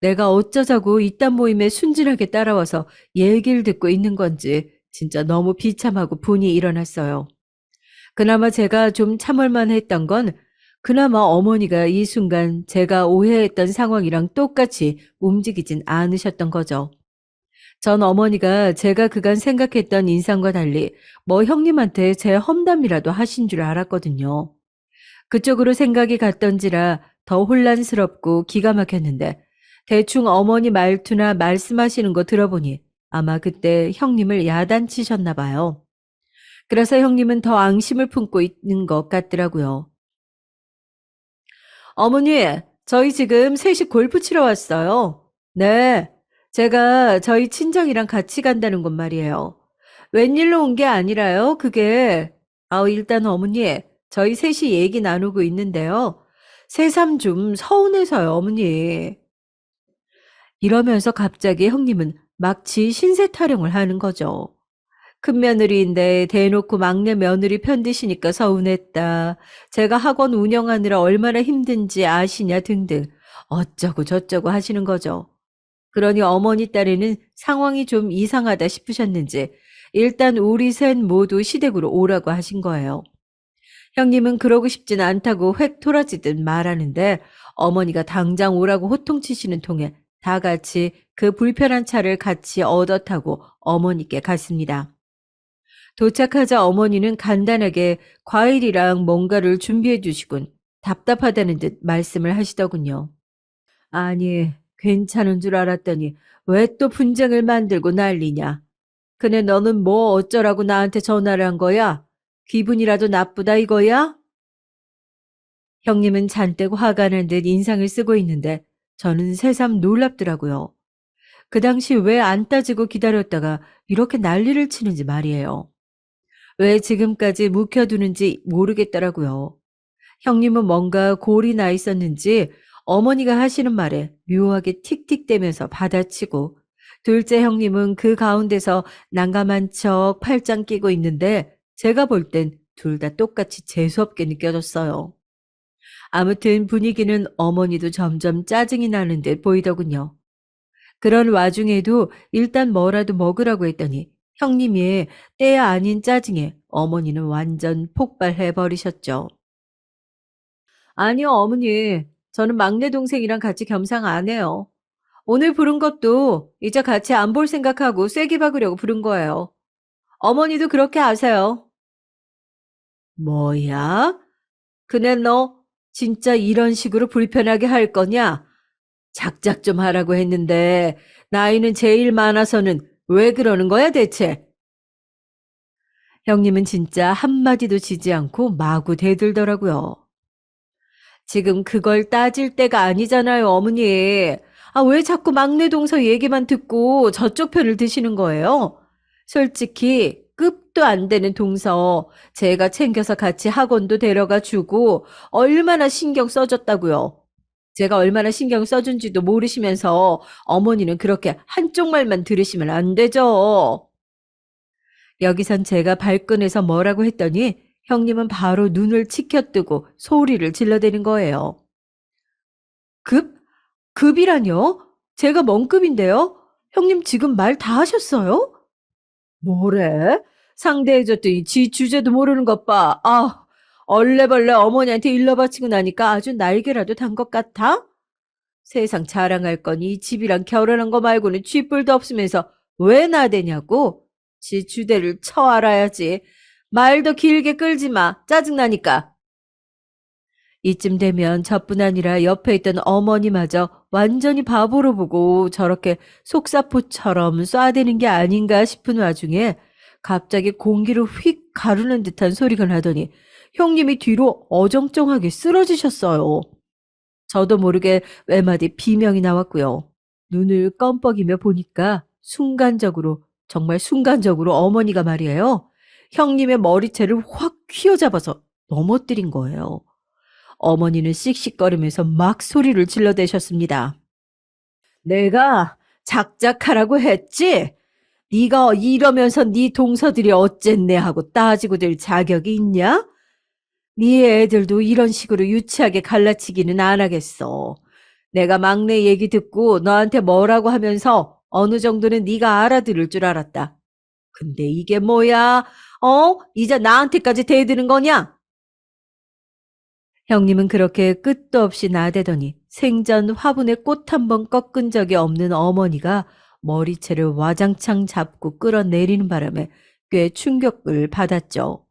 내가 어쩌자고 이딴 모임에 순진하게 따라와서 얘기를 듣고 있는 건지 진짜 너무 비참하고 분이 일어났어요. 그나마 제가 좀 참을만 했던 건 그나마 어머니가 이 순간 제가 오해했던 상황이랑 똑같이 움직이진 않으셨던 거죠. 전 어머니가 제가 그간 생각했던 인상과 달리 뭐 형님한테 제 험담이라도 하신 줄 알았거든요. 그쪽으로 생각이 갔던지라 더 혼란스럽고 기가 막혔는데 대충 어머니 말투나 말씀하시는 거 들어보니 아마 그때 형님을 야단치셨나 봐요. 그래서 형님은 더 앙심을 품고 있는 것 같더라고요. 어머니, 저희 지금 셋이 골프 치러 왔어요. 네, 제가 저희 친정이랑 같이 간다는 건 말이에요. 웬일로 온 게 아니라요, 그게. 일단 어머니, 저희 셋이 얘기 나누고 있는데요. 새삼 좀 서운해서요, 어머니. 이러면서 갑자기 형님은 막 지 신세 타령을 하는 거죠. 큰 며느리인데 대놓고 막내 며느리 편드시니까 서운했다. 제가 학원 운영하느라 얼마나 힘든지 아시냐 등등 어쩌고 저쩌고 하시는 거죠. 그러니 어머니 딸에는 상황이 좀 이상하다 싶으셨는지 일단 우리 셋 모두 시댁으로 오라고 하신 거예요. 형님은 그러고 싶진 않다고 획 토라지듯 말하는데 어머니가 당장 오라고 호통치시는 통에 다 같이 그 불편한 차를 같이 얻어 타고 어머니께 갔습니다. 도착하자 어머니는 간단하게 과일이랑 뭔가를 준비해 주시곤 답답하다는 듯 말씀을 하시더군요. 아니, 괜찮은 줄 알았더니 왜 또 분쟁을 만들고 난리냐? 근데 너는 뭐 어쩌라고 나한테 전화를 한 거야? 기분이라도 나쁘다 이거야? 형님은 잔뜩 화가 난 듯 인상을 쓰고 있는데 저는 새삼 놀랍더라고요. 그 당시 왜 안 따지고 기다렸다가 이렇게 난리를 치는지 말이에요. 왜 지금까지 묵혀두는지 모르겠더라고요. 형님은 뭔가 골이 나 있었는지 어머니가 하시는 말에 묘하게 틱틱대면서 받아치고 둘째 형님은 그 가운데서 난감한 척 팔짱 끼고 있는데 제가 볼 땐 둘 다 똑같이 재수없게 느껴졌어요. 아무튼 분위기는 어머니도 점점 짜증이 나는 듯 보이더군요. 그런 와중에도 일단 뭐라도 먹으라고 했더니 형님이 때야 아닌 짜증에 어머니는 완전 폭발해 버리셨죠. 아니요, 어머니. 저는 막내 동생이랑 같이 겸상 안 해요. 오늘 부른 것도 이제 같이 안 볼 생각하고 쐐기 박으려고 부른 거예요. 어머니도 그렇게 아세요. 뭐야? 근데 너 진짜 이런 식으로 불편하게 할 거냐? 작작 좀 하라고 했는데 나이는 제일 많아서는 왜 그러는 거야 대체? 형님은 진짜 한마디도 지지 않고 마구 대들더라고요. 지금 그걸 따질 때가 아니잖아요, 어머니. 아, 왜 자꾸 막내 동서 얘기만 듣고 저쪽 편을 드시는 거예요? 솔직히 급도 안 되는 동서 제가 챙겨서 같이 학원도 데려가 주고 얼마나 신경 써줬다고요. 제가 얼마나 신경 써준지도 모르시면서 어머니는 그렇게 한쪽 말만 들으시면 안 되죠. 여기선 제가 발끈해서 뭐라고 했더니 형님은 바로 눈을 치켜뜨고 소리를 질러대는 거예요. 급? 급이라뇨? 제가 뭔 급인데요? 형님 지금 말 다 하셨어요? 뭐래? 상대해줬더니 지 주제도 모르는 것 봐. 아, 얼레벌레 어머니한테 일러바치고 나니까 아주 날개라도 단 것 같아? 세상 자랑할 건 이 집이랑 결혼한 거 말고는 쥐뿔도 없으면서 왜 나대냐고? 지 주대를 쳐 알아야지. 말도 길게 끌지 마. 짜증나니까. 이쯤 되면 저뿐 아니라 옆에 있던 어머니마저 완전히 바보로 보고 저렇게 속사포처럼 쏴대는 게 아닌가 싶은 와중에 갑자기 공기를 휙 가르는 듯한 소리가 나더니 형님이 뒤로 어정쩡하게 쓰러지셨어요. 저도 모르게 외마디 비명이 나왔고요. 눈을 껌뻑이며 보니까 순간적으로, 정말 순간적으로 어머니가 말이에요. 형님의 머리채를 확 휘어잡아서 넘어뜨린 거예요. 어머니는 씩씩거리면서 막 소리를 질러대셨습니다. 내가 작작하라고 했지? 네가 이러면서 네 동서들이 어쨌네 하고 따지고 들 자격이 있냐? 네 애들도 이런 식으로 유치하게 갈라치기는 안 하겠어. 내가 막내 얘기 듣고 너한테 뭐라고 하면서 어느 정도는 네가 알아들을 줄 알았다. 근데 이게 뭐야? 이제 나한테까지 대드는 거냐? 형님은 그렇게 끝도 없이 나대더니 생전 화분에 꽃 한 번 꺾은 적이 없는 어머니가 머리채를 와장창 잡고 끌어내리는 바람에 꽤 충격을 받았죠.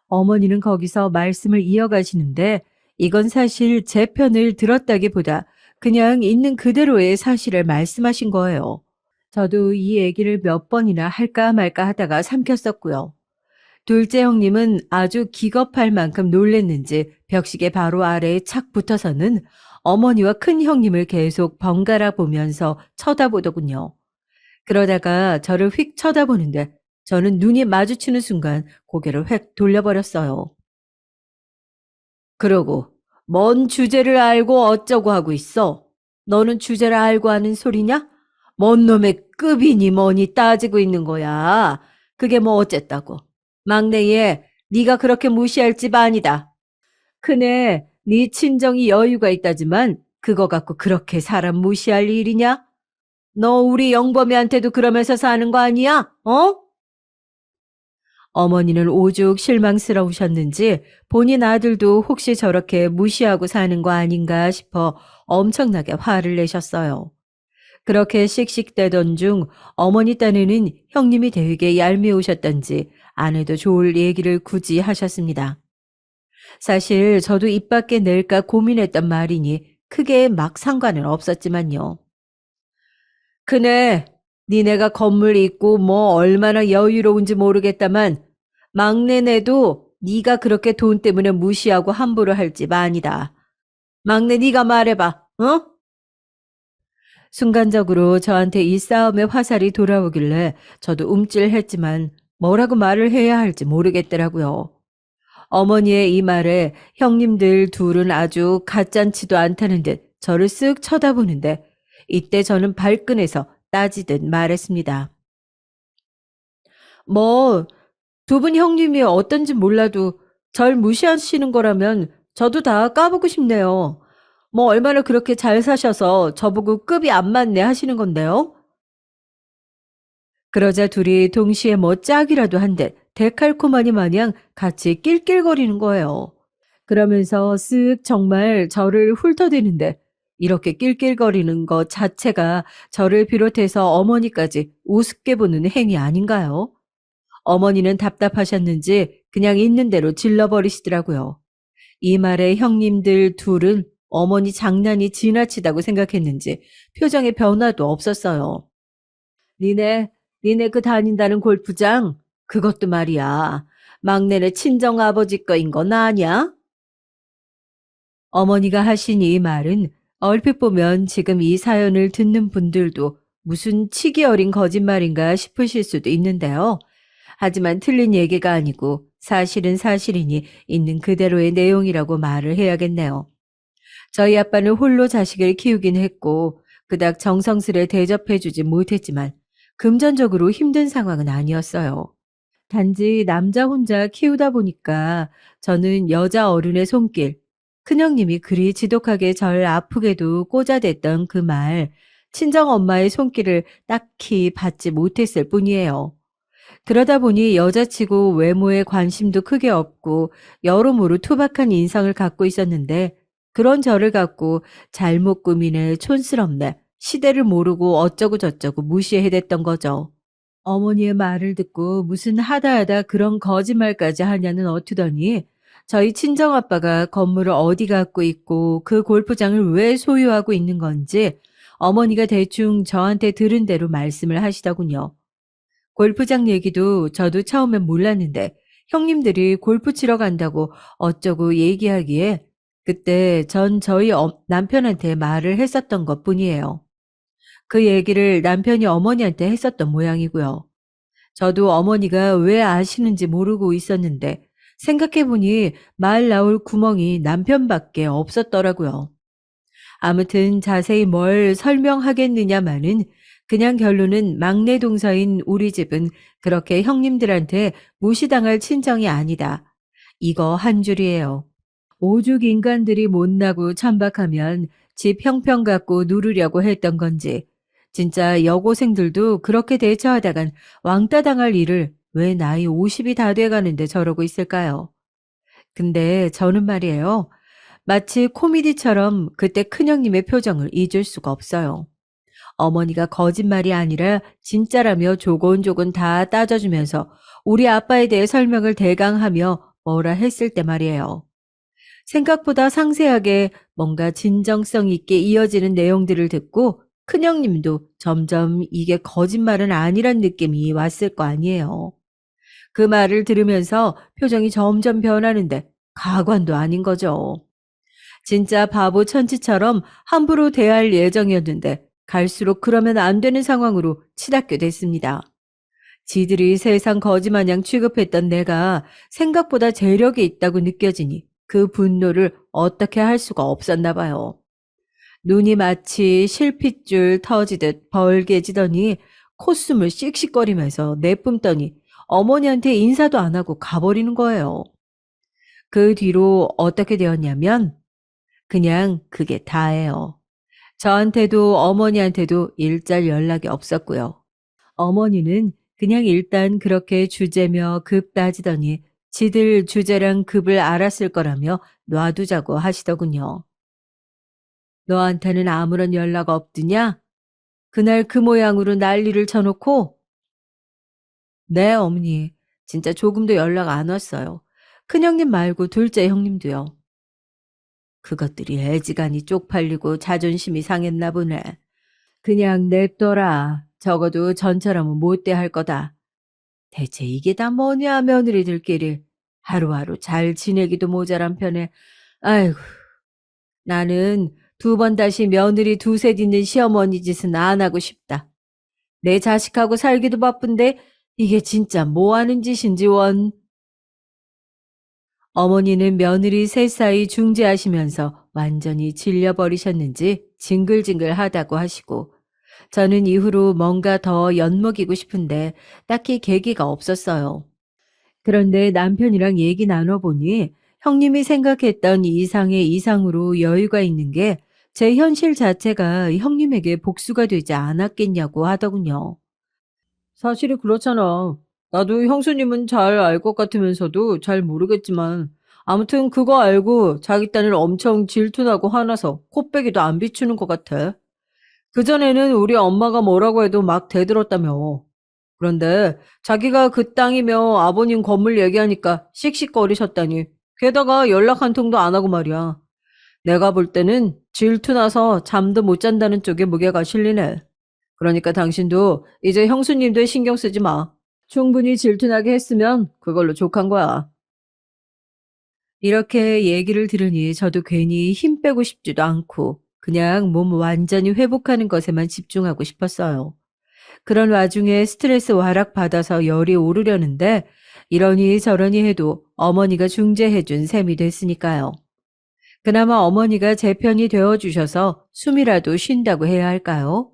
어머니는 거기서 말씀을 이어가시는데 이건 사실 제 편을 들었다기보다 그냥 있는 그대로의 사실을 말씀하신 거예요. 저도 이 얘기를 몇 번이나 할까 말까 하다가 삼켰었고요. 둘째 형님은 아주 기겁할 만큼 놀랬는지 벽시계 바로 아래에 착 붙어서는 어머니와 큰 형님을 계속 번갈아 보면서 쳐다보더군요. 그러다가 저를 휙 쳐다보는데 저는 눈이 마주치는 순간 고개를 획 돌려버렸어요. 그러고 뭔 주제를 알고 어쩌고 하고 있어? 너는 주제를 알고 하는 소리냐? 뭔 놈의 급이니 뭐니 따지고 있는 거야. 그게 뭐 어쨌다고. 막내얘, 네가 그렇게 무시할 집 아니다. 큰애, 네 친정이 여유가 있다지만 그거 갖고 그렇게 사람 무시할 일이냐? 너 우리 영범이한테도 그러면서 사는 거 아니야? 어? 어머니는 오죽 실망스러우셨는지 본인 아들도 혹시 저렇게 무시하고 사는 거 아닌가 싶어 엄청나게 화를 내셨어요. 그렇게 씩씩대던 중 어머니 딴에는 형님이 되게 얄미우셨던지 안 해도 좋을 얘기를 굳이 하셨습니다. 사실 저도 입 밖에 낼까 고민했던 말이니 크게 막 상관은 없었지만요. 그네, 니네가 건물 있고 뭐 얼마나 여유로운지 모르겠다만 막내네도 네가 그렇게 돈 때문에 무시하고 함부로 할 집 아니다. 막내 네가 말해봐, 어? 순간적으로 저한테 이 싸움의 화살이 돌아오길래 저도 움찔했지만 뭐라고 말을 해야 할지 모르겠더라고요. 어머니의 이 말에 형님들 둘은 아주 가짠치도 않다는 듯 저를 쓱 쳐다보는데 이때 저는 발끈해서 따지듯 말했습니다. 뭐, 두 분 형님이 어떤지 몰라도 절 무시하시는 거라면 저도 다 까보고 싶네요. 뭐 얼마나 그렇게 잘 사셔서 저보고 급이 안 맞네 하시는 건데요. 그러자 둘이 동시에 뭐 짝이라도 한 듯 데칼코마니 마냥 같이 낄낄거리는 거예요. 그러면서 쓱 정말 저를 훑어대는데 이렇게 낄낄거리는 것 자체가 저를 비롯해서 어머니까지 우습게 보는 행위 아닌가요? 어머니는 답답하셨는지 그냥 있는 대로 질러버리시더라고요. 이 말에 형님들 둘은 어머니 장난이 지나치다고 생각했는지 표정의 변화도 없었어요. 니네 그 다닌다는 골프장? 그것도 말이야. 막내네 친정아버지 거인 건 아냐? 어머니가 하신 이 말은 얼핏 보면 지금 이 사연을 듣는 분들도 무슨 치기 어린 거짓말인가 싶으실 수도 있는데요. 하지만 틀린 얘기가 아니고 사실은 사실이니 있는 그대로의 내용이라고 말을 해야겠네요. 저희 아빠는 홀로 자식을 키우긴 했고 그닥 정성스레 대접해주지 못했지만 금전적으로 힘든 상황은 아니었어요. 단지 남자 혼자 키우다 보니까 저는 여자 어른의 손길, 큰형님이 그리 지독하게 절 아프게도 꽂아댔던 그 말, 친정엄마의 손길을 딱히 받지 못했을 뿐이에요. 그러다 보니 여자치고 외모에 관심도 크게 없고 여러모로 투박한 인상을 갖고 있었는데 그런 저를 갖고 잘못 꾸미네 촌스럽네 시대를 모르고 어쩌고 저쩌고 무시해댔던 거죠. 어머니의 말을 듣고 무슨 하다하다 그런 거짓말까지 하냐는 어투더니 저희 친정아빠가 건물을 어디 갖고 있고 그 골프장을 왜 소유하고 있는 건지 어머니가 대충 저한테 들은 대로 말씀을 하시더군요. 골프장 얘기도 저도 처음엔 몰랐는데 형님들이 골프 치러 간다고 어쩌고 얘기하기에 그때 전 저희 남편한테 말을 했었던 것 뿐이에요. 그 얘기를 남편이 어머니한테 했었던 모양이고요. 저도 어머니가 왜 아시는지 모르고 있었는데 생각해보니 말 나올 구멍이 남편밖에 없었더라고요. 아무튼 자세히 뭘 설명하겠느냐마는 그냥 결론은 막내 동서인 우리 집은 그렇게 형님들한테 무시당할 친정이 아니다. 이거 한 줄이에요. 오죽 인간들이 못나고 천박하면 집 형편 갖고 누르려고 했던 건지 진짜 여고생들도 그렇게 대처하다간 왕따 당할 일을 왜 나이 50이 다 돼가는데 저러고 있을까요? 근데 저는 말이에요. 마치 코미디처럼 그때 큰형님의 표정을 잊을 수가 없어요. 어머니가 거짓말이 아니라 진짜라며 조곤조곤 다 따져주면서 우리 아빠에 대해 설명을 대강하며 뭐라 했을 때 말이에요. 생각보다 상세하게 뭔가 진정성 있게 이어지는 내용들을 듣고 큰형님도 점점 이게 거짓말은 아니란 느낌이 왔을 거 아니에요. 그 말을 들으면서 표정이 점점 변하는데 가관도 아닌 거죠. 진짜 바보 천치처럼 함부로 대할 예정이었는데 갈수록 그러면 안 되는 상황으로 치닫게 됐습니다. 지들이 세상 거지마냥 취급했던 내가 생각보다 재력이 있다고 느껴지니 그 분노를 어떻게 할 수가 없었나 봐요. 눈이 마치 실핏줄 터지듯 벌게지더니 콧숨을 씩씩거리면서 내뿜더니 어머니한테 인사도 안 하고 가버리는 거예요. 그 뒤로 어떻게 되었냐면 그냥 그게 다예요. 저한테도 어머니한테도 일절 연락이 없었고요. 어머니는 그냥 일단 그렇게 주제며 급 따지더니 지들 주제랑 급을 알았을 거라며 놔두자고 하시더군요. 너한테는 아무런 연락 없드냐? 그날 그 모양으로 난리를 쳐놓고 네, 어머니. 진짜 조금도 연락 안 왔어요. 큰형님 말고 둘째 형님도요. 그것들이 애지간히 쪽팔리고 자존심이 상했나 보네. 그냥 냅둬라. 적어도 전처럼은 못 대할 거다. 대체 이게 다 뭐냐, 며느리들끼리. 하루하루 잘 지내기도 모자란 편에. 아이고, 나는 두 번 다시 며느리 두셋 있는 시어머니 짓은 안 하고 싶다. 내 자식하고 살기도 바쁜데 이게 진짜 뭐 하는 짓인지 원. 어머니는 며느리 셋 사이 중재하시면서 완전히 질려버리셨는지 징글징글하다고 하시고 저는 이후로 뭔가 더 엿먹이고 싶은데 딱히 계기가 없었어요. 그런데 남편이랑 얘기 나눠보니 형님이 생각했던 이상의 이상으로 여유가 있는 게 제 현실 자체가 형님에게 복수가 되지 않았겠냐고 하더군요. 사실이 그렇잖아. 나도 형수님은 잘 알 것 같으면서도 잘 모르겠지만 아무튼 그거 알고 자기 딴을 엄청 질투나고 화나서 코빼기도 안 비추는 것 같아. 그전에는 우리 엄마가 뭐라고 해도 막 대들었다며. 그런데 자기가 그 땅이며 아버님 건물 얘기하니까 씩씩거리셨다니. 게다가 연락 한 통도 안 하고 말이야. 내가 볼 때는 질투나서 잠도 못 잔다는 쪽에 무게가 실리네. 그러니까 당신도 이제 형수님들 신경 쓰지 마. 충분히 질투나게 했으면 그걸로 족한 거야. 이렇게 얘기를 들으니 저도 괜히 힘 빼고 싶지도 않고 그냥 몸 완전히 회복하는 것에만 집중하고 싶었어요. 그런 와중에 스트레스 와락 받아서 열이 오르려는데 이러니 저러니 해도 어머니가 중재해준 셈이 됐으니까요. 그나마 어머니가 제 편이 되어주셔서 숨이라도 쉰다고 해야 할까요?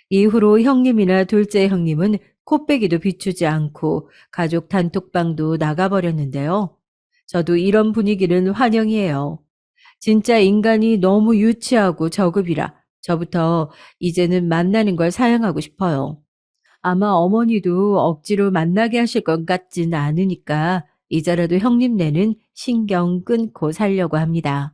이후로 형님이나 둘째 형님은 코빼기도 비추지 않고 가족 단톡방도 나가버렸는데요. 저도 이런 분위기는 환영이에요. 진짜 인간이 너무 유치하고 저급이라 저부터 이제는 만나는 걸 사양하고 싶어요. 아마 어머니도 억지로 만나게 하실 것 같진 않으니까 이제라도 형님네는 신경 끊고 살려고 합니다.